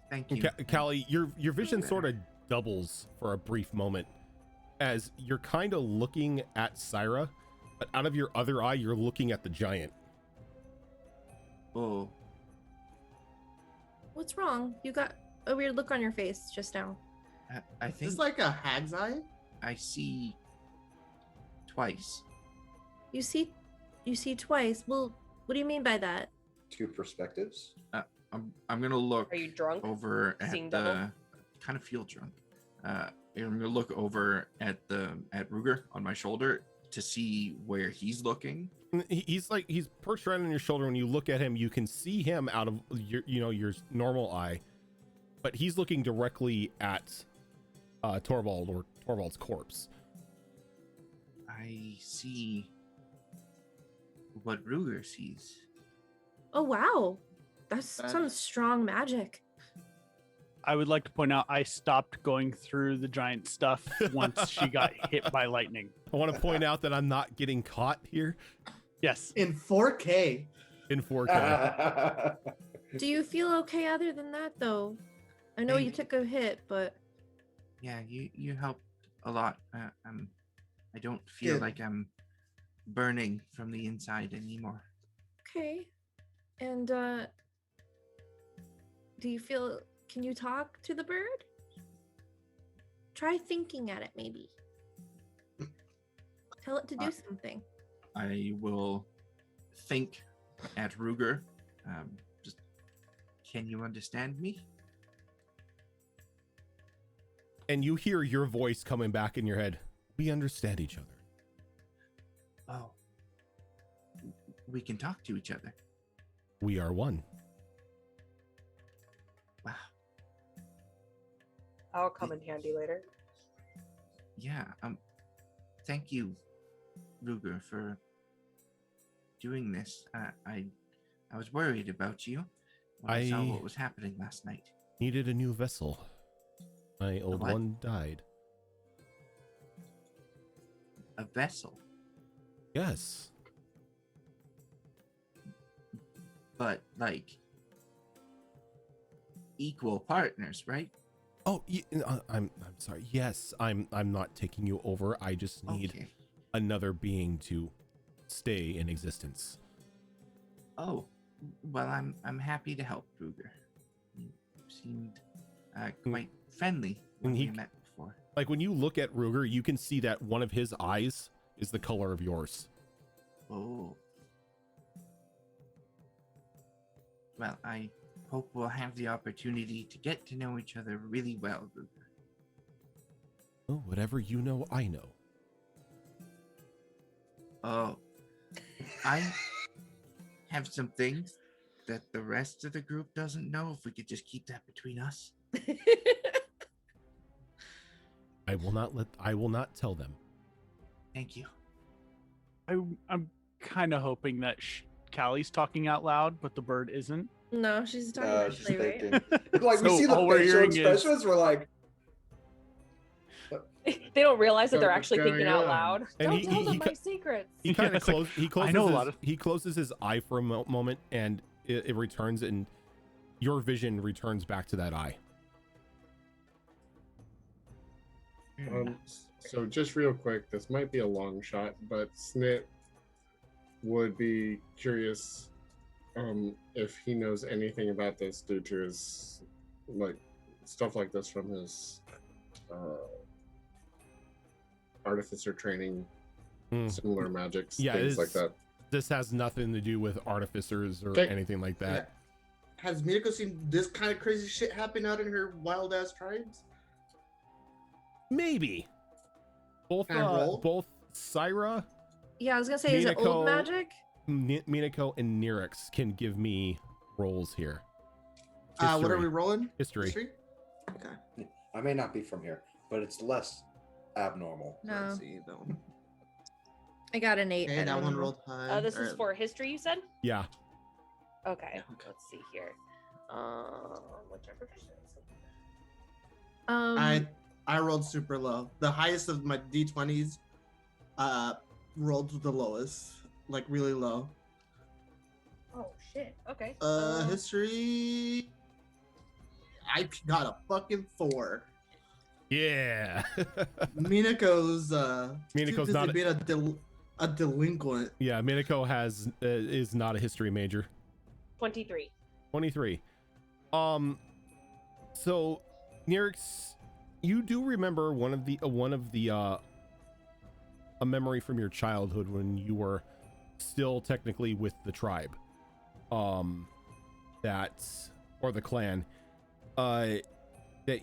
Thank you. Callie, your vision sort of doubles for a brief moment as you're kind of looking at Syra, but out of your other eye, you're looking at the giant. Oh, What's wrong? You got a weird look on your face just now. I Is think this like a hag's eye? I see twice. You see twice. Well, what do you mean by that? Two perspectives. I'm gonna look Are you drunk? over at Seeing the double? kind of feel drunk. I'm gonna look over at Ruger on my shoulder to see where he's looking. He's perched right on your shoulder. When you look at him, you can see him out of your normal eye, but he's looking directly at Torvald or Torvald's corpse. I see what Ruger sees. Oh wow. That's That- some strong magic. I would like to point out I stopped going through the giant stuff once she got hit by lightning. I want to point out that I'm not getting caught here Yes. In 4K. in 4K. Do you feel okay other than that though? I know you took a hit, but Yeah, you helped a lot. I don't feel Good. like I'm burning from the inside anymore. okay. And do you feel can you talk to the bird? Try thinking at it maybe. Tell it to do something. I will think at Ruger. Just, can you understand me? And you hear your voice coming back in your head. We understand each other. Oh, we can talk to each other. We are one. Wow. I'll come in handy later. Yeah. Thank you, Ruger, for doing this. I was worried about you when I saw what was happening last night. Needed a new vessel. My old what? one died. A vessel, Yes. but like equal partners, right? Oh, I'm sorry. Yes, I'm not taking you over. I just need Okay. another being to stay in existence. Oh, well, I'm happy to help, Ruger. You seemed quite friendly when And he- we met before. Like when you look at Ruger, you can see that one of his eyes is the color of yours. Oh. Well, I hope we'll have the opportunity to get to know each other really well, Ruger. Oh, whatever you know, I know. Oh, I have some things that the rest of the group doesn't know. If we could just keep that between us. I will not tell them. Thank you. I'm kind of hoping that Callie's talking out loud, but the bird isn't. No, she's talking No, actually, she's right? thinking. Like we So see the all we're facial hearing is- expressions, we're like, They don't realize that they're What's actually going thinking out on? loud. And Don't he- tell he- them he my co- secrets. He kind Yeah, of it's like, he closes I know a his, lot of- he closes his eye for a moment, and it returns, and your vision returns back to that eye. So just real quick, this might be a long shot, but Snit would be curious if he knows anything about this due to his like stuff like this from his artificer training, Hmm. similar magics, Yeah, things like it's- that. This has nothing to do with artificers or Okay. anything like that. Has Minako seen this kind of crazy shit happen out in her wild ass tribes? Maybe. Both Can I roll? both Syra, Yeah, I was gonna say, is it old Minako- magic? Minako, and Nirix can give me rolls here. What are History. we rolling? History. Okay. I may not be from here, but it's less abnormal. No, Let's see that one. I got an 8. Okay, I that don't one know. rolled high. This is Alright. for history, you said? Yeah. Okay, Okay. let's see here. Whichever version is it? I rolled super low. The highest of my d20s rolled the lowest, like really low. Oh shit. Okay. History. I got a fucking 4. Yeah. Minako's Minako's too not busy being a delinquent. Yeah, Minako is not a history major. 23. 23. So Nirix, you do remember one of the a memory from your childhood when you were still technically with the tribe, that, or the clan, that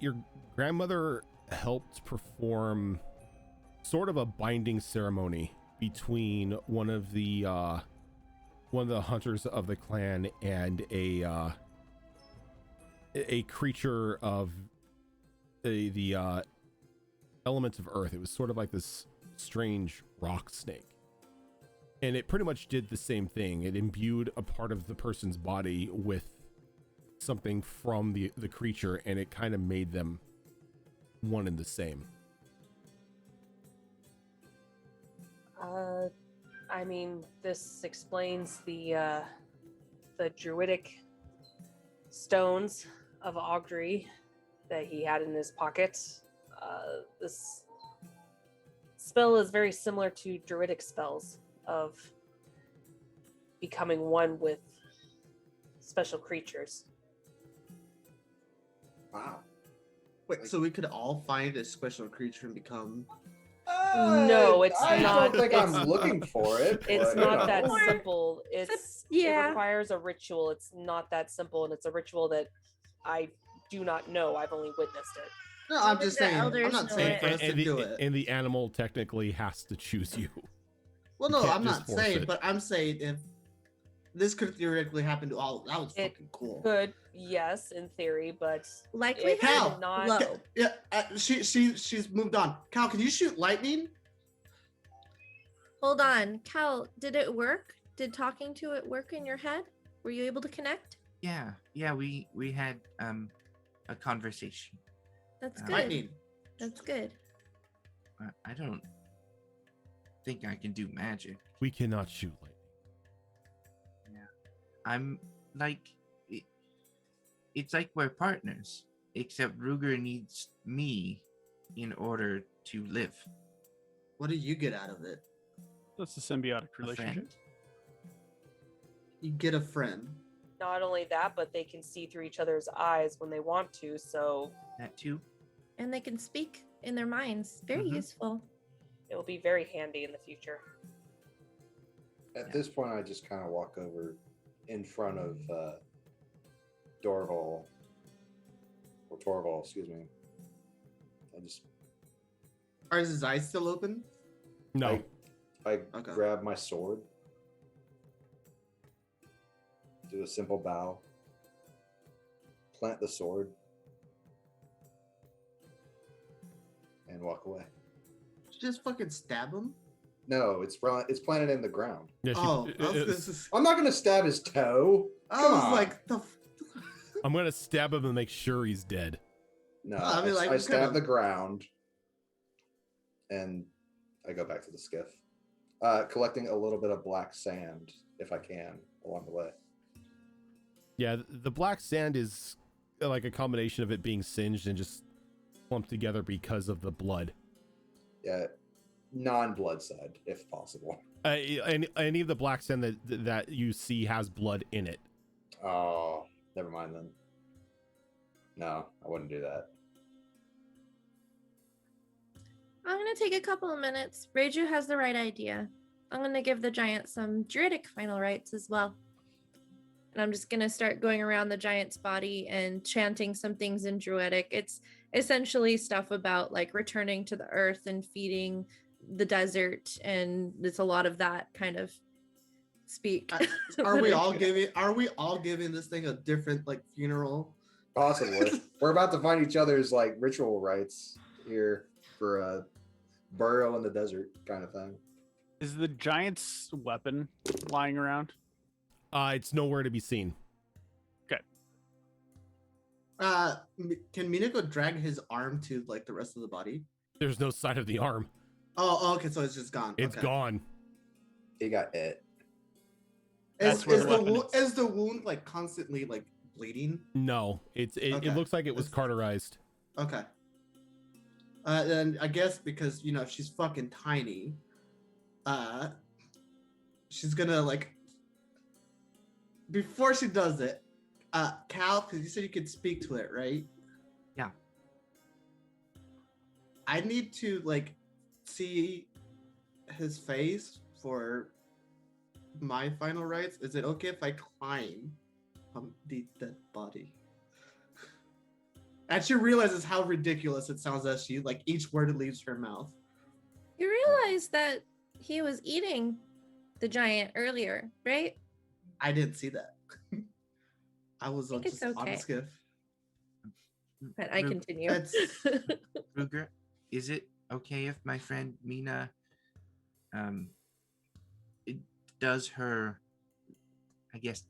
your grandmother helped perform sort of a binding ceremony between one of the hunters of the clan and a creature of the elements of earth. It was sort of like this strange rock snake, and it pretty much did the same thing. It imbued a part of the person's body with something from the creature, and it kind of made them one and the same. I mean, this explains the druidic stones of Ogdry that he had in his pocket. This spell is very similar to druidic spells of becoming one with special creatures. Wow. Wait, so we could all find a special creature and become. No, it's I not- don't think it's- I'm looking for it. It's but, you not that know. simple. It yeah. requires a ritual. It's not that simple, and it's a ritual that I do not know. I've only witnessed it. No, I'm Only just the saying. I'm elders not know saying it. for us to do it. And the animal technically has to choose you. Well, you no, can't I'm just not force saying, it. but I'm saying this could theoretically happen to all. That was It fucking cool. Could, yes, in theory, but Likelihood Cal, not low. Yeah, she's moved on. Cal, can you shoot lightning? Hold on, Cal. Did it work? Did talking to it work in your head? Were you able to connect? Yeah, we had a conversation. That's Uh, good. Lightning. That's good. I don't think I can do magic. We cannot shoot lightning. I'm like, it's like we're partners, except Ruger needs me in order to live. What do you get out of it? That's a symbiotic A relationship. friend. You get a friend. not only that, but they can see through each other's eyes when they want to. So That too. And they can speak in their minds. Very Mhm. useful. it will be very handy in the future. At this point, I just kind of walk over in front of Dorval, or Torval, excuse me. I just Are his eyes still open? No. I Okay. grab my sword, do a simple bow, plant the sword, and walk away. Just fucking stab him? No, it's planted in the ground. Yeah, Oh, it- I was it's- gonna- I'm not gonna stab his toe. I Come was on. like, I'm gonna stab him and make sure he's dead. No, I mean, like, I we stab could've- the ground, and I go back to the skiff, collecting a little bit of black sand if I can along the way. Yeah, the black sand is like a combination of it being singed and just clumped together because of the blood. Yeah, non-blood side if possible. Any of the black sand that you see has blood in it. Oh, never mind then. No, I wouldn't do that. I'm going to take a couple of minutes. Reiju has the right idea. I'm going to give the giant some druidic final rites as well. And I'm just going to start going around the giant's body and chanting some things in druidic. It's essentially stuff about like returning to the earth and feeding the desert. And it's a lot of that kind of speak. are we all giving this thing a different like funeral? Possibly. We're about to find each other's like ritual rites here for a burial in the desert kind of thing. Is the giant's weapon lying around? It's nowhere to be seen. Can Minako drag his arm to like the rest of the body? There's no sight of the arm. Oh, okay, so it's just gone. It's Okay. gone. He got it. That's where the weapon Is the wound like constantly like bleeding? No, it Okay. looks like it was It's- cauterized. Okay. Then I guess because if she's fucking tiny, she's gonna like before she does it, Cal, because you said you could speak to it, right? Yeah. I need to like see his face for my final rites. Is it okay if I climb on the dead body? And she realizes how ridiculous it sounds as she like each word leaves her mouth. You realize that he was eating the giant earlier, right? I didn't see that. I was think it's just on the okay. skiff. But I Rug- continue. That's Ruger, is it okay if my friend Mina it does her, I guess,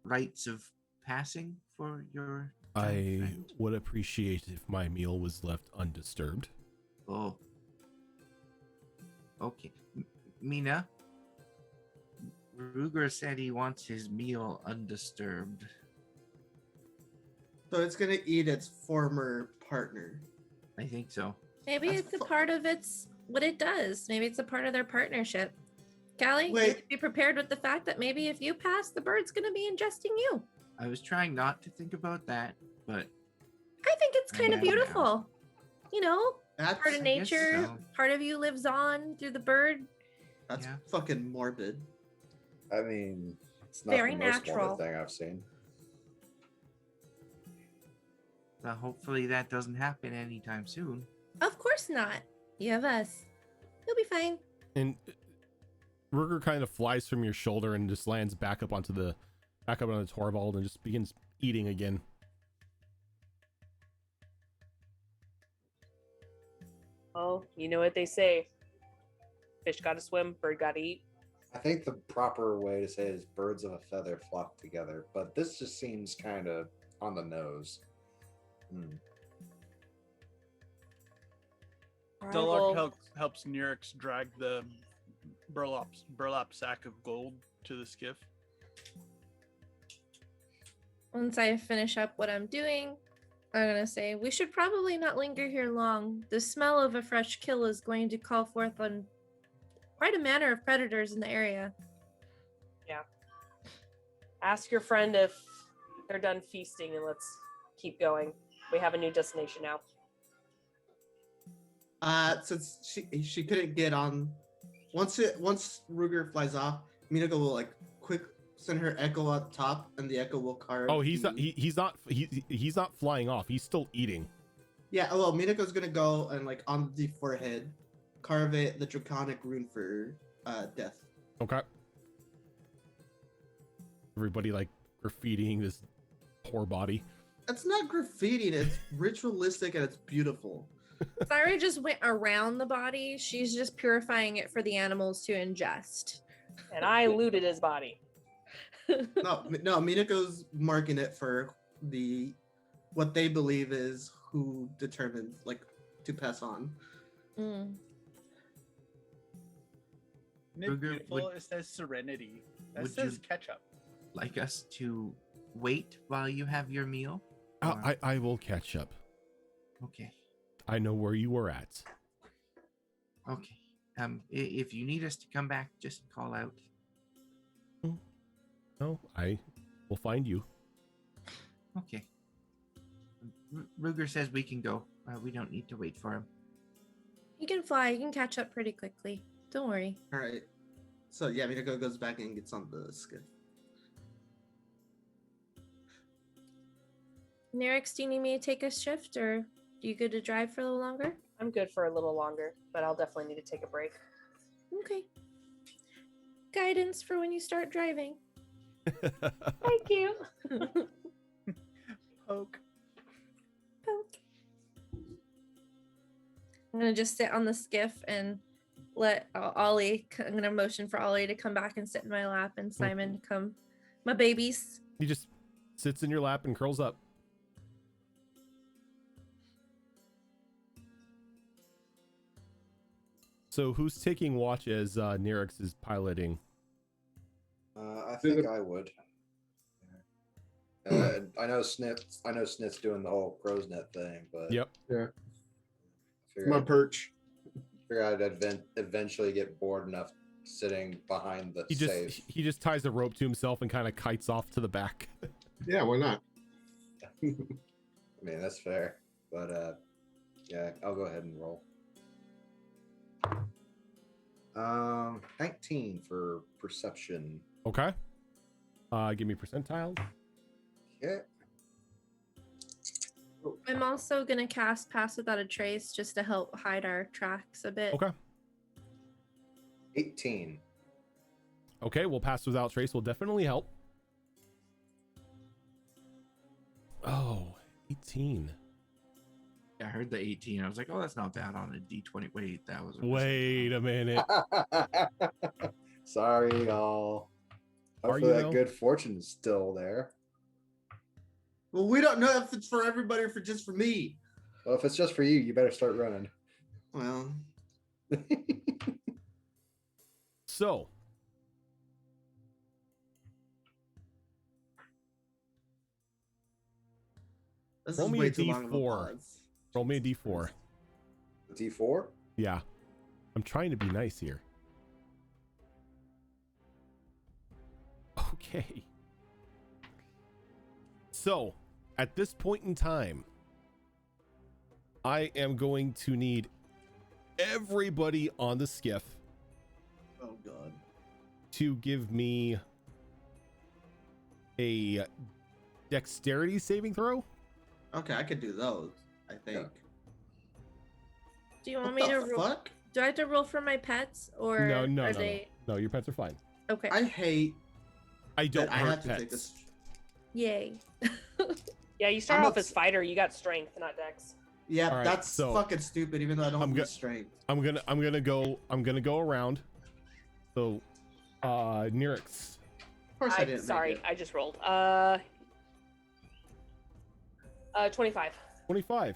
rites of passing for your giant I friend? would appreciate if my meal was left undisturbed. Oh. Okay. Mina, Ruger said he wants his meal undisturbed. so it's gonna eat its former partner. I think so. Maybe That's it's a fu- part of its what it does. Maybe it's a part of their partnership. Callie, you Wait. have to be prepared with the fact that maybe if you pass, the bird's going to be ingesting you. I was trying not to think about that, but I think it's kind of Yeah. beautiful. That's Part of I guess nature, so. part of you lives on through the bird. that's Yeah. fucking morbid. I mean, it's not Very the most natural. morbid thing I've seen. well, hopefully that doesn't happen anytime soon. Of course not. You have us. You'll be fine. And Ruger kind of flies from your shoulder and just lands back up on the Torvald and just begins eating again. Oh, you know what they say. Fish gotta swim, bird gotta eat. I think the proper way to say it is birds of a feather flock together, but this just seems kind of on the nose. Hmm. Alright, Delark well, helps Nurix drag the burlap sack of gold to the skiff. Once I finish up what I'm doing, I'm gonna say we should probably not linger here long. The smell of a fresh kill is going to call forth on quite a manner of predators in the area. ask your friend if they're done feasting and let's keep going. We have a new destination now. Since she couldn't get on, once Ruger flies off, Minako will like quick send her echo up top, and the echo will carve. Oh, he's not flying off. He's still eating. Yeah, well, Minako's gonna go and like on the forehead, carve it the draconic rune for death. Okay. Everybody like graffitiing this poor body. That's not graffitiing, it's ritualistic and it's beautiful. Thyra just went around the body. She's just purifying it for the animals to ingest. And I looted his body. No, Minako's marking it for what they believe is who determines like to pass on. Mm. Isn't it Ruger, beautiful? would- It says serenity. That would says you- ketchup. Like us to wait while you have your meal? I will catch up. Okay. I know where you were at. Okay. If you need us to come back, just call out. No, I will find you. Okay. Ruger says we can go. We don't need to wait for him. You can fly. You can catch up pretty quickly. Don't worry. All right. So yeah, Minako goes back and gets on the skiff. Nerix, do you need me to take a shift, or are you good to drive for a little longer? I'm good for a little longer, but I'll definitely need to take a break. Okay. Guidance for when you start driving. Thank you. Poke. Poke. I'm gonna just sit on the skiff and let Ollie. I'm gonna motion for Ollie to come back and sit in my lap, and Simon to come. My babies. He just sits in your lap and curls up. So who's taking watch as Nerix is piloting? I think I would. I know Snit's doing the whole crow's net thing, but Yep. Yeah. figure My I'd, perch. figure I'd eventually get bored enough sitting behind the safe. He just ties a rope to himself and kind of kites off to the back. Yeah, why not? I mean, that's fair, but yeah, I'll go ahead and roll. 19 for perception. Okay. Give me percentiles. Yeah. I'm also gonna cast Pass Without a Trace just to help hide our tracks a bit. Okay. 18. Okay, we'll pass without trace. Will definitely help. Oh, 18. I heard the 18. I was like, oh, that's not bad on a D20. Wait, that was a Wait a minute. Sorry, y'all. Are Hopefully you that though? good fortune is still there. Well, we don't know if it's for everybody or for just for me. Well, if it's just for you, you better start running. Well, So, this Roll is me way a too long of a D4. pause. roll me a d4. D4? Yeah. I'm trying to be nice here. Okay. So, at this point in time, I am going to need everybody on the skiff Oh god. to give me a dexterity saving throw. Okay, I could do those. I think. Do you want What me to the fuck? Do I have to roll for my pets or No, no, are no, they no. Your pets are fine. okay? I hate I don't that I hurt have to pets. take this. Yay. Yeah, you start I'm off as fighter. You got strength, not dex. Yeah, All right, that's so fucking stupid. Even though I don't I'm use strength. I'm gonna go around. So, Nyrix. Of course, I didn't. Sorry, Make I just rolled. 25. 25.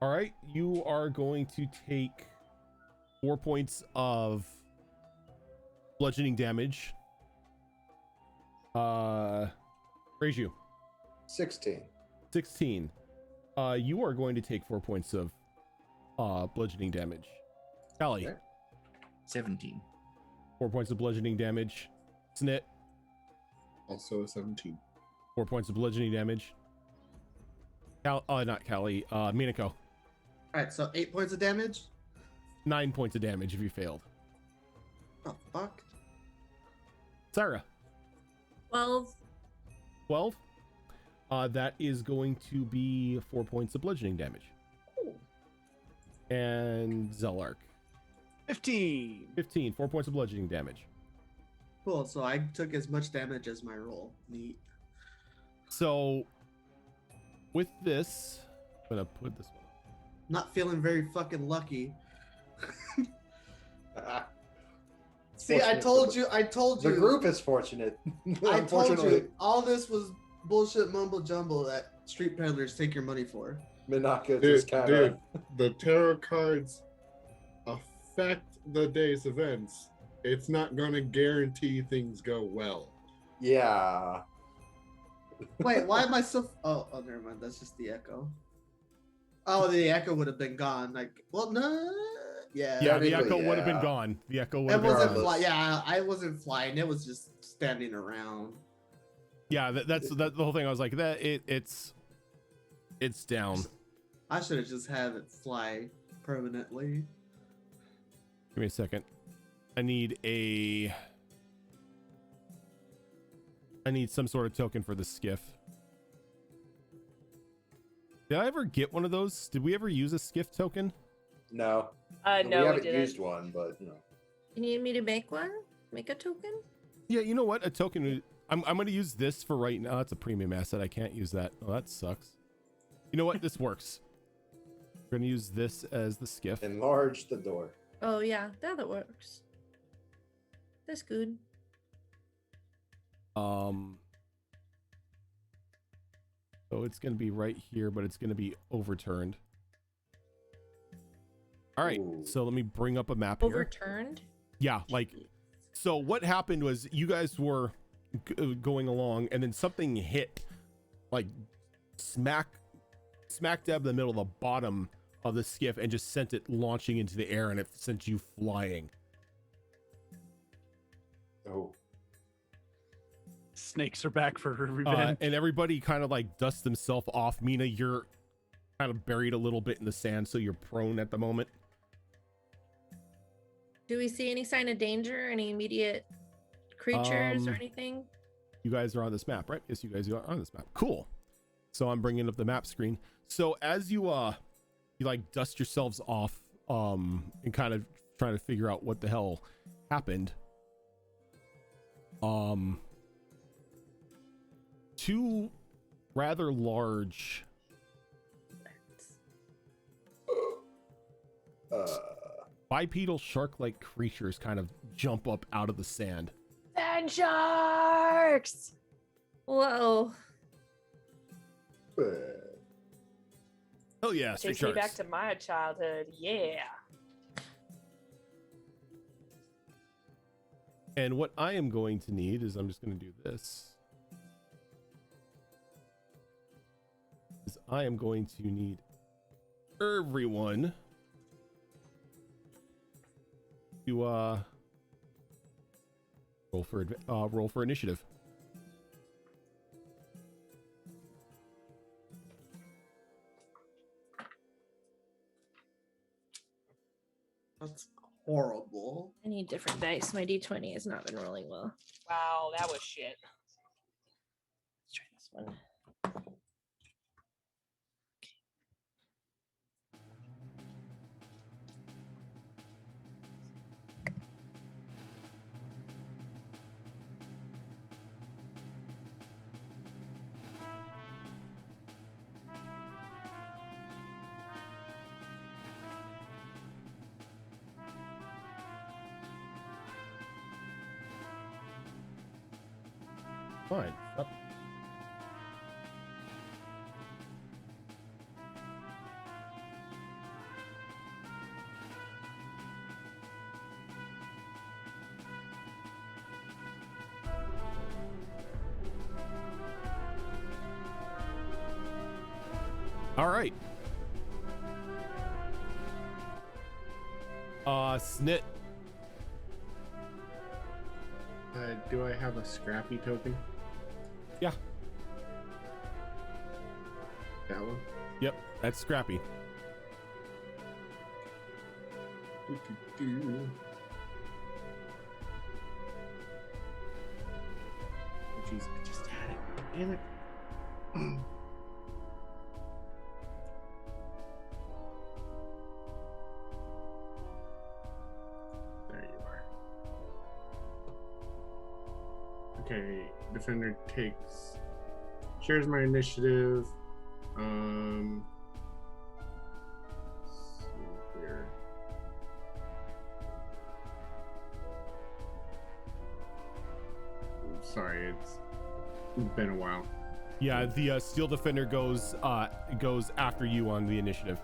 All right, you are going to take 4 points of bludgeoning damage. Raise you 16. 16. You are going to take 4 points of bludgeoning damage. Callie, Okay. 17. 4 points of bludgeoning damage. Snit, Also a 17. 4 points of bludgeoning damage. Not Callie, Minako, All right, so 8 points of damage. 9 points of damage if you failed. Oh fuck. Sarah, 12. 12. That is going to be 4 points of bludgeoning damage. And Zelark, 15. 15, 4 points of bludgeoning damage. Cool. So I took as much damage as my roll. Neat. So, with this, I'm gonna put this one. Not feeling very fucking lucky. Ah, See, I fortunate told for you. I told the you. group is fortunate. I told Unfortunately, you. All this was bullshit mumbo jumbo that street peddlers take your money for. Minaka Dude, just kind of. the tarot cards affect the day's events. It's not going to guarantee things go well. Yeah. Wait, why am I so? Oh, never mind. That's just the echo. Oh, the echo would have been gone. Like, well, no. Yeah. Yeah, the technically, echo would have been yeah. gone. The echo would It have been wasn't gone. Regardless. Yeah, I wasn't flying. It was just standing around. Yeah, that's the whole thing. I was like, it's down. I should have just had it fly permanently. Give me a second. I need some sort of token for the skiff. Did I ever get one of those? Did we ever use a skiff token? No. No, we we haven't didn't. used one, but you know. You need me to make one? Make a token? Yeah, you know what? A token. I'm going to use this for right now. It's a premium asset. I can't use that. Oh, that sucks. You know what? This works. We're going to use this as the skiff. Enlarge the door. Oh yeah, that works. That's good. So it's going to be right here, but it's going to be overturned. All right. Ooh. So let me bring up a map here. Overturned? Yeah, like, so what happened was you guys were going along and then something hit, like, smack dab in the middle of the bottom of the skiff and just sent it launching into the air, and it sent you flying. Oh. Snakes are back for revenge. And everybody kind of like dusts themselves off. Mina, you're kind of buried a little bit in the sand, so you're prone at the moment. Do we see any sign of danger? Any immediate creatures or anything? You guys are on this map, right? Yes, you guys are on this map. Cool. So I'm bringing up the map screen. So as you like dust yourselves off and kind of trying to figure out what the hell happened, two rather large bipedal shark-like creatures kind of jump up out of the sand. Sand sharks! Whoa. Oh yeah, street Takes me sharks. back to my childhood. Yeah. And what I am going to need is I'm just going to do this. Is I am going to need everyone to roll for initiative. That's horrible. I need different dice. My d20 has not been rolling well. Wow, that was shit. Let's try this one. Fine. Up. All right. Snit. Do I have a Scrappy token? Yeah. That one? Yep, that's Scrappy. Doo-doo-doo. Oh, jeez, I just had it. Damn it. There you are. Okay, defender shares my initiative. Let's see here. Sorry, it's been a while. Yeah, the Steel Defender goes after you on the initiative.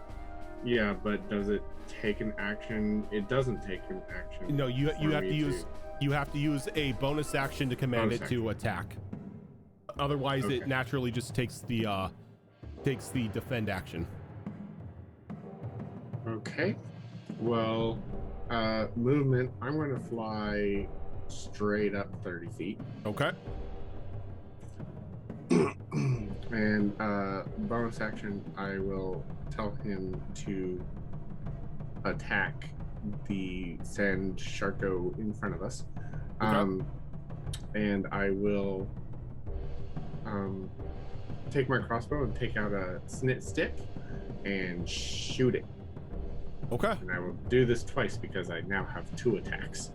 Yeah, but does it take an action? It doesn't take an action. No, you for have to me use a bonus action to command Bonus it to attack. Otherwise, it Okay. naturally just takes the defend action. Okay. Well, movement. I'm going to fly straight up 30 feet. Okay. And bonus action, I will tell him to attack the sand sharko in front of us. Okay. And I will take my crossbow and take out a snit stick and shoot it. Okay. And I will do this twice because I now have 2 attacks.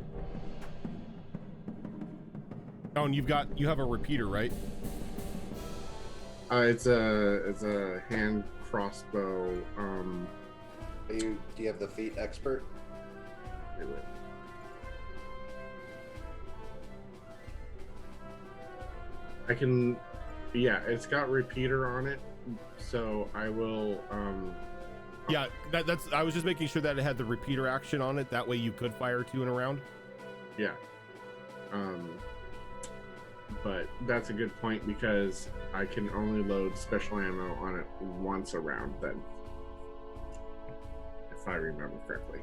Oh, and you have a repeater, right? It's a hand crossbow. Do you have the feat expert? Wait, wait. I can, yeah, it's got repeater on it, so I will. Yeah, that's. I was just making sure that it had the repeater action on it. That way, you could fire 2 in a round. Yeah. But that's a good point because I can only load special ammo on it once a round then. If I remember correctly.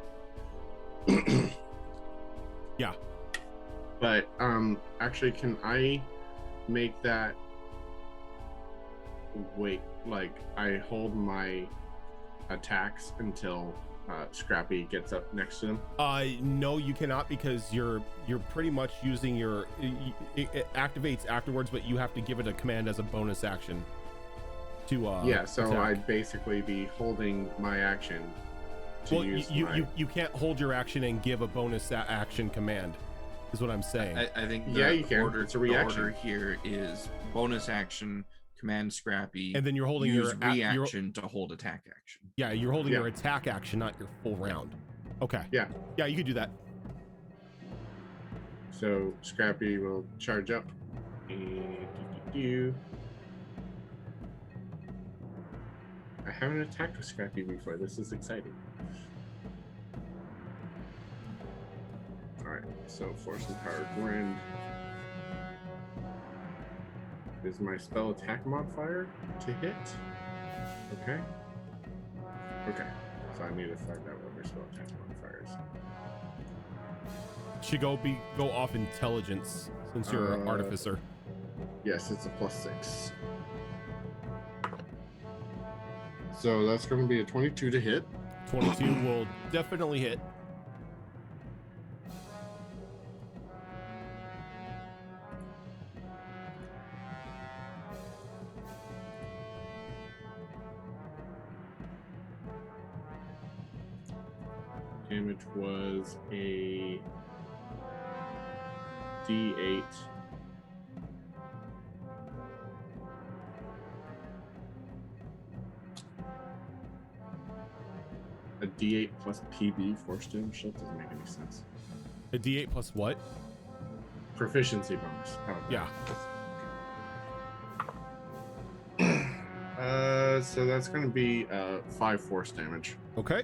Yeah. But actually can I make that wait, like I hold my attacks until Scrappy gets up next to them? No, you cannot because you're pretty much using your. It activates afterwards, but you have to give it a command as a bonus action. To yeah, so attack. I'd basically be holding my action to Well, use you can't hold your action and give a bonus action command. Is what I'm saying. I think Yeah, you can. order, It's a the reaction. order here is bonus action, command Scrappy, And then you're holding use your reaction to hold attack action. Yeah, you're holding Yeah. your attack action, not your full round. Okay. Yeah. Yeah, you could do that. So Scrappy will charge up. And I haven't attacked with Scrappy before. This is exciting. Alright, so Force and Power Rend is my spell attack modifier to hit. Okay. Okay. So I need to find out what my spell attack modifier is. Should go off intelligence since you're an artificer. Yes, it's a +6. So that's going to be a 22 to hit. 22 will definitely hit. Damage was a D8. A D8 plus PB force damage. That doesn't make any sense. A D8 plus what? Proficiency bonus. How about Yeah. that? So that's going to be 5 force damage. Okay.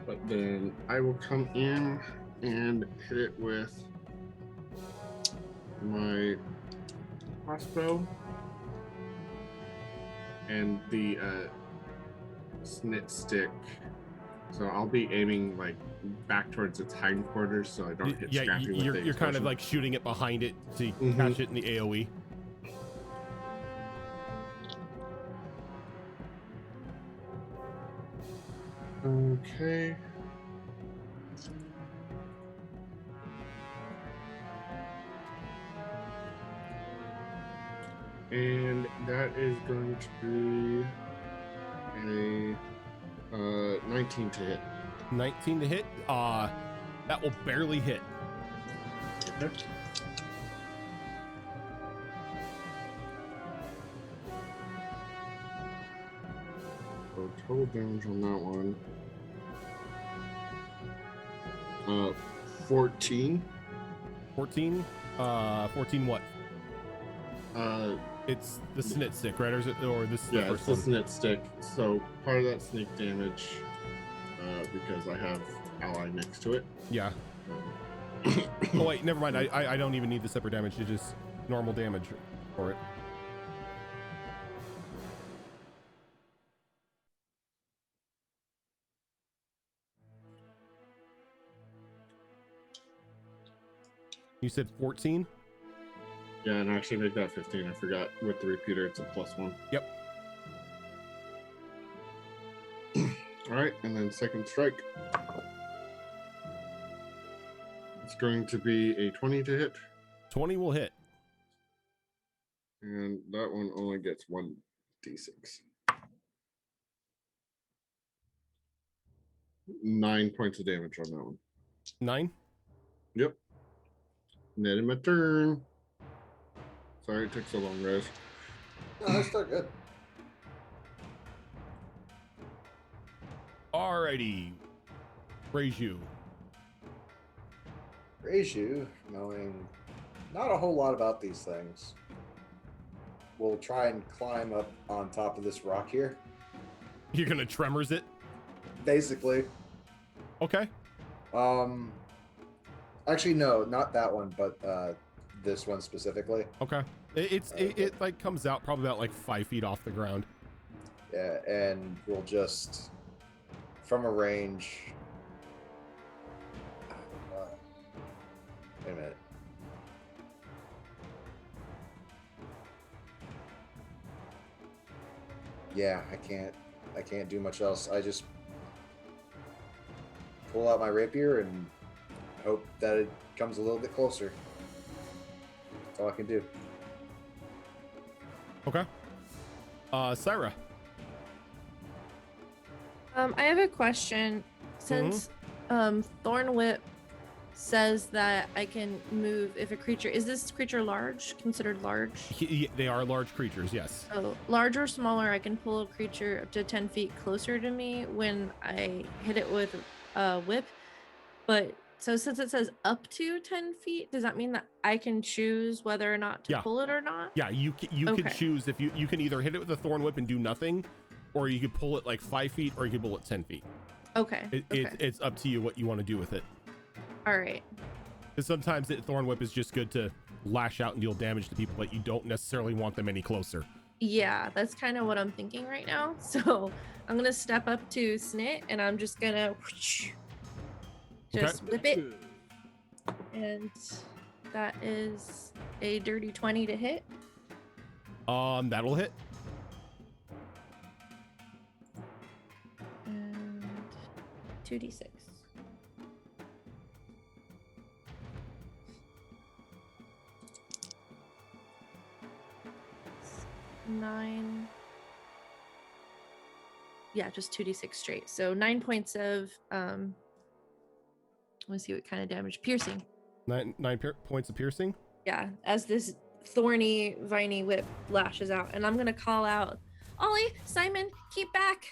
But then I will come in and hit it with my crossbow and the snit stick. So I'll be aiming like back towards its hindquarters, so I don't hit Yeah, Scrappy with the you're kind of explosion. like shooting it behind it so you Mhm. catch it in the AoE. Okay. And that is going to be a 19 to hit. 19 to hit. That will barely hit. Okay. So total damage on that one. 14. 14. 14 what? Uh, It's the snit stick, right? Or is it, or this is the yeah, it's first the one? snit stick. So part of that sneak damage, because I have ally next to it. Yeah. Um, Oh wait, never mind. I don't even need the separate damage. It's just normal damage for it. You said 14? Yeah, and actually make that 15. I forgot with the repeater, it's a +1. Yep. All right, and then second strike. It's going to be a 20 to hit, 20 will hit. and that one only gets 1d6. 9 points of damage on that one. 9? Yep. Net in my turn. Sorry it took so long, guys. No, that's still good. Alrighty. Raise you. Raise you, knowing not a whole lot about these things. We'll try and climb up on top of this rock here. You're gonna tremors it? Basically. Okay. Actually, no, not that one, but this one specifically. Okay. It like comes out probably about like 5 feet off the ground. Yeah, and we'll just from a range. Wait a minute. Yeah, I can't do much else. I just pull out my rapier and hope that it comes a little bit closer. That's all I can do. Okay. Syra. I have a question. Since Thorn Whip says that I can move if a creature is this creature large, considered large? They are large creatures, yes. So large or smaller, I can pull a creature up to 10 feet closer to me when I hit it with a whip. But so since it says up to 10 feet, does that mean that I can choose whether or not to Yeah. pull it or not? Yeah, you can Okay. choose if you can either hit it with a thorn whip and do nothing, or you could pull it like 5 feet, or you can pull it 10 feet. Okay. Okay. It's up to you what you want to do with it. All right. Because sometimes the thorn whip is just good to lash out and deal damage to people, but you don't necessarily want them any closer. Yeah, that's kind of what I'm thinking right now. So I'm gonna step up to Snit and I'm just gonna just whip it, and that is a dirty 20 to hit. That'll hit. And 2d6. Nine. Yeah, just 2d6 straight. So 9 points of let's see what kind of damage. Piercing. Nine points of piercing. Yeah, as this thorny, viney whip lashes out, and I'm gonna call out, Ollie, Simon, keep back.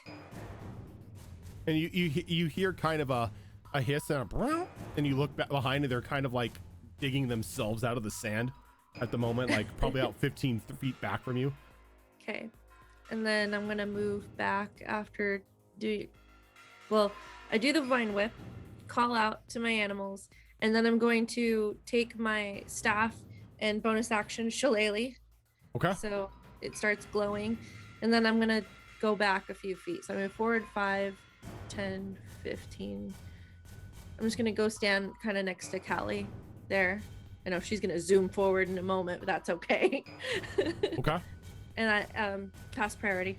And you hear kind of a hiss and a and you look back behind and they're kind of like digging themselves out of the sand. at the moment, like probably out 15 feet back from you. Okay. And then I'm gonna move back after I do the vine whip, call out to my animals, and then I'm going to take my staff and bonus action shillelagh. Okay. So it starts glowing. And then I'm gonna go back a few feet. So I move forward 5, 10, 15. I'm just gonna go stand kind of next to Callie there. I know she's gonna zoom forward in a moment, but that's okay. Okay. And I pass priority.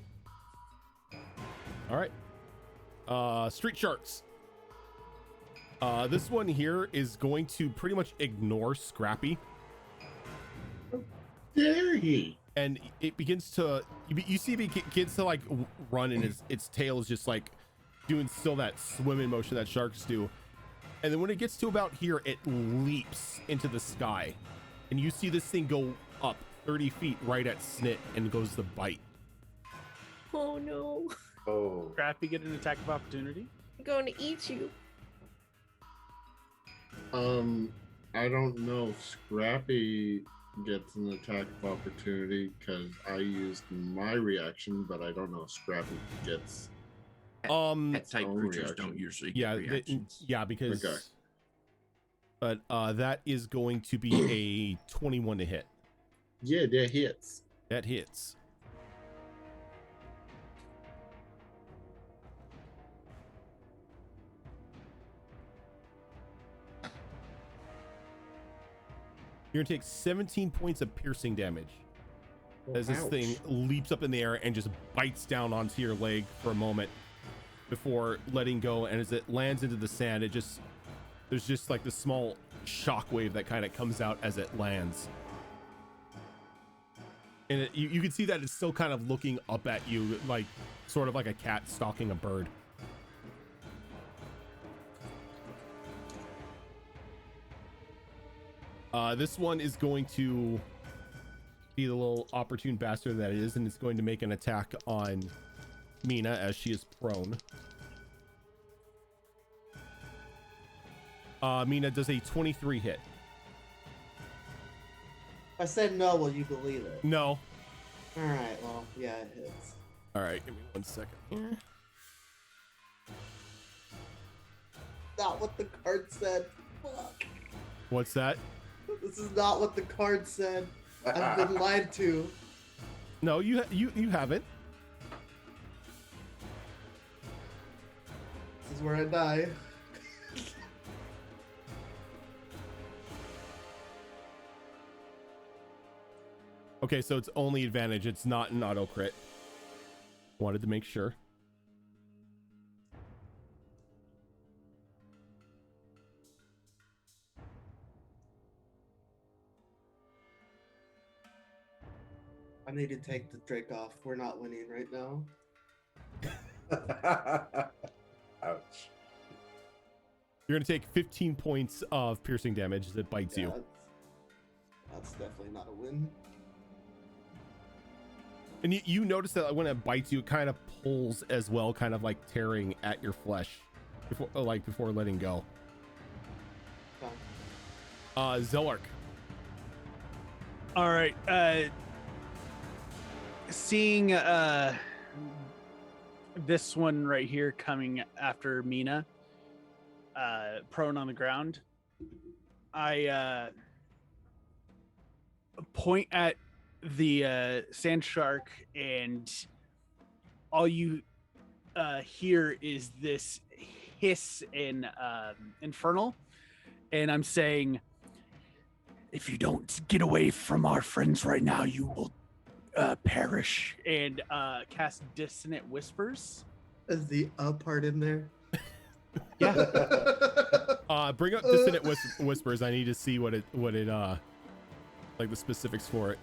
All right. Street sharks. This one here is going to pretty much ignore Scrappy, Dare he? and it begins to. You see, it begins to like run, and its tail is just like doing still that swimming motion that sharks do. And then when it gets to about here, it leaps into the sky, and you see this thing go up 30 feet right at Snit and goes to bite. Oh no. Oh. Scrappy get an attack of opportunity. I'm going to eat you. I don't know if Scrappy gets an attack of opportunity because I used my reaction, but I don't know if Scrappy gets. Pet type own creatures reaction. don't usually get Yeah, reactions. because. Okay. But that is going to be a 21 to hit. Yeah, that hits. That hits. You're gonna take 17 points of piercing damage as this Ouch. thing leaps up in the air and just bites down onto your leg for a moment before letting go. And as it lands into the sand, there's just like this small shock wave that kind of comes out as it lands. And you can see that it's still kind of looking up at you, like sort of like a cat stalking a bird. This one is going to be the little opportune bastard that it is, and it's going to make an attack on Mina as she is prone. Mina does a 23 hit. If I said no, will you believe it? No. All right. Well, yeah, it hits. All right, give me 1 second here. Not what the card said. Fuck. What's that? This is not what the card said. I've been lied to. No, you haven't. This is where I die. Okay, so it's only advantage. It's not an auto crit. Wanted to make sure. I need to take the Drake off. We're not winning right now. Ouch. You're gonna take 15 points of piercing damage as it bites you. That's definitely not a win. And you notice that when it bites you, it kind of pulls as well, kind of like tearing at your flesh before letting go. Zelark. All right. Seeing this one right here coming after Mina, prone on the ground, I point at the sand shark, and all you hear is this hiss and infernal, and I'm saying, if you don't get away from our friends right now, you will perish, and cast Dissonant Whispers. Is the part in there? Yeah. Bring up Dissonant Whispers. I need to see what it like the specifics for it.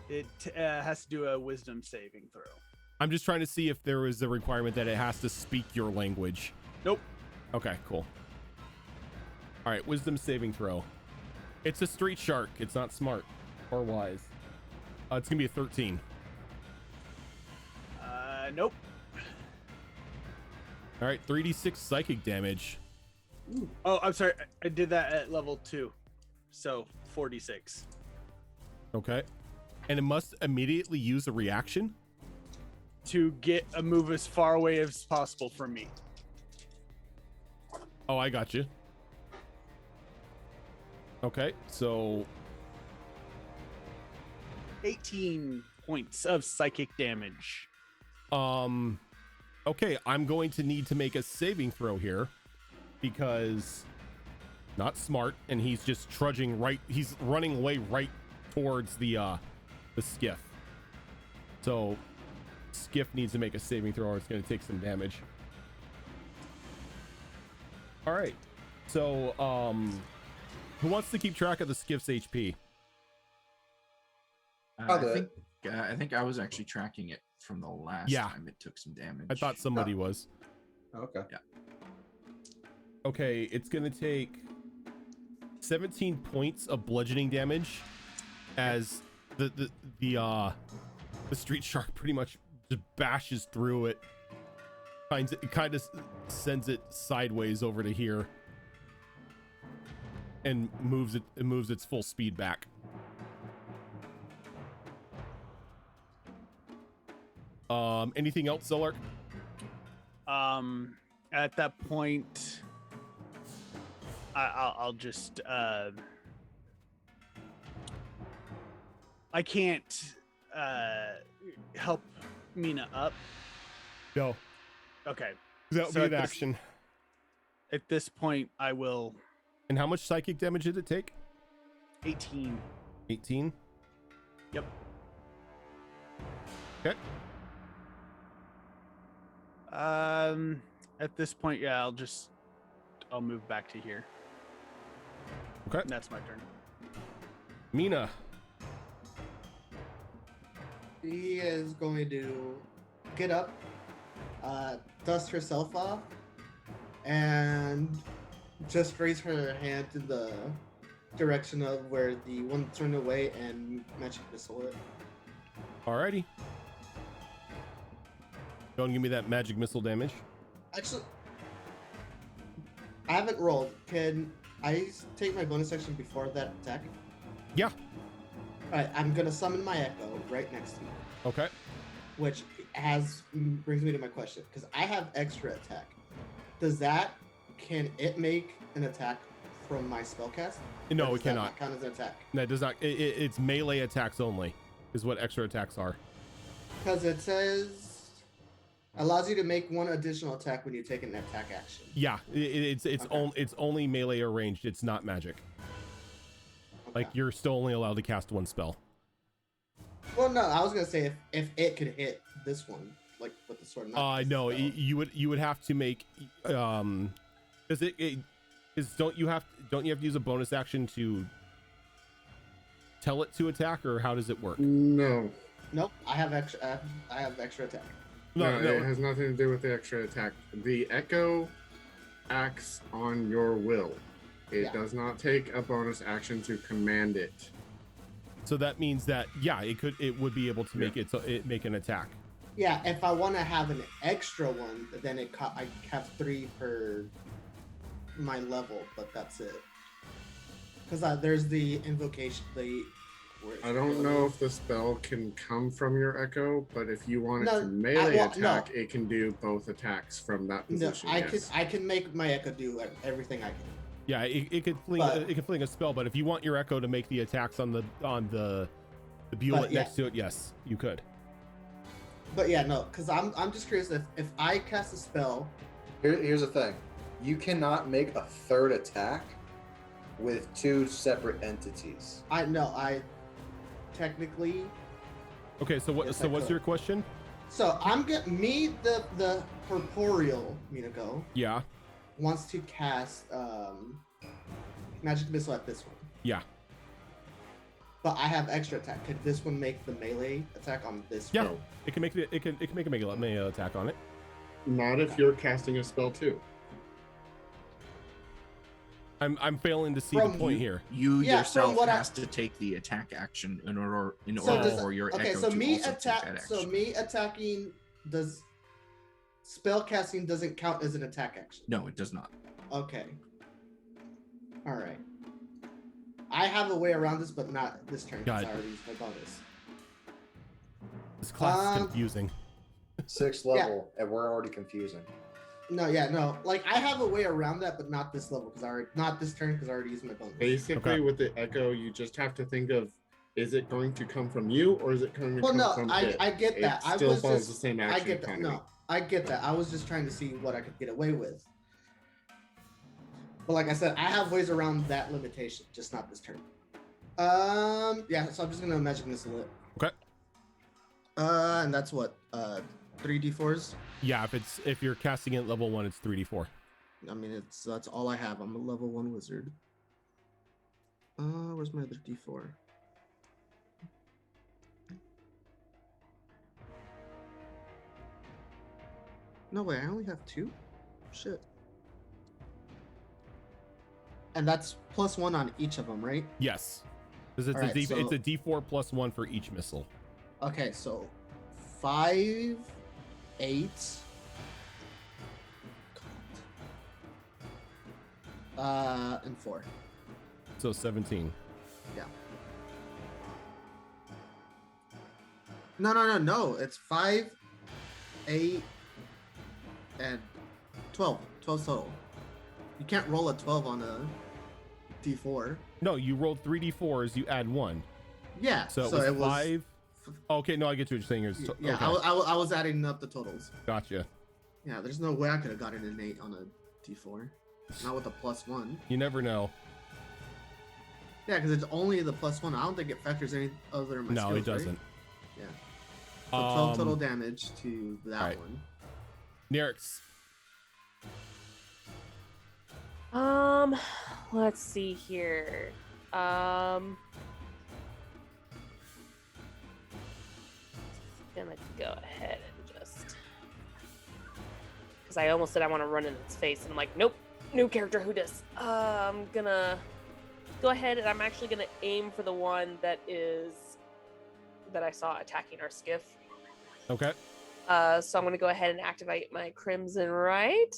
It has to do a wisdom saving throw. I'm just trying to see if there is a requirement that it has to speak your language. Nope. Okay, cool. All right, wisdom saving throw. It's a street shark. It's not smart or wise. It's gonna be a 13. Nope. All right, 3d6 psychic damage. Oh, I'm sorry. I did that at level 2. So 46. Okay. And it must immediately use a reaction? To get a move as far away as possible from me. Oh, I got you. Okay, so 18 points of psychic damage. okay, I'm going to need to make a saving throw here because not smart, and he's just trudging right. He's running away right towards the skiff. So skiff needs to make a saving throw or it's going to take some damage. All right. So who wants to keep track of the skiff's HP? I think I was actually tracking it from the last time it took some damage. I thought somebody was. Okay. Yeah. Okay, it's gonna take 17 points of bludgeoning damage as the street shark pretty much just bashes through it. It kind of sends it sideways over to here and moves its full speed back. Anything else, Zellark? At that point, I'll just I can't help Mina up. No. Okay. That would So be at an this- action. At this point, I will. And how much psychic damage did it take? 18. 18? Yep. Okay. At this point, yeah, I'll move back to here. Okay. And that's my turn. Mina. She is going to get up, dust herself off, and just raise her hand in the direction of where the one turned away and magic missile it. Alrighty. Don't give me that magic missile damage. Actually, I haven't rolled. Can I take my bonus action before that attack? Yeah. Alright, I'm gonna summon my echo right next to me, Okay. which brings me to my question, because I have extra attack. Can it make an attack from my spellcast? No, Or it does that cannot. not count as an attack? That does not. It's melee attacks only, is what extra attacks are. Because it says allows you to make one additional attack when you take an attack action. Yeah, it's Okay. it's only melee or ranged. It's not magic. Like Okay. you're still only allowed to cast one spell. Well, no, I was gonna say if it could hit this one, like with the sword. not this No, spell. you would have to make because don't you have to use a bonus action to tell it to attack, or how does it work? No. Nope, I have extra. I have extra attack. No, it has nothing to do with the extra attack. The echo acts on your will. It Yeah. does not take a bonus action to command it. So that means that it would be able to make an attack. Yeah, if I want to have an extra one, then I have 3 per my level, but that's it. Because there's the invocation. I don't know if the spell can come from your echo, but if you want it No, to melee no. attack, it can do both attacks from that No, position. I yes. can make my echo do everything I can. Yeah, it could fling But- it could fling a spell, but if you want your echo to make the attacks on the buelet But, yeah. next to it, yes, you could. But yeah, no, because I'm just curious if I cast a spell. Here's the thing. You cannot make a third attack with 2 separate entities. I technically. Okay, so Yes, what's could. your question? So I'm the corporeal Minago Yeah. wants to cast magic missile at this one. Yeah. But I have extra attack. Could this one make the melee attack on this Yeah. one? It can make a melee attack on it. Not if you're casting a spell too. I'm failing to see From the point you- here. You Yeah, from yourself what I- has to take the attack action in order So does- for your okay, echo so to me also take that attack. action. So me attacking does spell casting doesn't count as an attack action. No, it does not. Okay. All right. I have a way around this, but not this turn because God. I already used my bonus. This class is confusing. 6th level, and we're already confusing. No. Like I have a way around that, but not this level because not this turn because I already used my bonus. Basically, Okay. with the echo, you just have to think of: is it going to come from you, or is it going to Well, come no, from I it? get that. It I still was follows just the same I action get that. economy. No, I get that. I was just trying to see what I could get away with. But like I said, I have ways around that limitation, just not this turn. Yeah, so I'm just gonna magic missile it. Okay. And that's what 3d4s. Yeah, if you're casting it at level 1, it's 3d4. I mean, that's all I have. I'm a level 1 wizard. Where's my other d4? No way, I only have 2? Shit. And that's +1 on each of them, right? Yes, because it's All right, it's so- a d4 plus 1 for each missile. Okay, so 5, 8. And 4. So 17. No. It's 5, 8, and 12. 12 total. You can't roll a 12 on a d4. No, you rolled 3d4s. You add 1. Yeah. So it was 5. Okay, no, I get what you're saying. Yeah, Okay. I was adding up the totals. Gotcha. Yeah, there's no way I could have gotten an 8 on a d4. Not with a +1. You never know. Yeah, because it's only the +1. I don't think it factors any other in my No, skills, it doesn't. Right? Yeah. So 12 total damage to that alright. one. Nerix. Let's see here. Gonna go ahead and just, because I almost said I want to run in its face, and I'm like, nope, new character, who does? I'm gonna go ahead and I'm actually gonna aim for the one that I saw attacking our skiff. Okay. So I'm gonna go ahead and activate my Crimson Right.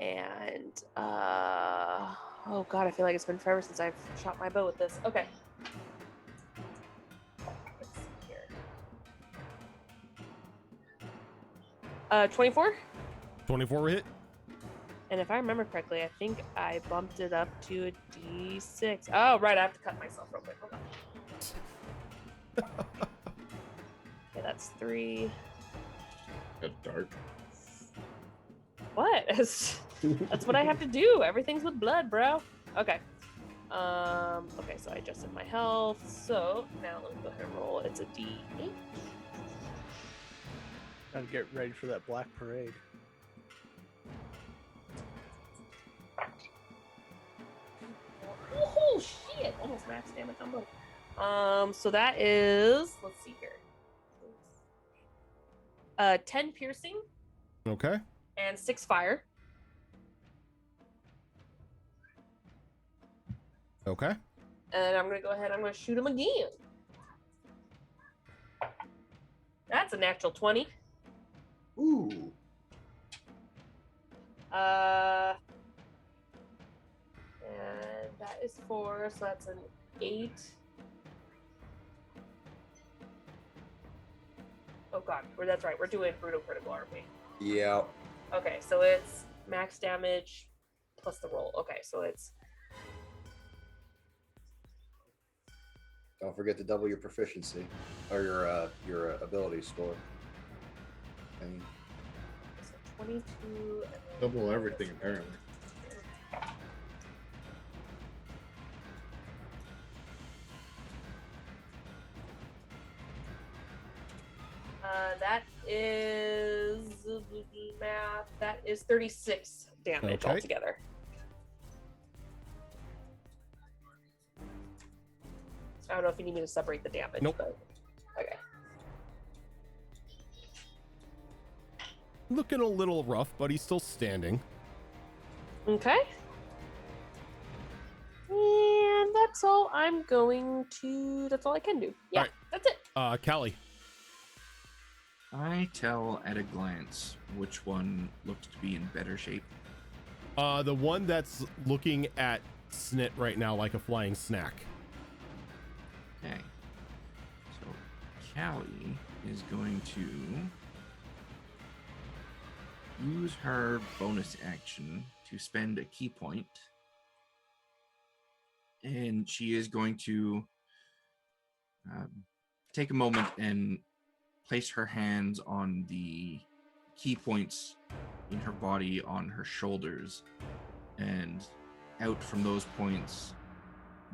And oh god, I feel like it's been forever since I've shot my bow with this. Okay. Let's see here. 24. 24 hit. And if I remember correctly, I think I bumped it up to a D6. Oh, right, I have to cut myself real quick. Hold on. Okay, that's 3. That's dark. What? That's what I have to do. Everything's with blood, bro. Okay. Okay, so I adjusted my health. So now let me go ahead and roll. It's a D8. Gotta get ready for that Black Parade. Oh shit! Almost max damage on both. So that is, let's see here. 10 piercing Okay. and 6 fire. Okay. And I'm gonna go ahead. I'm gonna shoot him again. That's a natural 20. Ooh. And that is 4, so that's an 8. Oh god, that's right. We're doing brutal critical, aren't we? Yeah. Okay, so it's max damage plus the roll. Okay, so it's Don't forget to double your proficiency or your ability score. And 22. And then Double everything, apparently. That is math. That is 36 damage Okay. altogether. I don't know if you need me to separate the damage. Nope. But okay. Looking a little rough, but he's still standing. Okay. And that's all I'm going to. That's all I can do. Yeah, Alright. that's it. Callie. I tell at a glance which one looked to be in better shape. The one that's looking at Snit right now like a flying snack. Okay. So Callie is going to use her bonus action to spend a key point. And she is going to take a moment and place her hands on the key points in her body on her shoulders. And out from those points,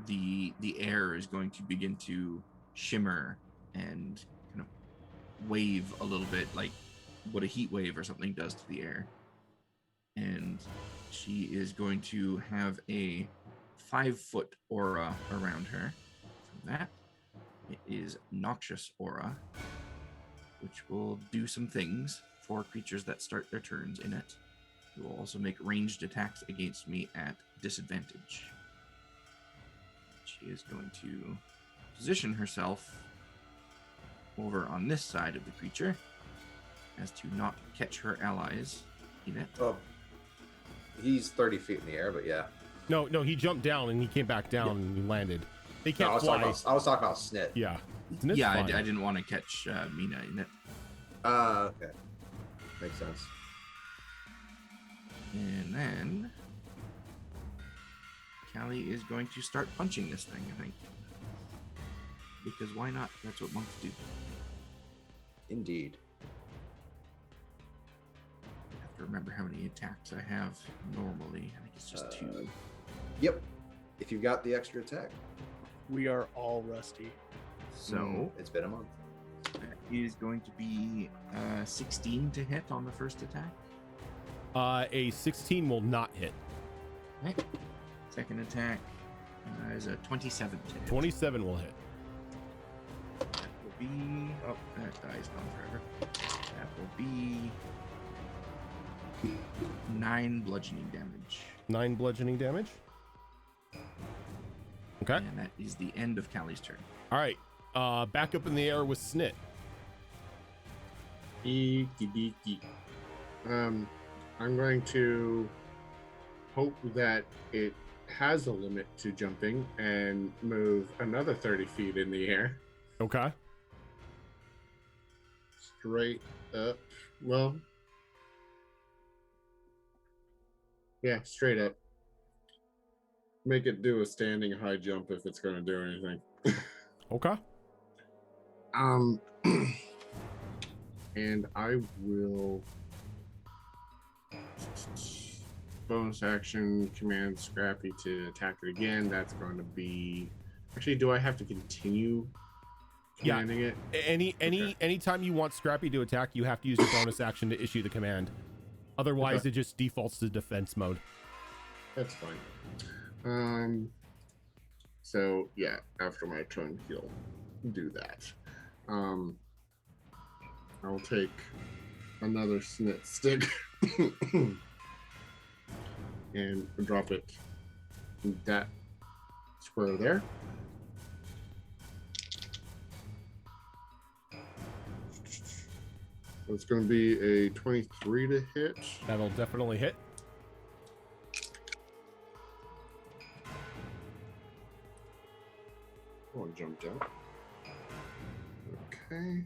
the air is going to begin to shimmer and kind of wave a little bit like what a heat wave or something does to the air. And she is going to have a 5-foot aura around her. From that, it is noxious aura, which will do some things for creatures that start their turns in it. It will also make ranged attacks against me at disadvantage. She is going to position herself over on this side of the creature as to not catch her allies in it. Oh, he's 30 feet in the air, but yeah. No, he jumped down and he came back down and he landed. They No, can't I was fly. talking about Snit. Yeah. Snit's Yeah, I fine. didn't want to catch Mina in it. Okay. Makes sense. And then Callie is going to start punching this thing, I think. Because why not? That's what monks do. Indeed. I have to remember how many attacks I have normally. I think it's just 2. Yep. If you got the extra attack. We are all rusty. So It's been a month. that is going to be 16 to hit on the first attack. A 16 will not hit. Okay. Second attack is a 27 to hit. 27 will hit. That will be... Oh, that die's gone forever. That will be 9 bludgeoning damage. 9 bludgeoning damage. Okay. And that is the end of Callie's turn. All right. Back up in the air with Snit. Eeky beaky. I'm going to hope that it has a limit to jumping and move another 30 feet in the air. Okay. Straight up. Well, yeah, straight up. Make it do a standing high jump if it's going to do anything. Okay. And I will bonus action command Scrappy to attack it again. That's going to be actually. Do I have to continue Yeah. commanding it? Anytime you want Scrappy to attack, you have to use your bonus action to issue the command. Otherwise, Okay. it just defaults to defense mode. That's fine. So yeah, after my turn, he'll do that. I'll take another snit stick and drop it in that square there. It's going to be a 23 to hit. That'll definitely hit. Oh, I jumped out. Okay.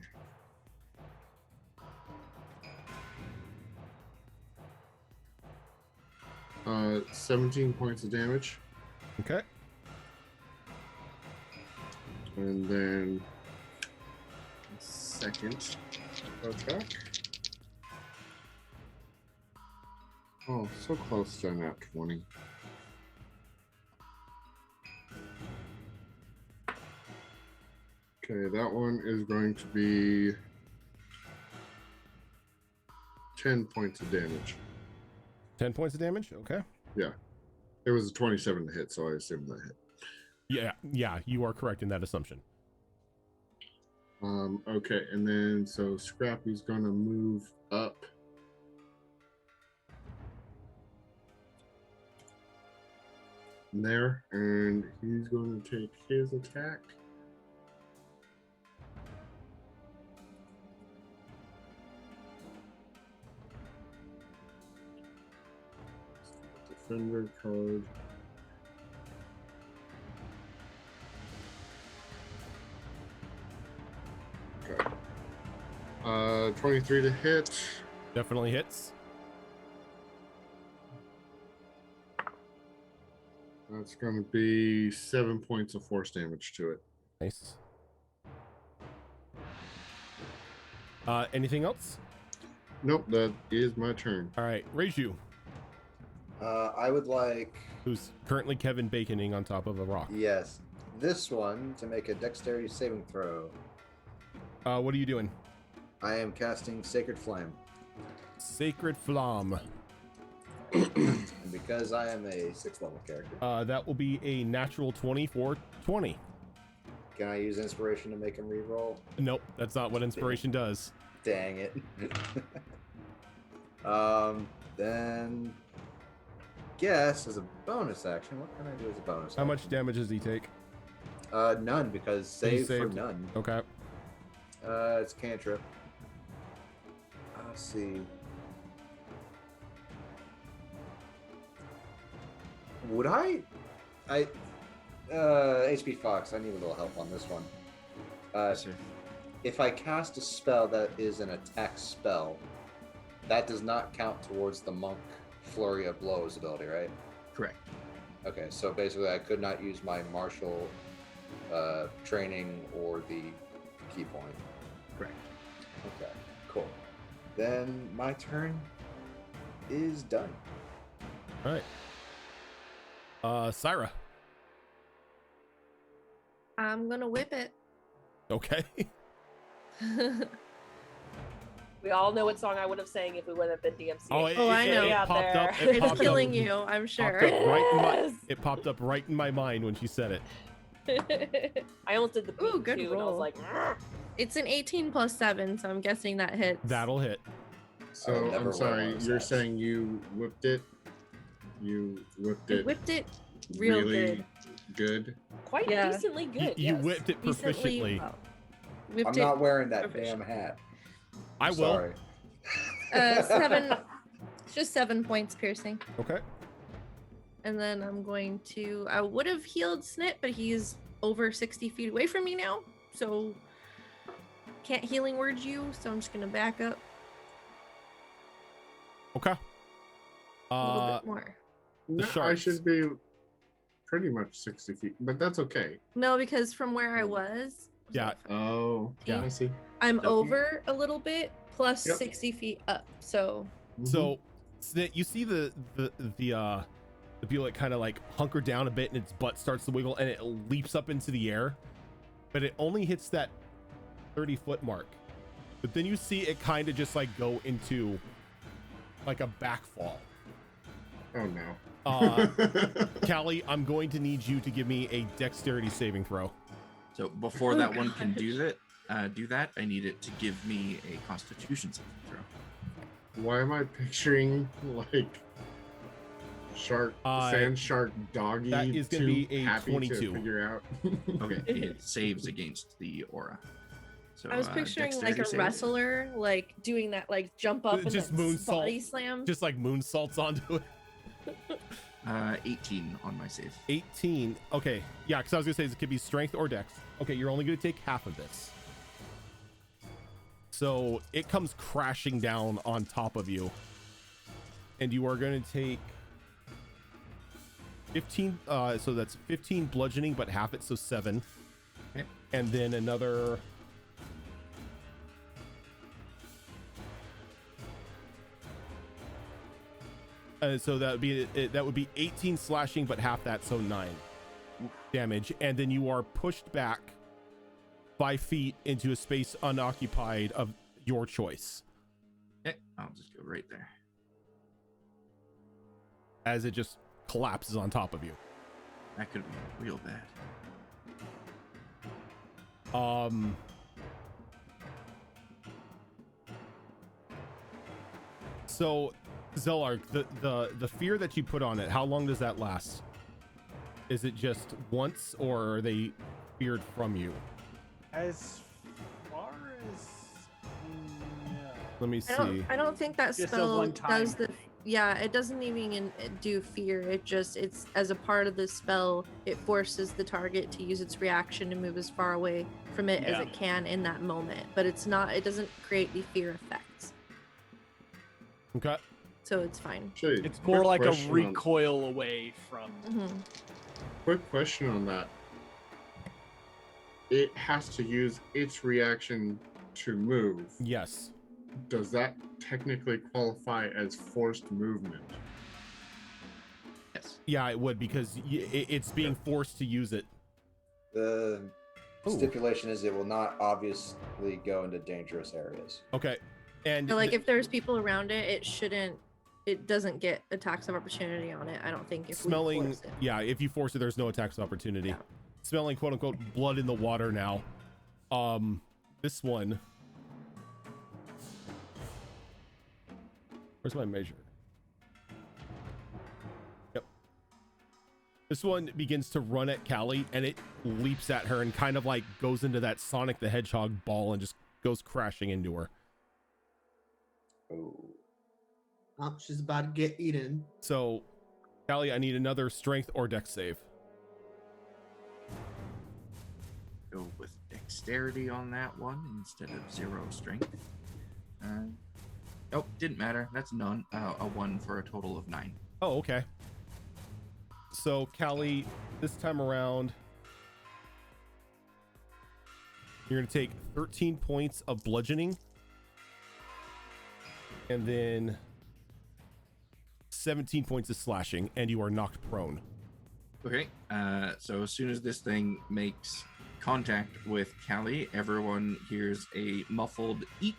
Uh, 17 points of damage, Okay. and then second attack. Oh, so close to nat 20. Okay, that one is going to be 10 points of damage. 10 points of damage. Okay. Yeah. It was a 27 to hit, so I assume that hit. Yeah, you are correct in that assumption. Okay, and then so Scrappy's gonna move up. There, and he's going to take his attack. Defender card. 23 to hit. Definitely hits. That's going to be 7 points of force damage to it. Nice. Anything else? Nope, that is my turn. All right, Reiju, I would like, who's currently Kevin Baconing on top of a rock. yes, this one to make a dexterity saving throw. What are you doing? I am casting Sacred Flame. Sacred Flamme. And because I am a 6th level character, That will be a natural 20 for 20. can I use inspiration to make him reroll? Nope, that's not what inspiration does. Dang it. Then guess as a bonus action, what can I do as a bonus How action? much damage does he take? None, because save for saved. none. Okay. It's cantrip. Let's see. Would HP Fox, I need a little help on this one. Yes, sir. If I cast a spell that is an attack spell, that does not count towards the monk flurry of blows ability, right? Correct. Okay, so basically I could not use my martial training or the key point. Correct. Okay, cool. Then my turn is done. All right. Syra. I'm gonna whip it. Okay. We all know what song I would have sang if we would have been DMC. Oh, I know. It Out popped there. up. It It's popped killing up, you, I'm popped sure. up right in my, Yes. it popped up right in my mind when she said it. I almost did the beat Ooh, good too, and I was roll. like, It's an 18 plus 7, so I'm guessing that hits. That'll hit. So I'll never I'm sorry, wear one of you're those. saying you whipped it? You whipped I it whipped it real really good? quite Yeah. decently You, good. you yes. whipped it decently proficiently. well. Whipped I'm it, not wearing that proficient. damn hat. I will. Sorry. 7, just 7 points piercing. Okay. And then I'm going to, I would have healed Snit, but he's over 60 feet away from me now. So can't healing word you, so I'm just going to back up Okay. a little bit more. No, I sharks. should be pretty much 60 feet, but that's okay. No, because from where I was, Yeah. Oh, Yeah. I see. I'm So- over a little bit plus Yep. 60 feet up. So So, Snit, you see the Buick kind of like hunker down a bit and its butt starts to wiggle and it leaps up into the air, but it only hits that 30-foot mark. But then you see it kind of just like go into like a backfall. Oh no. Callie, I'm going to need you to give me a dexterity saving throw. So before Oh, that one can gosh. do that, I need it to give me a Constitution saving throw. Why am I picturing like shark, sand shark, doggy? that is gonna too be a happy 22. To figure out. Okay, it saves against the aura. So I was picturing like dexterity a save. wrestler, like doing that, like jump up and Just then moonsault. body slam. Just like moonsaults onto it. 18 on my save. 18. Okay. Yeah, because I was going to say it could be strength or dex. Okay, you're only going to take half of this. So it comes crashing down on top of you. And you are going to take 15. So that's 15 bludgeoning, but half it, so 7. Okay. And then another. So that would be 18 slashing, but half that, so 9 damage. And then you are pushed back 5 feet into a space unoccupied of your choice Okay, I'll just go right there. as it just collapses on top of you. That could be real bad. So Zelark, the fear that you put on it, how long does that last? Is it just once, or are they feared from you? As far as no. Let me see. I don't think that Just a spell one-time does the. thing. it doesn't even do fear. It's as a part of the spell, it forces the target to use its reaction to move as far away from it as Yeah. it can in that moment. But it doesn't create the fear effects. Okay. So it's fine. Actually, It's more quick like a question on- recoil away from. Quick question on that. It has to use its reaction to move. Yes. Does that technically qualify as forced movement? Yes. Yeah, it would because it's being forced to use it. The Ooh. stipulation is it will not obviously go into dangerous areas. Okay. And So, like, if there's people around it, it doesn't get attacks of opportunity on it. I don't think if we smelling, force it. yeah, if you force it, there's no attacks of opportunity. Yeah. Smelling quote unquote blood in the water now. This one. Where's my measure? Yep. This one begins to run at Callie and it leaps at her and kind of like goes into that Sonic the Hedgehog ball and just goes crashing into her. Oh. Oh, she's about to get eaten. So, Callie, I need another strength or dex save. Go with dexterity on that one instead of 0 strength. Nope, didn't matter. That's none. A 1 for a total of 9. Oh, okay. So, Callie, this time around, you're going to take 13 points of bludgeoning. And then 17 points of slashing, and you are knocked prone. Okay, so as soon as this thing makes contact with Callie, everyone hears a muffled eep,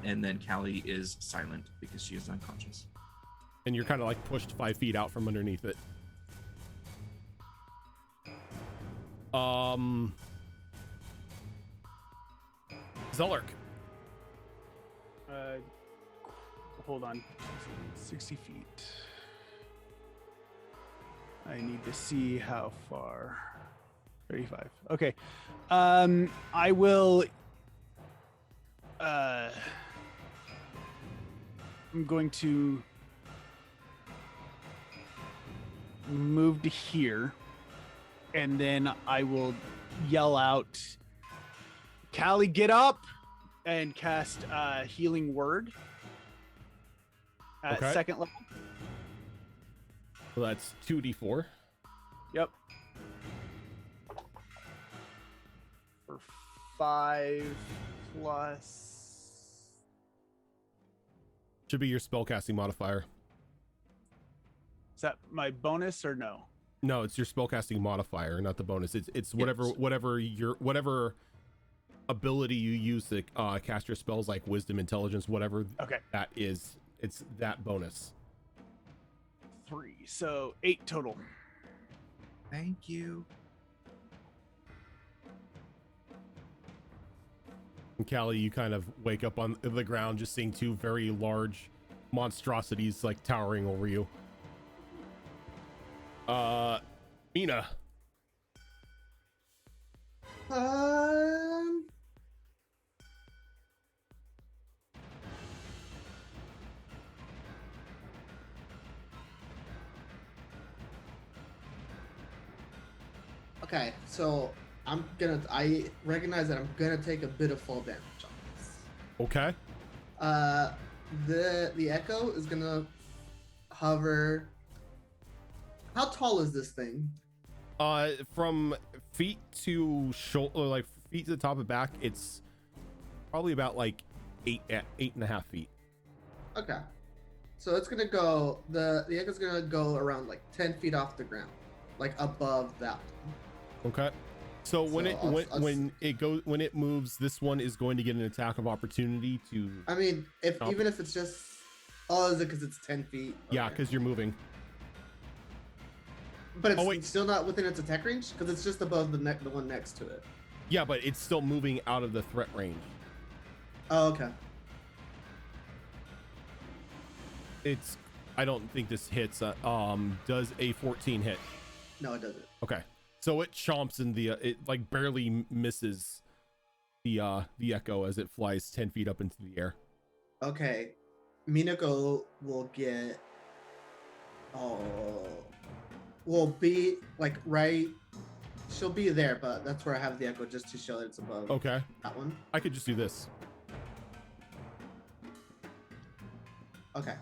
and then Callie is silent because she is unconscious. And you're kind of like pushed 5 feet out from underneath it. Zullark. Hold on. 60 feet. I need to see how far. 35. Okay. I will. I'm going to move to here, and then I will yell out, "Callie, get up!" and cast Healing Word at Okay. 2nd level. So that's 2d4. Yep. For 5 plus. Should be your spellcasting modifier. Is that my bonus or no? No, it's your spellcasting modifier, not the bonus. It's Yes. whatever ability you use to cast your spells, like wisdom, intelligence, whatever Okay. that is. It's that bonus. 3. So 8 total. Thank you. And Callie, you kind of wake up on the ground just seeing 2 very large monstrosities like towering over you. Mina. Okay, so I recognize that I'm gonna take a bit of fall damage on this. Okay. The echo is gonna hover. How tall is this thing? From feet to shoulder, like feet to the top and back, it's probably about like 8.5 feet. Okay, so it's gonna go. The echo's gonna go around like 10 feet off the ground, like above that one. Okay. So when So when it moves, this one is going to get an attack of opportunity to. I mean, Oh. even if it's just, oh, is it because it's 10 feet? Yeah, Okay. because you're moving. But it's Oh, wait. still not within its attack range because it's just above the one next to it. Yeah, but it's still moving out of the threat range. Oh, okay. It's. I don't think this hits. Does a 14 hit? No, it doesn't. Okay. So it chomps in the. It like barely misses the echo as it flies 10 feet up into the air. Okay, Minako will get Oh, will be like right. She'll be there, but that's where I have the echo just to show that it's above. Okay. That one. I could just do this. Okay.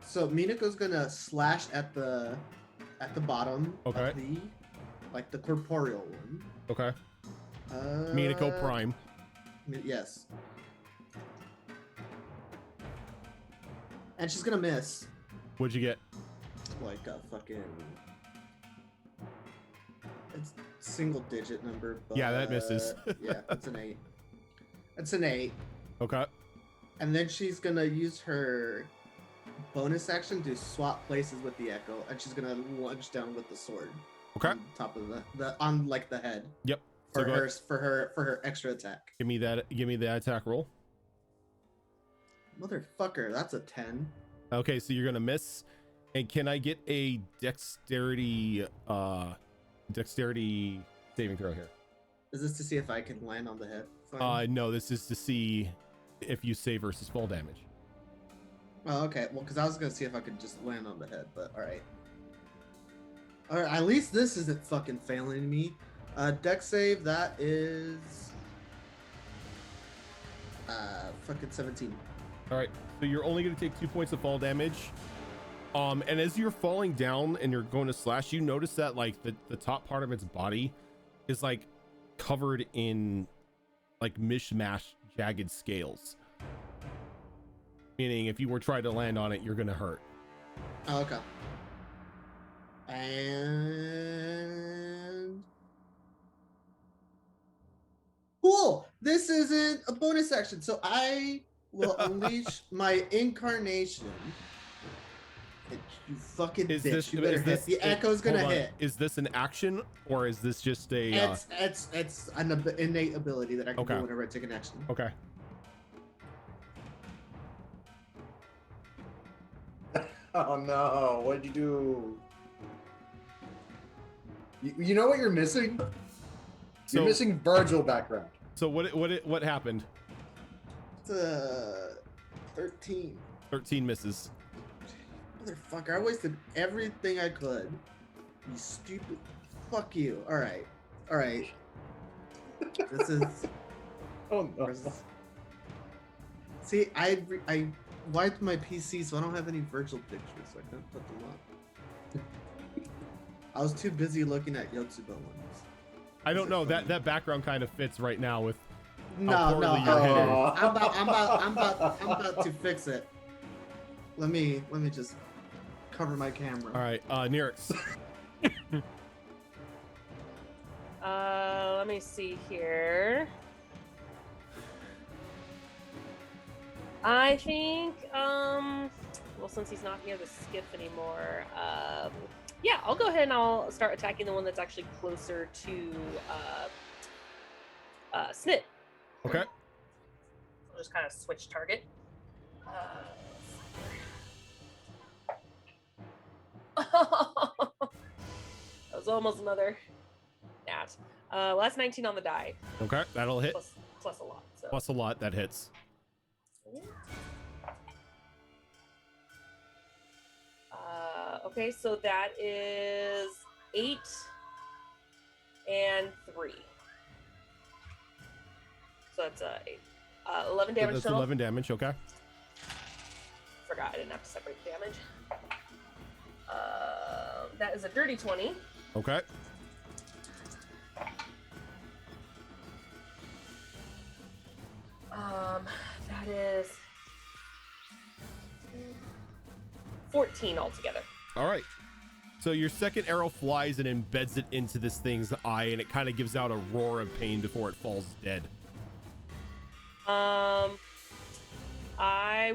So Minako's gonna slash at the bottom. Okay. Of the corporeal one. Okay. Minako Prime. Yes. And she's gonna miss. What'd you get? Like a fucking. It's single digit number. But, Yeah, that misses. yeah, it's an 8. It's an 8. Okay. And then she's gonna use her bonus action to swap places with the echo, and she's gonna lunge down with the sword. Okay. On top of the on like the head. Yep. For So her extra attack. Give me that attack roll. Motherfucker, that's a 10. Okay, so you're gonna miss. And can I get a dexterity saving throw here? Is this to see if I can land on the head? Fine. No, this is to see if you save versus fall damage. Oh, okay. Well, because I was gonna see if I could just land on the head, but all right. All right. At least this isn't fucking failing me. Dex save, that is fucking 17. All right, so you're only going to take 2 points of fall damage. And as you're falling down and you're going to slash, you notice that like the top part of its body is like covered in like mishmash jagged scales. Meaning if you were trying to land on it, you're going to hurt. Oh, okay. And cool. This isn't a bonus action, so I will unleash my incarnation. You fucking bitch! You better hit. The echo's gonna hit. Is this an action or is this just a? It's an innate ability that I can Okay. do whenever I take an action. Okay. Oh no! What'd you do? You know what you're missing? You're missing Virgil background. So what happened? It's 13. 13 misses. Motherfucker! I wasted everything I could. You stupid. Fuck you. All right. All right. This is. Oh no! See, I wiped my PC, so I don't have any Virgil pictures, so I couldn't put them up. I was too busy looking at Yotsuba ones. I don't know, that background kind of fits right now with No, poorly you're hitting. I'm about to fix it. Let me just cover my camera. All right, Nyrix. Let me see here. I think, well, since he's not near the skiff anymore, yeah, I'll go ahead and I'll start attacking the one that's actually closer to Snit. Okay. I'll just kind of switch target. That was almost another nat. Well, that's 19 on the die. Okay, that'll hit. Plus a lot. So. Plus a lot, that hits. Okay, so that is 8 and 3. So that's 11 damage That's total. 11 damage, okay. Forgot I didn't have to separate the damage. That is a dirty 20. Okay. That is 14 altogether. All right. So your second arrow flies and embeds it into this thing's eye, and it kind of gives out a roar of pain before it falls dead. I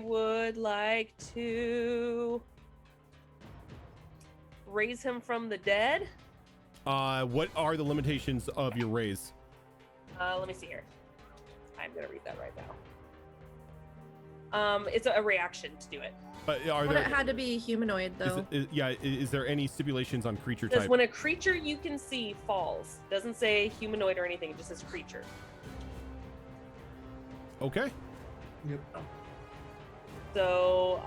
would like to raise him from the dead. What are the limitations of your raise? Let me see here. I'm gonna read that right now. It's a reaction to do it. But are But there? it had to be humanoid though. Is there any stipulations on creature Because type? when a creature you can see falls, doesn't say humanoid or anything, it just says creature. Okay. Yep. So,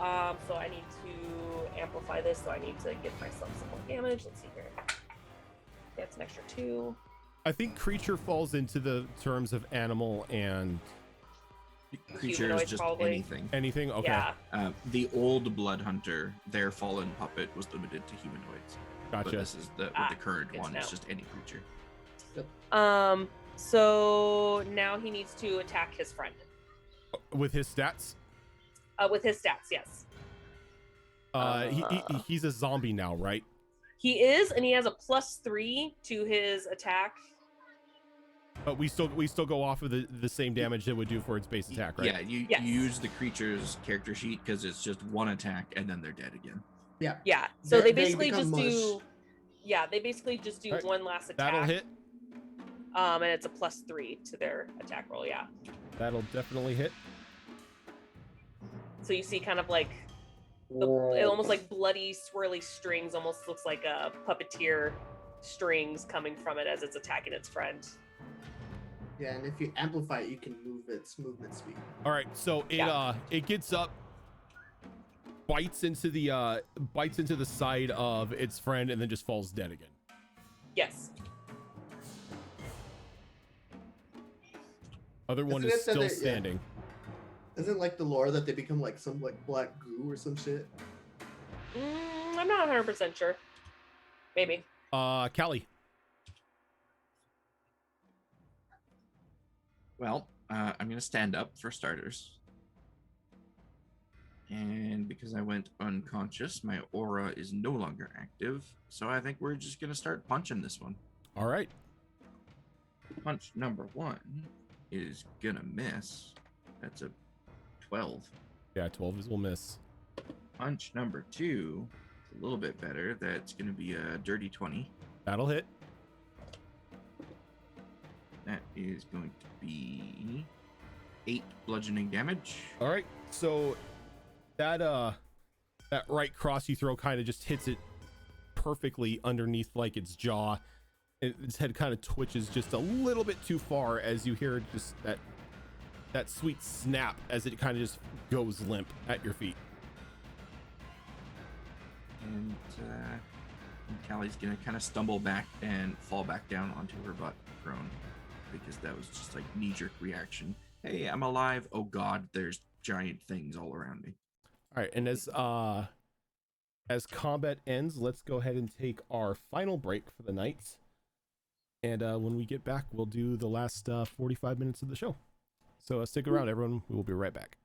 so I need to amplify this. So I need to give myself some more damage. Let's see here. That's an extra 2. I think creature falls into the terms of animal and Creature is Humanoid, just probably. anything. anything. Okay, Yeah. The old blood hunter, their fallen puppet was limited to humanoids. But gotcha. this is the current good to one. It's know. just any creature. So now he needs to attack his friend. With his stats, With his stats, yes. he's a zombie now, right? He is, and he has a +3 to his attack. But we still go off of the same damage it would do for its base attack, right? Yeah, you Yes. use the creature's character sheet because it's just one attack and then they're dead again. Yeah. Yeah. So They they basically become just mush. do. Yeah, they basically just do Alright, one last attack. That'll hit. And it's a +3 to their attack roll. Yeah. That'll definitely hit. So you see, kind of like it almost like bloody, swirly strings. Almost looks like a puppeteer strings coming from it as it's attacking its friend. Yeah, and if you amplify it, you can move its movement speed. All right, so it gets up, bites into the side of its friend, and then just falls dead again. Yes. Other one Isn't is it that still they- yeah. standing. Isn't like the lore that they become like some like black goo or some shit? I'm not 100% sure. Maybe. Callie. Well, I'm going to stand up for starters. And because I went unconscious, my aura is no longer active. So I think we're just going to start punching this one. All right. Punch number 1 is going to miss. That's a 12. Yeah, 12 will miss. Punch number 2 is a little bit better. That's going to be a dirty 20. That'll hit. That is going to be 8 bludgeoning damage. All right. So that right cross you throw kind of just hits it perfectly underneath like its jaw. Its head kind of twitches just a little bit too far as you hear just that sweet snap as it kind of just goes limp at your feet. And Callie's going to kind of stumble back and fall back down onto her butt, prone, because that was just like knee-jerk reaction. Hey, I'm alive. Oh God, there's giant things all around me. All right, and as combat ends, let's go ahead and take our final break for the night. And when we get back, we'll do the last 45 minutes of the show. So stick around, everyone. We will be right back.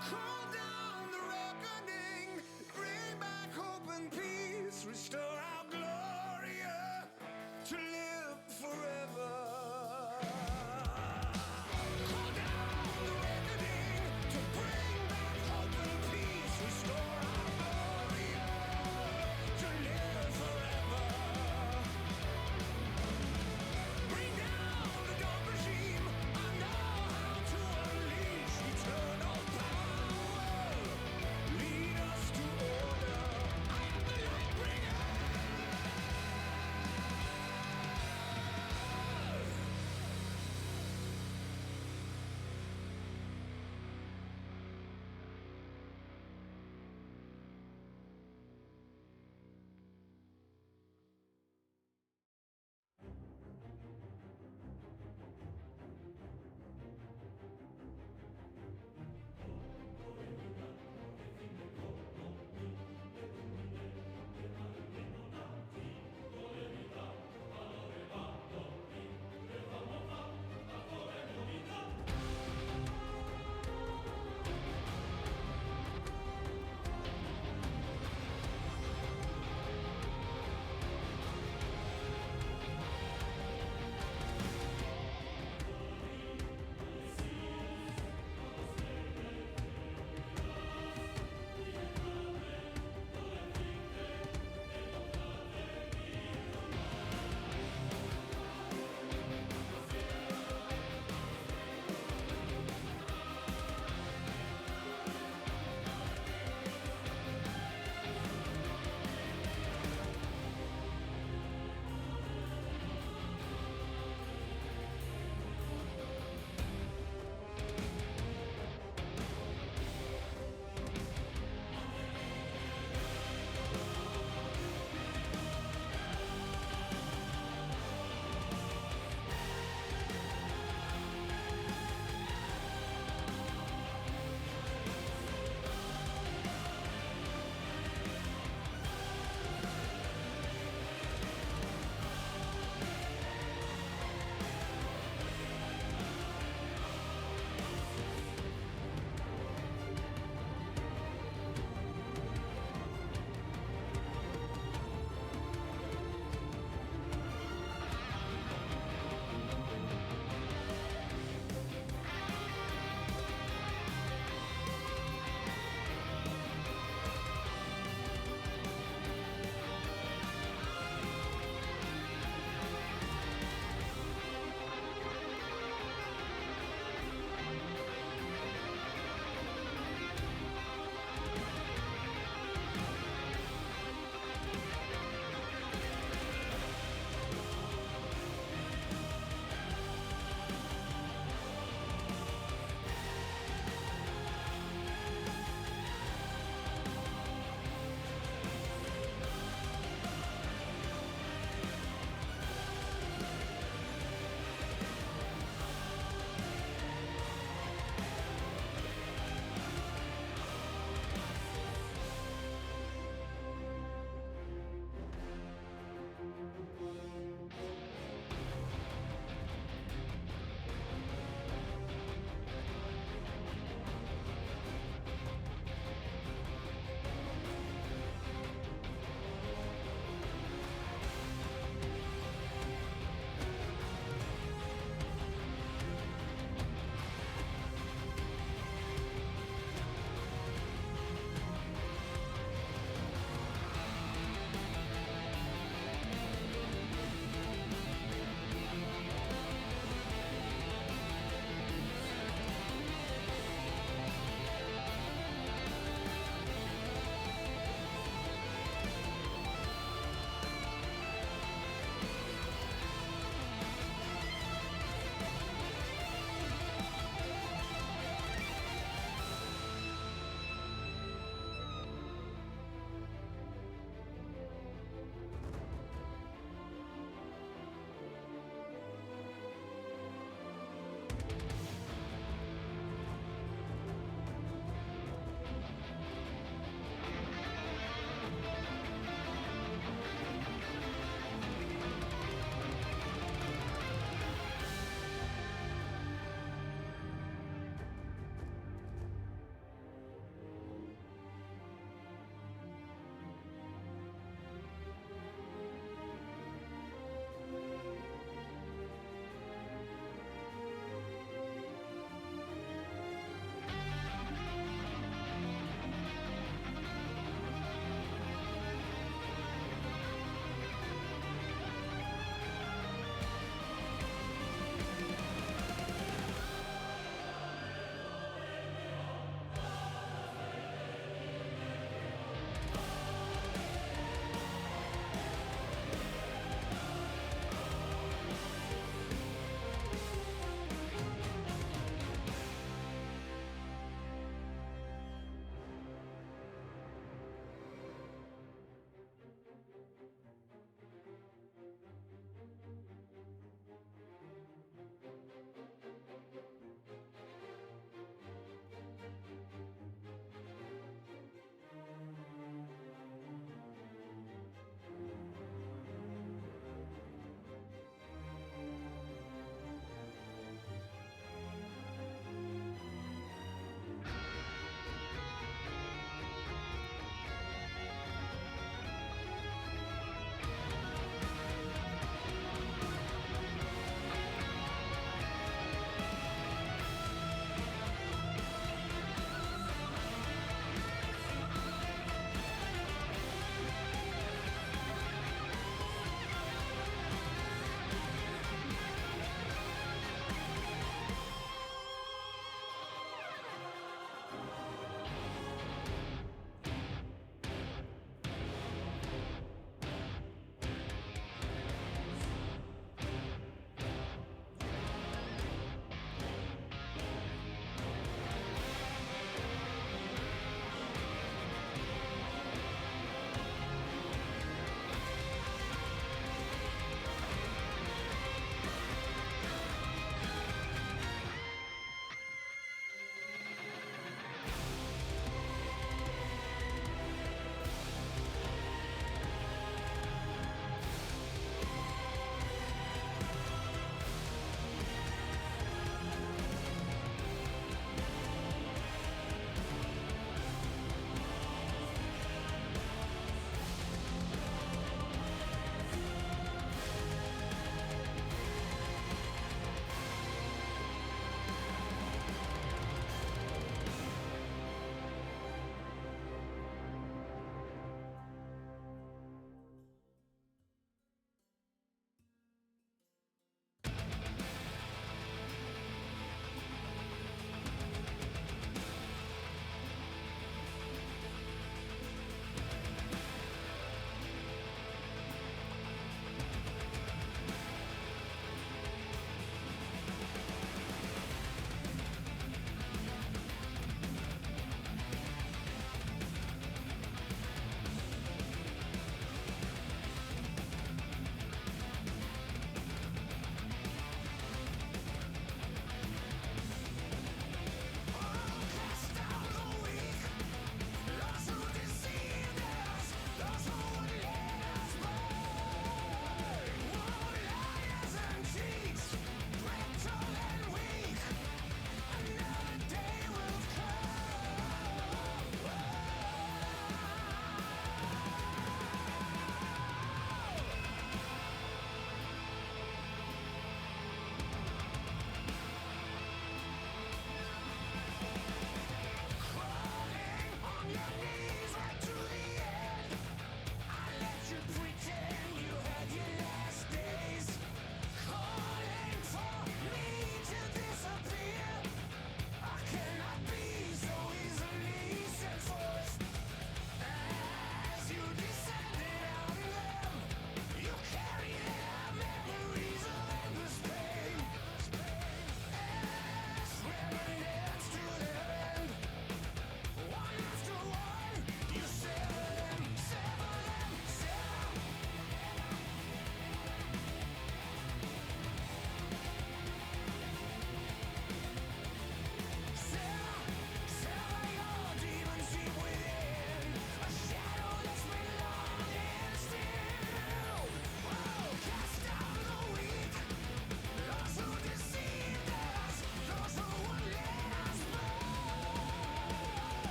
Call down the reckoning, bring back hope and peace, restore our gloria to live forever.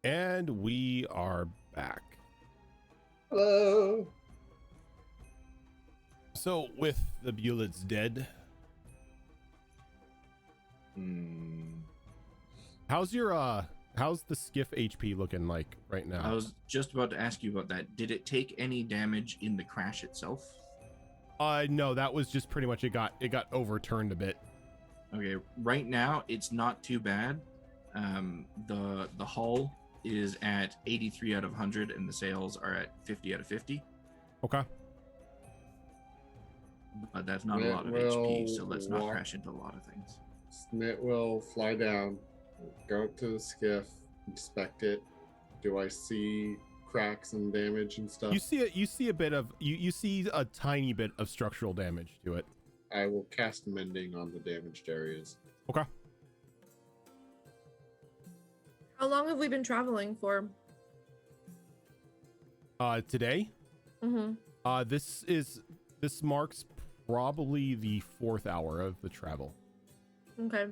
And we are back. Hello. So with the Bulids dead, how's the skiff HP looking like right now? I was just about to ask you about that. Did it take any damage in the crash itself? No, that was just pretty much it got overturned a bit. Okay, right now it's not too bad. The hull is at 83 out of 100 and the sails are at 50 out of 50. Okay. But that's not a lot of HP, so let's not crash into a lot of things. Snit will fly down, go up to the skiff, inspect it. Do I see cracks and damage and stuff? You see a bit of you see a tiny bit of structural damage to it. I will cast mending on the damaged areas. Okay. How long have we been traveling for? Today? Mm-hmm. This marks probably the 4th hour of the travel. Okay.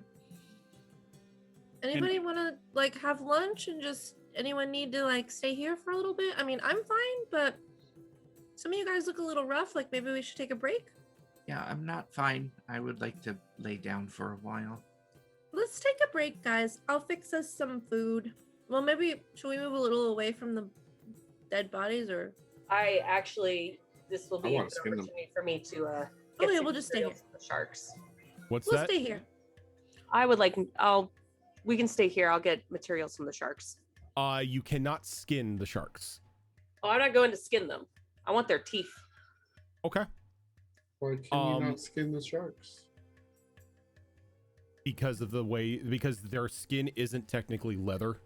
Anybody want to like have lunch and just anyone need to like stay here for a little bit? I mean, I'm fine, but some of you guys look a little rough. Like maybe we should take a break. Yeah, I'm not fine. I would like to lay down for a while. Let's take a break, guys. I'll fix us some food. Well, maybe should we move a little away from the dead bodies, or? This will be a wanna good skin them. opportunity for me to Oh get yeah, some we'll just stay here. materials from the sharks. What's We'll that? stay here. We can stay here. I'll get materials from the sharks. You cannot skin the sharks. Oh, I'm not going to skin them. I want their teeth. Okay. Why can you not skin the sharks? Because their skin isn't technically leather.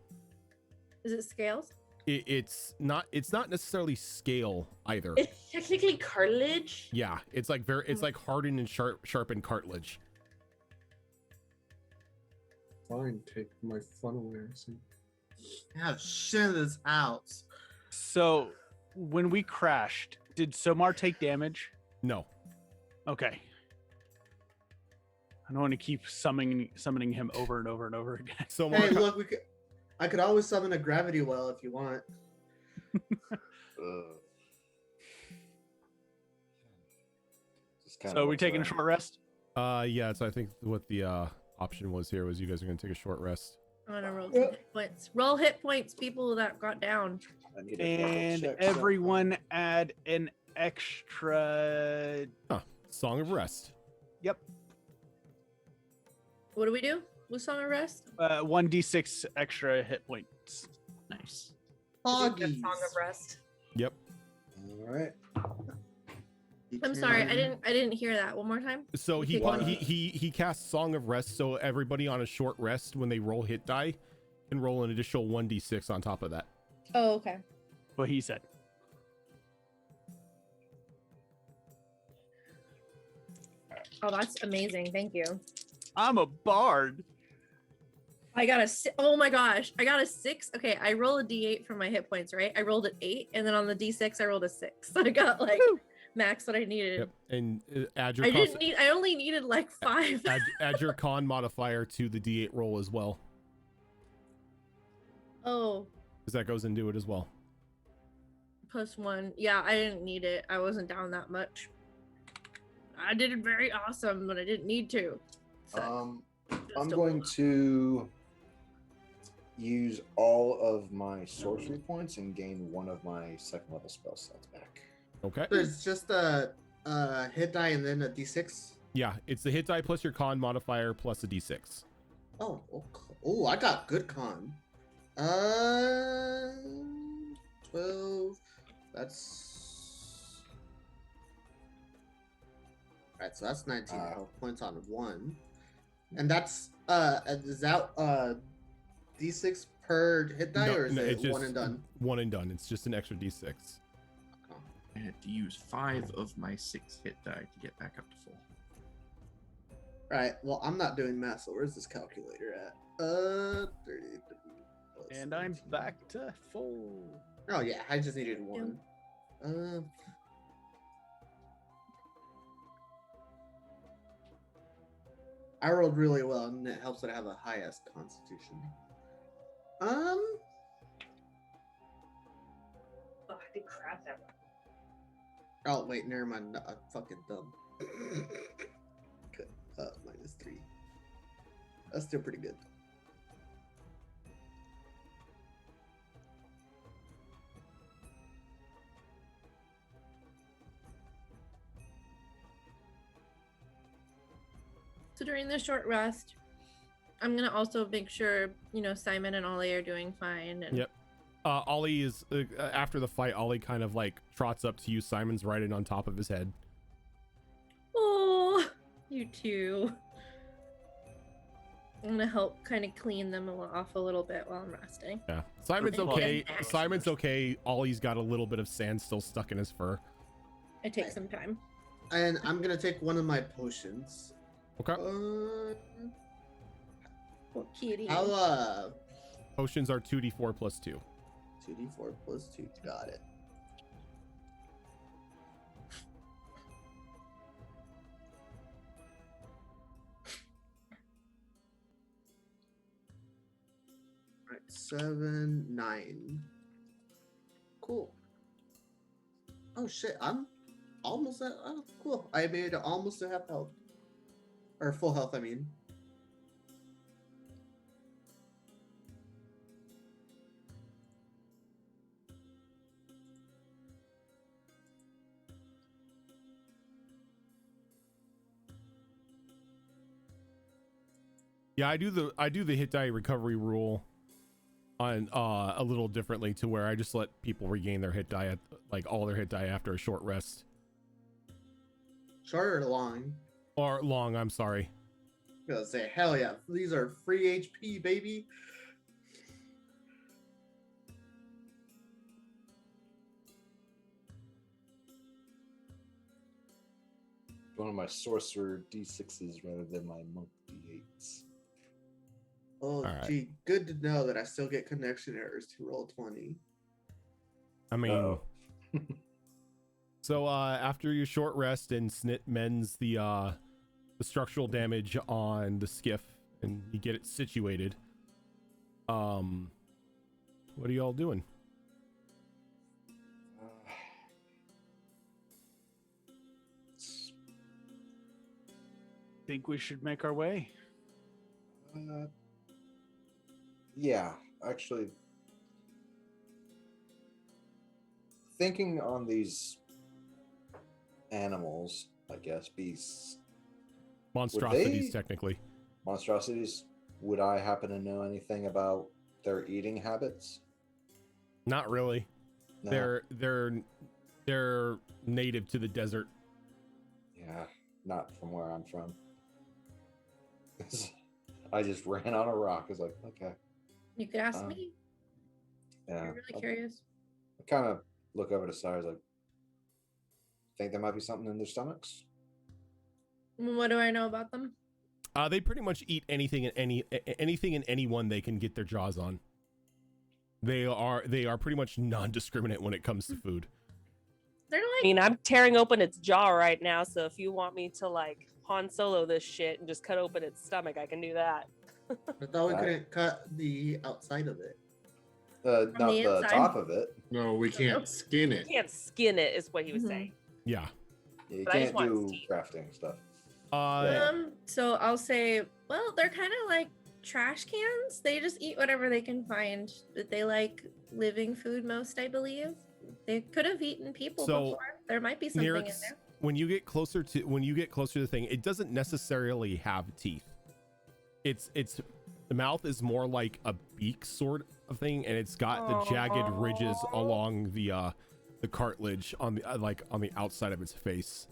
Is it scales? It's not necessarily scale either. It's technically cartilage. Yeah, it's like hardened and sharpened cartilage. Fine, take my fun away. I see. Have shit this out. So when we crashed, did Somar take damage? No. Okay. I don't want to keep summoning him over and over and over again. So Hey, look, I could always summon a gravity well if you want. So are we taking a short rest? Yeah. So I think what the option was here was you guys are gonna take a short rest. I want to roll some hit points. Roll hit points, people that got down. And everyone add an extra. Song of Rest. Yep. What do we do? With Song of Rest? 1d6 extra hit points. Nice. Song of rest. Yep. All right. I'm sorry, I didn't hear that. One more time. So he casts Song of Rest, so everybody on a short rest when they roll hit die can roll an additional 1d6 on top of that. Oh, okay. What he said. Oh, that's amazing. Thank you. I'm a bard. I got oh my gosh, I got a 6. Okay, I roll a d8 for my hit points, right? I rolled an 8, and then on the d6 I rolled a 6. So I got like max what I needed. Yep. And add your I only needed like 5. add your con modifier to the d8 roll as well, Oh, because that goes into it as well. +1. Yeah, I didn't need it. I wasn't down that much. I did it very awesome, but I didn't need to. So, I'm going to use all of my sorcery points and gain 1 of my 2nd level spell slots back. Okay. So it's just a hit die and then a d6. Yeah, it's the hit die plus your con modifier plus a d6. Oh, oh, I got good con. 12. That's right. So that's 19 health points on 1, and that's is that d6 per hit die, or is it's it just 1 and done? 1 and done. It's just an extra d6. I had to use 5 of my 6 hit die to get back up to full. Right. Well, I'm not doing math, so where's this calculator at? 30. And I'm back to full. Oh yeah, I just needed 1. I rolled really well, and it helps that I have a high-ass constitution. Oh, I did crap that one. Oh wait, never mind. No, I'm fucking dumb. Good. -3. That's still pretty good. So during the short rest, I'm gonna also make sure Simon and Ollie are doing fine. And Yep. Ollie is after the fight. Ollie kind of like trots up to you. Simon's riding on top of his head. Oh, you too. I'm gonna help kind of clean them off a little bit while I'm resting. Yeah, Simon's Well, okay. yeah. Simon's okay. Ollie's got a little bit of sand still stuck in his fur. I take some time. And I'm gonna take one of my potions. Okay. Poor kitty. How Potions are 2d4 plus 2. 2d4 plus 2. Got it. Right, 7, 9. Cool. Oh shit, I'm almost at. Oh, cool. I made it almost to half health. Or full health, I mean. Yeah, I do the hit die recovery rule on a little differently to where I just let people regain their hit die like all their hit die after a short rest. Short or long? Or long, I'm sorry. I'm gonna say, hell yeah, these are free HP, baby. One of my sorcerer d6s rather than my monk d8s. Oh, Alright. gee, good to know that I still get connection errors to roll 20. I mean, Uh-oh. so after your short rest and Snit mends the structural damage on the skiff and you get it situated, what are y'all doing? Think we should make our way. Yeah, actually, thinking on these animals, I guess, beasts, Monstrosities, they- technically. monstrosities, would I happen to know anything about their eating habits? Not really. No. They're native to the desert. Yeah, not from where I'm from. I just ran on a rock. I was like, okay. You could ask Um, me. Yeah. I'm really curious. I kind of look over the side, like, think there might be something in their stomachs. What do I know about them? They pretty much eat anything and anyone they can get their jaws on. They are pretty much non-discriminate when it comes to food. They're I like mean, I'm tearing open its jaw right now, so if you want me to like Han Solo this shit and just cut open its stomach, I can do that. I thought we Right. couldn't cut the outside of it. Not the the inside. top of it. No, we can't skin You it. can't skin it, is what he was Mhm. saying. Yeah. Yeah, you But I just can't want do teeth. crafting stuff. so I'll say, well, they're kind of like trash cans. They just eat whatever they can find. But they like living food most, I believe. They could have eaten people So, before. There might be something in Nyrix, there. when you get closer to the thing, it doesn't necessarily have teeth. It's the mouth is more like a beak sort of thing, and it's got the jagged ridges Aw. along the cartilage on the on the outside of its face.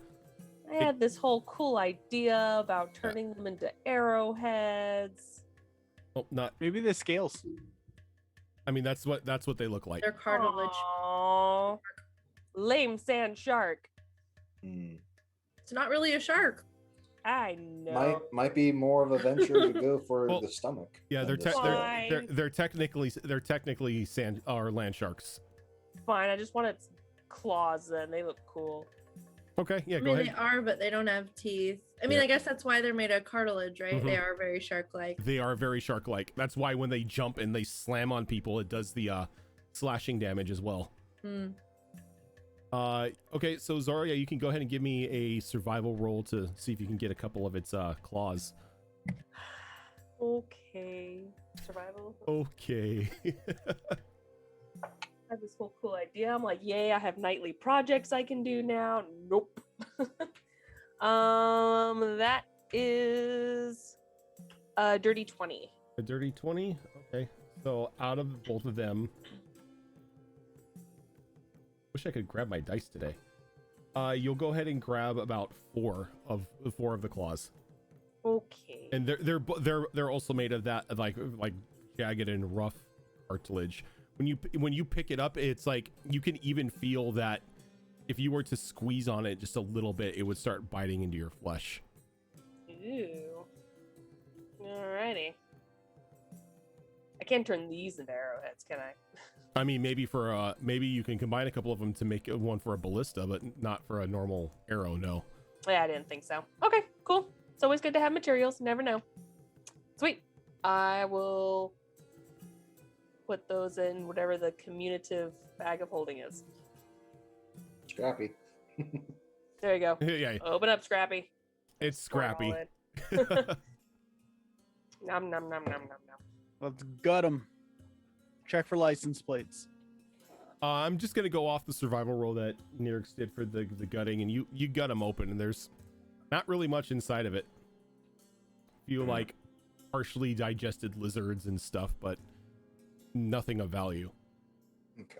I had this whole cool idea about turning them into arrowheads. Well, not. Maybe the scales. I mean, that's what they look like. Their cartilage. Aw. Lame sand shark. Hmm. It's not really a shark. I know. Might be more of a venture to go for Well, the stomach. Yeah, than they're the te- skull. Fine. they're technically sand or land sharks. Fine. I just want its claws. Then they look cool. Okay, yeah, I go mean, ahead. they are, but they don't have teeth. I mean, Yeah. I guess that's why they're made of cartilage, right? Mhm. They are very shark-like. They are very shark-like. That's why when they jump and they slam on people, it does the slashing damage as well. Hmm. Okay, so Zarya, you can go ahead and give me a survival roll to see if you can get a couple of its claws. Okay. Survival. Okay. I have this whole cool idea. I'm like, yay, I have nightly projects I can do now. Nope. That is a dirty 20. A dirty 20. Okay, so out of both of them, wish I could grab my dice today. You'll go ahead and grab about four of the claws. Okay. And they're also made of that like jagged and rough cartilage. When you pick it up, it's like you can even feel that if you were to squeeze on it just a little bit, it would start biting into your flesh. Ooh. Alrighty. I can't turn these into arrowheads, can I? I mean, maybe maybe you can combine a couple of them to make one for a ballista, but not for a normal arrow. No. Yeah, I didn't think so. Okay, cool. It's always good to have materials. Never know. Sweet. I will put those in whatever the commutative bag of holding is. Scrappy. There you go. Yeah, Open up, Scrappy. it's Pour it all scrappy. in. Nom nom nom nom nom nom. Let's gut them. Check for license plates. I'm just gonna go off the survival roll that Nirix did for the gutting, and you gut them open, and there's not really much inside of it. Few like partially digested lizards and stuff, but nothing of value. Okay.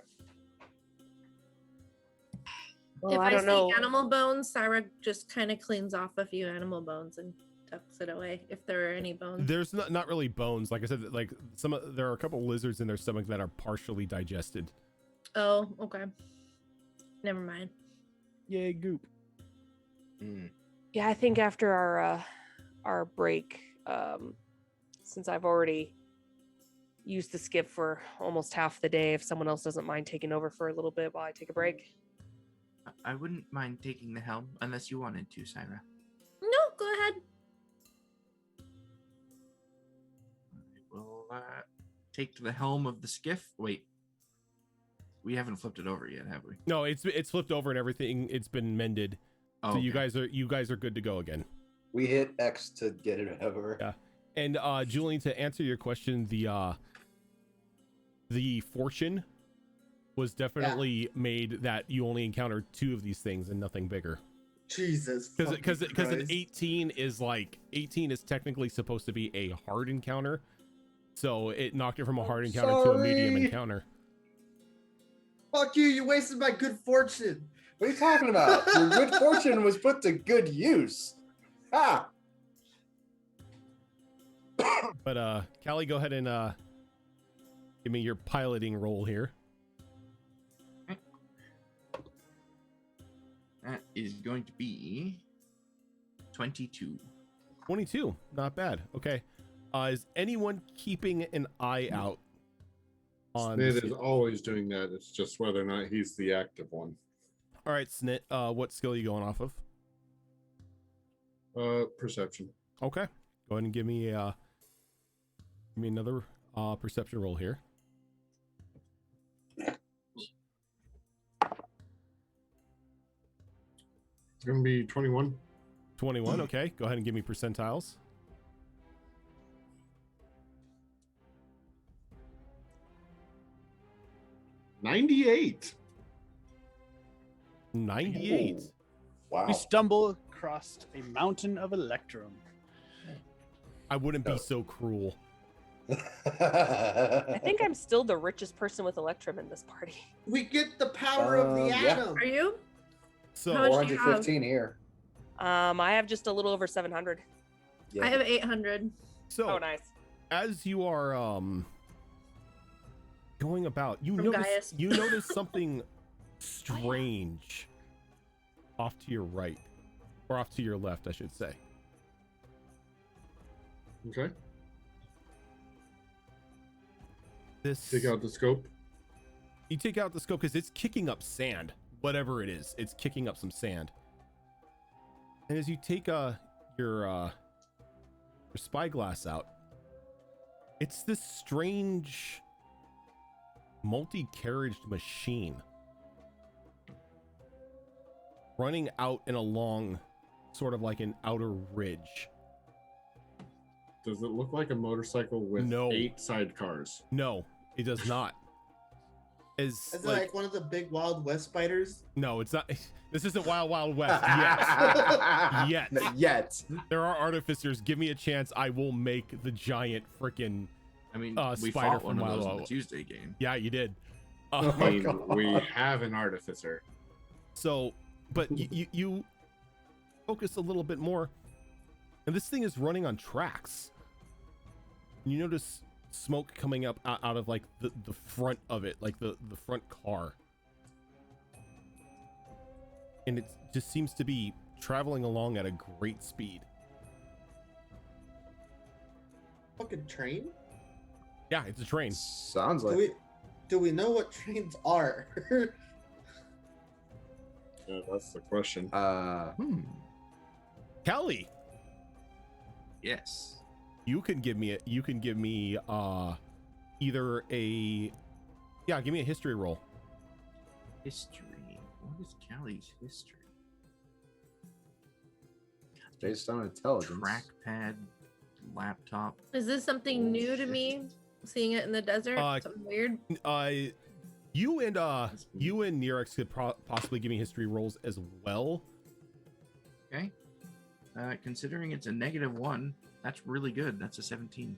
Well, if I I, don't see know. animal bones, Sarah just kind of cleans off a few animal bones and tucks it away if there are any bones. There's not really bones. Like I said, like there are a couple lizards in their stomach that are partially digested. Oh, okay. Never mind. Yay, goop. Mm. Yeah, I think after our break, since I've already used the skip for almost half the day, if someone else doesn't mind taking over for a little bit while I take a break. I wouldn't mind taking the helm unless you wanted to, Syra. No, go ahead. I will take the helm of the skiff. Wait, we haven't flipped it over yet, have we? No, it's flipped over and everything. It's been mended. Oh, So okay. you guys are good to go again. We hit X to get it over. Yeah. And Julian, to answer your question, the fortune was definitely made that you only encounter 2 of these things and nothing bigger. Jesus. Because fucking an Christ. 18 is technically supposed to be a hard encounter, so it knocked it from a hard encounter to a medium sorry. encounter. Fuck you! You wasted my good fortune. What are you talking about? Your good fortune was put to good use. Ah. But Callie, go ahead and give me your piloting roll here. That is going to be 22. 22, not bad. Okay. Is anyone keeping an eye out on Snit this? is always doing that. It's just whether or not he's the active one. All right, Snit, what skill are you going off of? Perception. Okay. Go ahead and give me another perception roll here. It's gonna be 21. 21, okay. Go ahead and give me percentiles. $98. 98. Ooh. Wow. We stumble across a mountain of electrum. I wouldn't be so cruel. I think I'm still the richest person with Electrum in this party. We get the power of the Yeah. atom. Are you? So How much do you have? 415 here. I have just a little over 700. Yeah. I have 800. So Oh, nice. as you are going about, you From notice Gaius. something strange off to your right, or off to your left, I should say. Okay. This Take out the scope. you take out the scope because it's kicking up sand, whatever it is. It's kicking up some sand. And as you take your spyglass out, it's this strange multi-carriaged machine. running out and along sort of like an outer ridge. Does it look like a motorcycle with No. 8 sidecars? No, it does not. Is it like one of the big Wild West spiders? No, it's not. This isn't Wild Wild West yet. Yet. Yet. There are artificers. Give me a chance. I will make the giant freaking I mean, we spider fought one from of those Wild in the Wild. Tuesday game. Yeah, you did. Oh I my mean, God. we have an artificer. So, but you focus a little bit more, and this thing is running on tracks. You notice smoke coming up out of like the front of it, like the front car, and it just seems to be traveling along at a great speed. Fucking train? Yeah, it's a train. Sounds Do like we do we know what trains are? Yeah, that's the question. Kelly, Yes. you can give me either a give me a history roll. History. What is Callie's history? based on intelligence. Trackpad, laptop. Is this something new to me? Seeing it in the desert? Something weird? You and Nerex could possibly give me history rolls as well. Okay. Considering it's a -1, that's really good. That's a 17.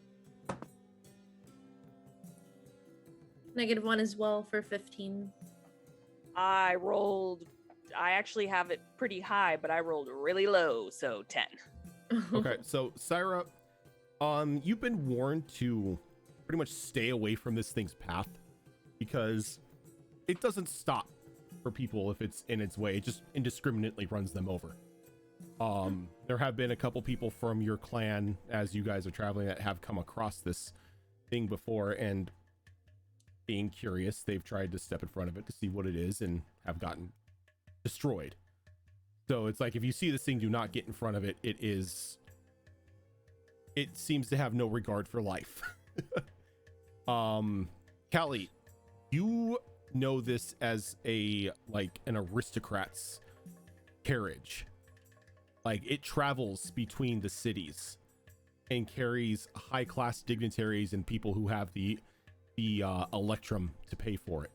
-1 as well for 15. I actually have it pretty high, but I rolled really low, so 10. Okay, so Syra, you've been warned to pretty much stay away from this thing's path because it doesn't stop for people if it's in its way. It just indiscriminately runs them over. There have been a couple people from your clan as you guys are traveling that have come across this thing before, and being curious, they've tried to step in front of it to see what it is and have gotten destroyed. So it's like, if you see this thing, do not get in front of it. It seems to have no regard for life. Callie, you know this as an aristocrat's carriage. Like, it travels between the cities and carries high class dignitaries and people who have the electrum to pay for it.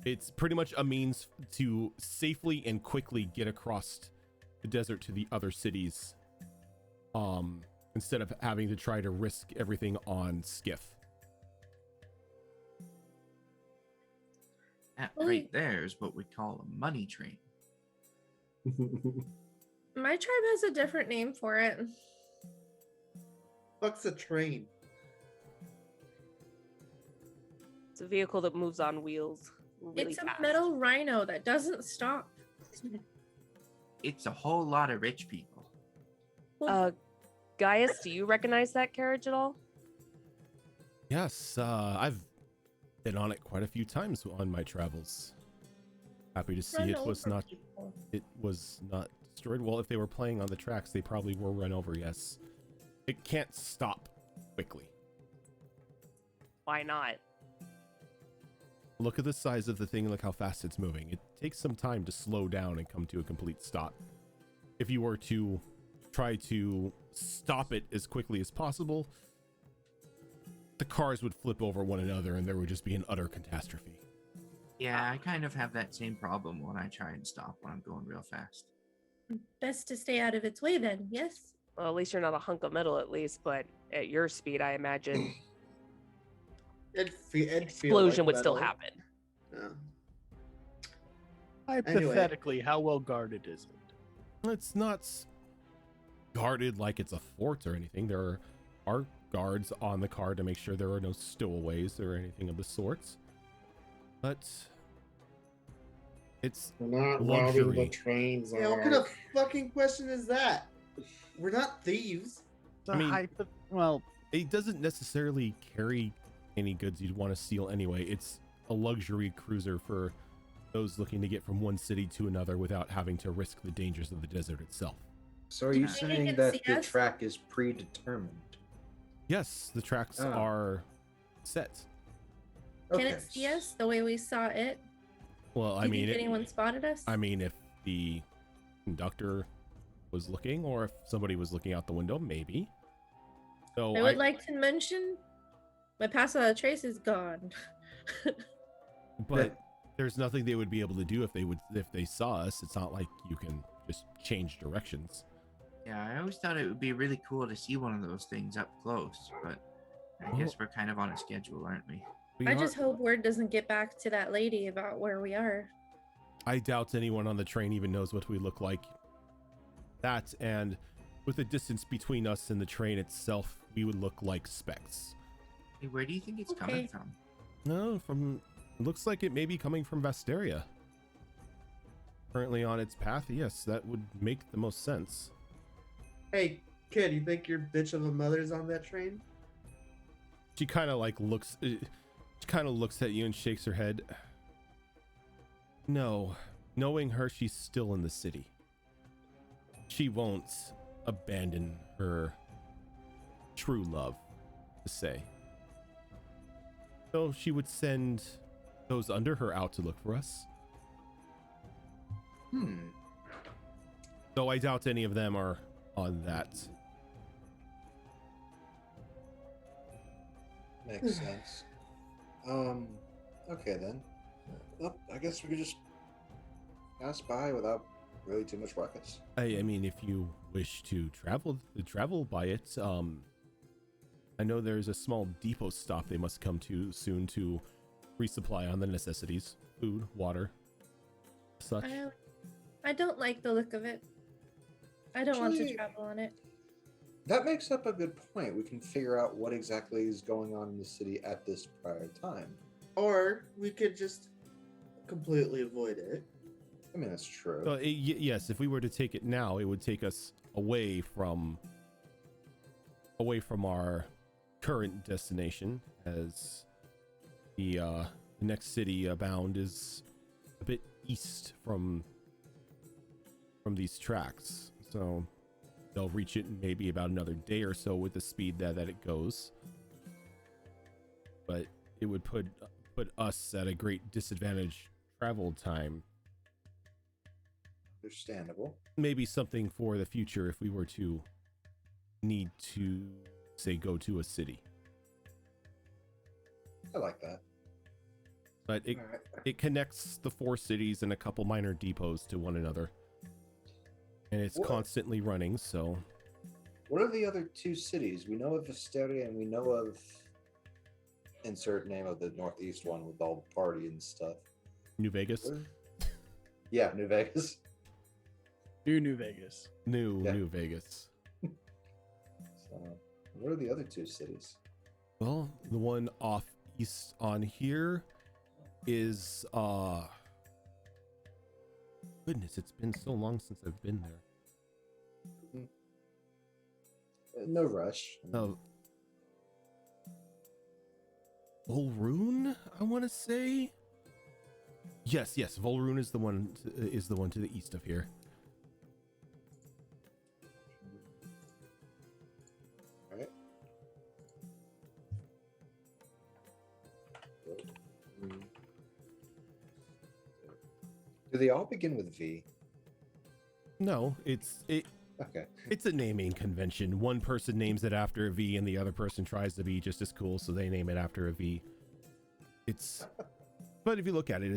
It's pretty much a means to safely and quickly get across the desert to the other cities, instead of having to try to risk everything on skiff. That right there is what we call a money train. My tribe has a different name for it. Fuck's a train? It's a vehicle that moves on wheels really It's a fast. metal rhino that doesn't stop. It's a whole lot of rich people. Gaius, do you recognize that carriage at all? Yes, I've been on it quite a few times on my travels. Happy to see Run it was over not people. destroyed. Well, if they were playing on the tracks, they probably were run over. Yes, it can't stop quickly. Why not? Look at the size of the thing. Look how fast it's moving. It takes some time to slow down and come to a complete stop. If you were to try to stop it as quickly as possible, the cars would flip over one another and there would just be an utter catastrophe. Yeah, I kind of have that same problem when I try and stop when I'm going real fast. Best to stay out of its way then, yes? Well, at least you're not a hunk of metal, at least. But at your speed, I imagine It'd feel explosion like would still metal. happen. Yeah. Hypothetically, how well guarded is it? It's not guarded like it's a fort or anything. There are guards on the car to make sure there are no stowaways or anything of the sorts. But it's We're not robbing luxury. the trains. Yeah, what kind of fucking question is that? We're not thieves. The I mean- well, It doesn't necessarily carry any goods you'd want to steal anyway. It's a luxury cruiser for those looking to get from one city to another without having to risk the dangers of the desert itself. So are Do you you think they saying can that see the us? track is predetermined? Yes, the tracks are set. Can Okay. it see us the way we saw it? Well, Do you think anyone spotted us? I mean, if the conductor was looking, or if somebody was looking out the window, maybe. So I would like to mention my pass without a trace is gone. but there's nothing they would be able to do if they saw us. It's not like you can just change directions. Yeah, I always thought it would be really cool to see one of those things up close, but I guess we're kind of on a schedule, aren't we? I just hope word doesn't get back to that lady about where we are. I doubt anyone on the train even knows what we look like. That, and with the distance between us and the train itself, we would look like specks. Hey, where do you think it's coming from? No, it looks like it may be coming from Vasteria. Currently on its path, yes, that would make the most sense. Hey, kid, you think your bitch of a mother's on that train? She kind of looks at you and shakes her head. No, knowing her, she's still in the city. She won't abandon her true love, to say. So she would send those under her out to look for us. Though I doubt any of them are on that. Makes sense. Okay then. Well, I guess we could just pass by without really too much ruckus. I mean, if you wish to travel by it, I know there's a small depot stop they must come to soon to resupply on the necessities, food, water, such. I don't like the look of it. I don't want to Actually, travel on it. That makes up a good point. We can figure out what exactly is going on in the city at this prior time. Or we could just completely avoid it. I mean, that's true. So, yes, if we were to take it now, it would take us away from our current destination, as the next city bound is a bit east from these tracks. So they'll reach it in maybe about another day or so with the speed that it goes. But it would put us at a great disadvantage travel time. Understandable. Maybe something for the future if we were to need to, say, go to a city. I like that. But All right. it connects the four cities and a couple minor depots to one another. And it's What? constantly running, so... What are the other two cities? We know of Visteria and we know of insert name of the northeast one with all the party and stuff. New Vegas? Yeah, New Vegas. New Vegas. New Vegas. So, what are the other two cities? Well, the one off east on here is goodness, it's been so long since I've been there. No rush. Volrune, I want to say. Yes, Volrune is the one to the east of here. All right. Do they all begin with V? No, Okay. it's a naming convention. One person names it after a V and the other person tries to be just as cool, so they name it after a V. But if you look at it,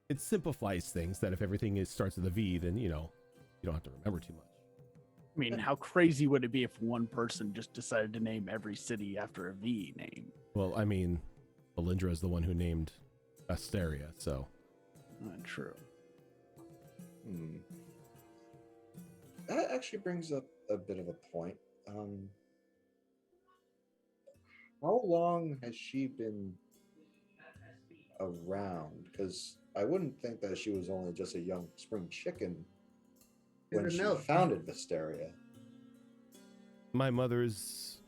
it simplifies things, that if everything starts with a V, then, you don't have to remember too much. I mean, how crazy would it be if one person just decided to name every city after a V name? Well, I mean, Belindra is the one who named Asteria, so. True. That actually brings up a bit of a point. How long has she been around? Because I wouldn't think that she was only just a young spring chicken when she founded Visteria. My mother's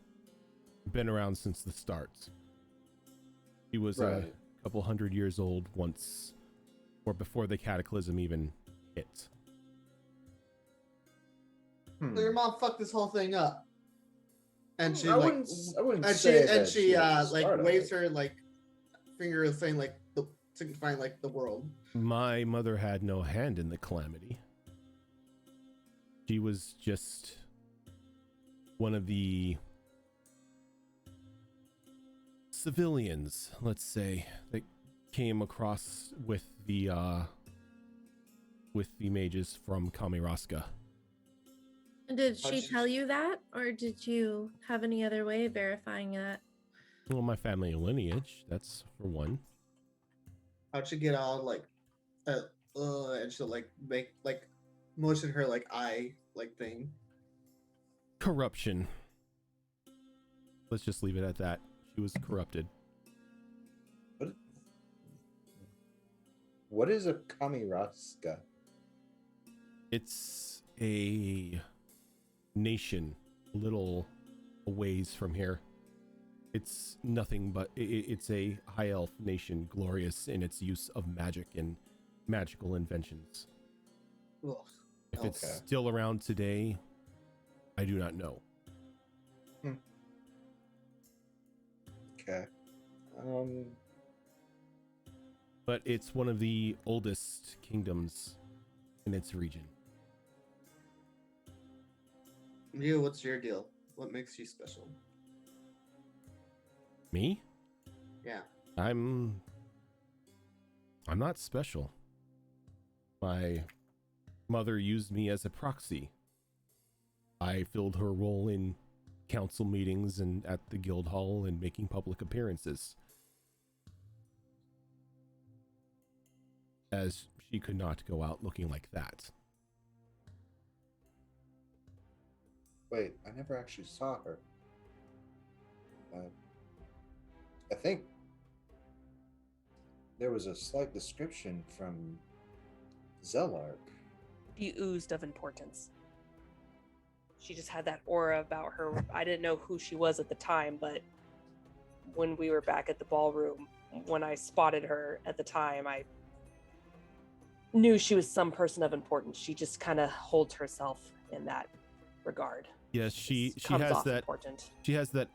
been around since the start. She was a Right. couple hundred years old once, or before the cataclysm even hit. So your mom fucked this whole thing up. And she I like wouldn't and say she that and she was the like start of waves it. her like finger saying like signifying like the world. My mother had no hand in the calamity. She was just one of the civilians, let's say, that came across with the mages from Kamiraska. Did she How'd tell you that, or did you have any other way of verifying that? Well, my family lineage, that's for one. How'd she get all like, and she'll like make like motion her like eye like thing. Corruption. Let's just leave it at that. She was corrupted. What is a Kamiraska? It's a nation a little a ways from here. It's nothing but it's a high elf nation, glorious in its use of magic and magical inventions. Ugh. If it's still around today, I do not know. Okay. But it's one of the oldest kingdoms in its region. You, what's your deal? What makes you special? Me? Yeah. I'm not special. My mother used me as a proxy. I filled her role in council meetings and at the guild hall and making public appearances, as she could not go out looking like that. Wait, I never actually saw her. I think there was a slight description from Zellark. She oozed of importance. She just had that aura about her. I didn't know who she was at the time, but when we were back at the ballroom, when I spotted her at the time, I knew she was some person of importance. She just kind of holds herself in that regard. Yes, she Comes has off that. important. She has that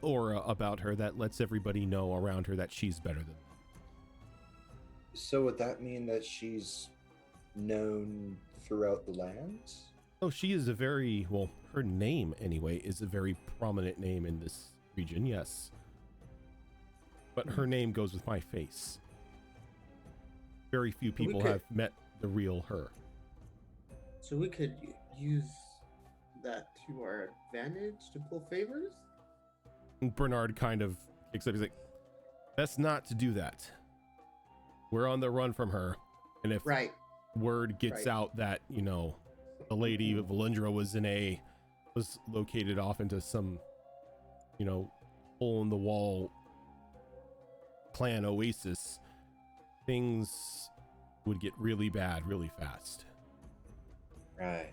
aura about her that lets everybody know around her that she's better than them. So would that mean that she's known throughout the lands? Oh, she is a very, well, her name anyway is a very prominent name in this region, yes. But her name goes with my face. Very few people have met the real her. So we could use that to our advantage to pull favors? And Bernard kind of kicks up, he's like, best not to do that. We're on the run from her. And if word gets out that, you know, the lady Valendra was located off into some, you know, hole in the wall clan oasis, things would get really bad really fast. Right.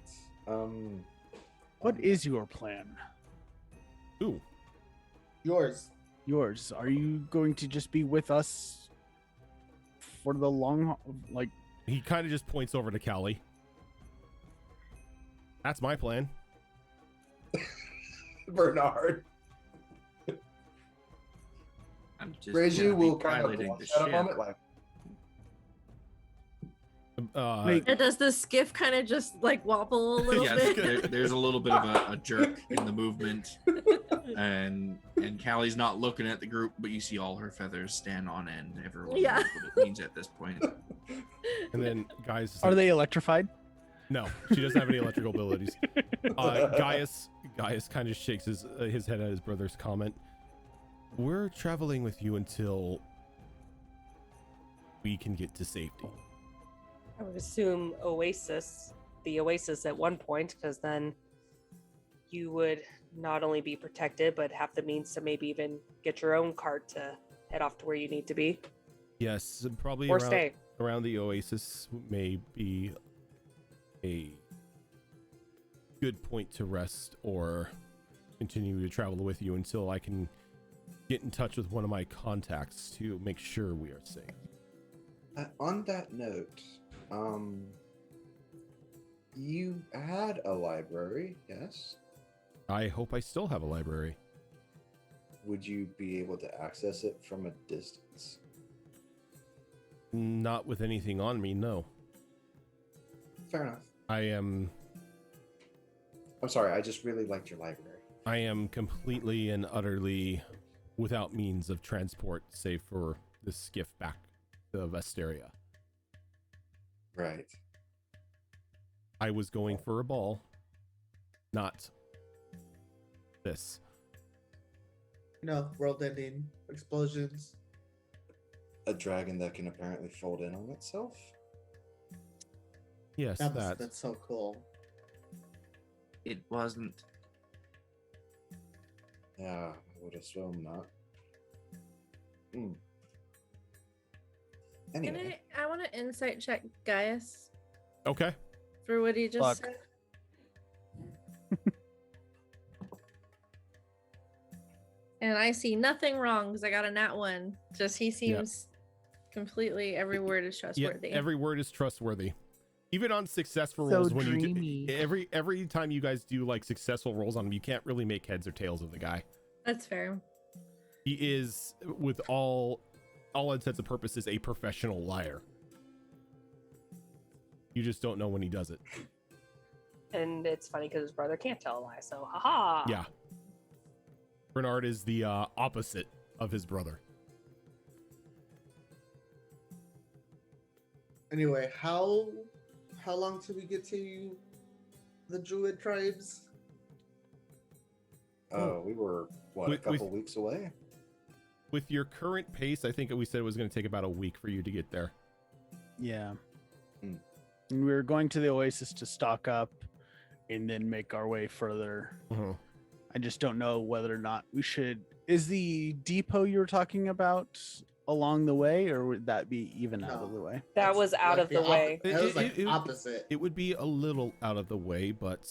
What is your plan? Ooh. Yours. Yours. Are you going to just be with us for the long, like? He kind of just points over to Callie. That's my plan. Bernard. I'm just Reju will be kind of piloting blush the at a ship. moment, like, And does the skiff kind of just like wobble a little Yes, bit? there's a little bit of a jerk in the movement, and Callie's not looking at the group, but you see all her feathers stand on end. Everyone knows what it means at this point. And then Gaius, Are they electrified? No, she doesn't have any electrical abilities. Gaius kind of shakes his head at his brother's comment. We're traveling with you until we can get to safety. I would assume the Oasis at one point, because then you would not only be protected, but have the means to maybe even get your own cart to head off to where you need to be. Yes, probably Or stay. around the Oasis may be a good point to rest or continue to travel with you until I can get in touch with one of my contacts to make sure we are safe. on that note, you had a library, yes? I hope I still have a library. Would you be able to access it from a distance? Not with anything on me, no. Fair enough. I'm sorry, I just really liked your library. I am completely and utterly without means of transport, save for this skiff back to Vesteria. Right. I was going for a ball, not this. No, world-ending explosions. A dragon that can apparently fold in on itself? Yes, that. That's so cool. It wasn't. Yeah, I would assume not. Anyway. I want to insight check Gaius Okay. for what he just Fuck. said. And I see nothing wrong because I got a nat 1. Just he seems completely, every word is Yeah, trustworthy. every word is trustworthy. Even on successful So rolls, when dreamy. you do every time you guys do like successful rolls on him, you can't really make heads or tails of the guy. That's fair. He is, with all intents and purposes, a professional liar. You just don't know when he does it. And it's funny because his brother can't tell a lie, so haha. Yeah. Bernard is the opposite of his brother. Anyway, how long till we get to the Druid tribes? We were, what, a couple weeks away? With your current pace, I think we said it was going to take about a week for you to get there. Yeah. Hmm. And we were going to the Oasis to stock up and then make our way further. Uh-huh. I just don't know whether or not we should. Is the depot you were talking about along the way, or would that be even out of the way? That was out of the way. That was like opposite. It would be a little out of the way, but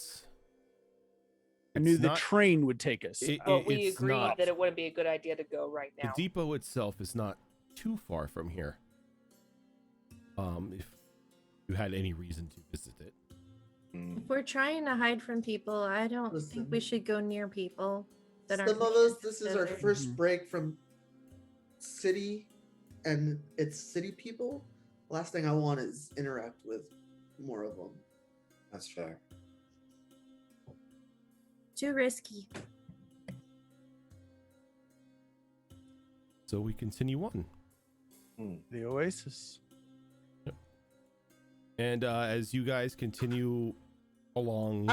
I knew it's the not- train would take us. But we it's agreed not. that it wouldn't be a good idea to go right The now. depot itself is not too far from here. If you had any reason to visit it. Mm. If we're trying to hide from people, I don't think we Listen. should go near people that Some are. of us, this is our interested. first break from city and its city people. Last thing I want is interact with more of them. That's fair. Too risky. So we continue on. The Oasis. And as you guys continue along,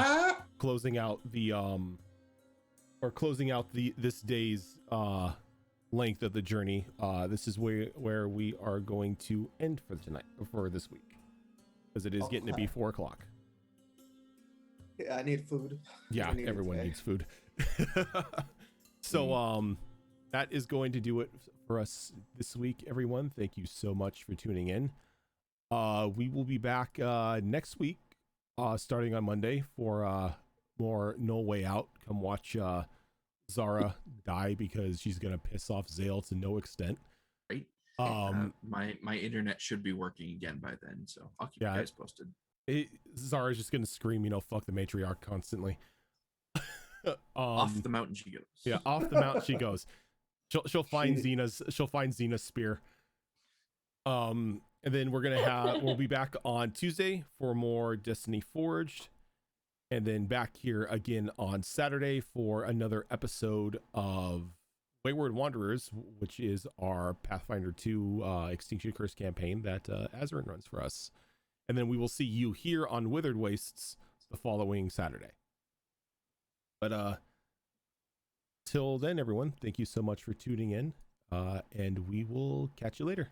closing out the this day's length of the journey, this is where we are going to end for tonight, for this week, because it is getting to be 4 o'clock. Yeah, I need food. Yeah, I need it everyone today. needs food. So that is going to do it for us this week, everyone. Thank you so much for tuning in. We will be back next week, starting on Monday, for more No Way Out. Come watch Zara die because she's gonna piss off Zale to no extent. Right. My internet should be working again by then, so I'll keep you guys posted. Zara's just gonna scream, fuck the matriarch constantly. Off the mountain she goes. Yeah, off the mountain she goes. She'll find Xena's spear. And then we'll be back on Tuesday for more Destiny Forged, and then back here again on Saturday for another episode of Wayward Wanderers, which is our Pathfinder 2 Extinction Curse campaign that Azerin runs for us. And then we will see you here on Withered Wastes the following Saturday. But till then, everyone, thank you so much for tuning in, and we will catch you later.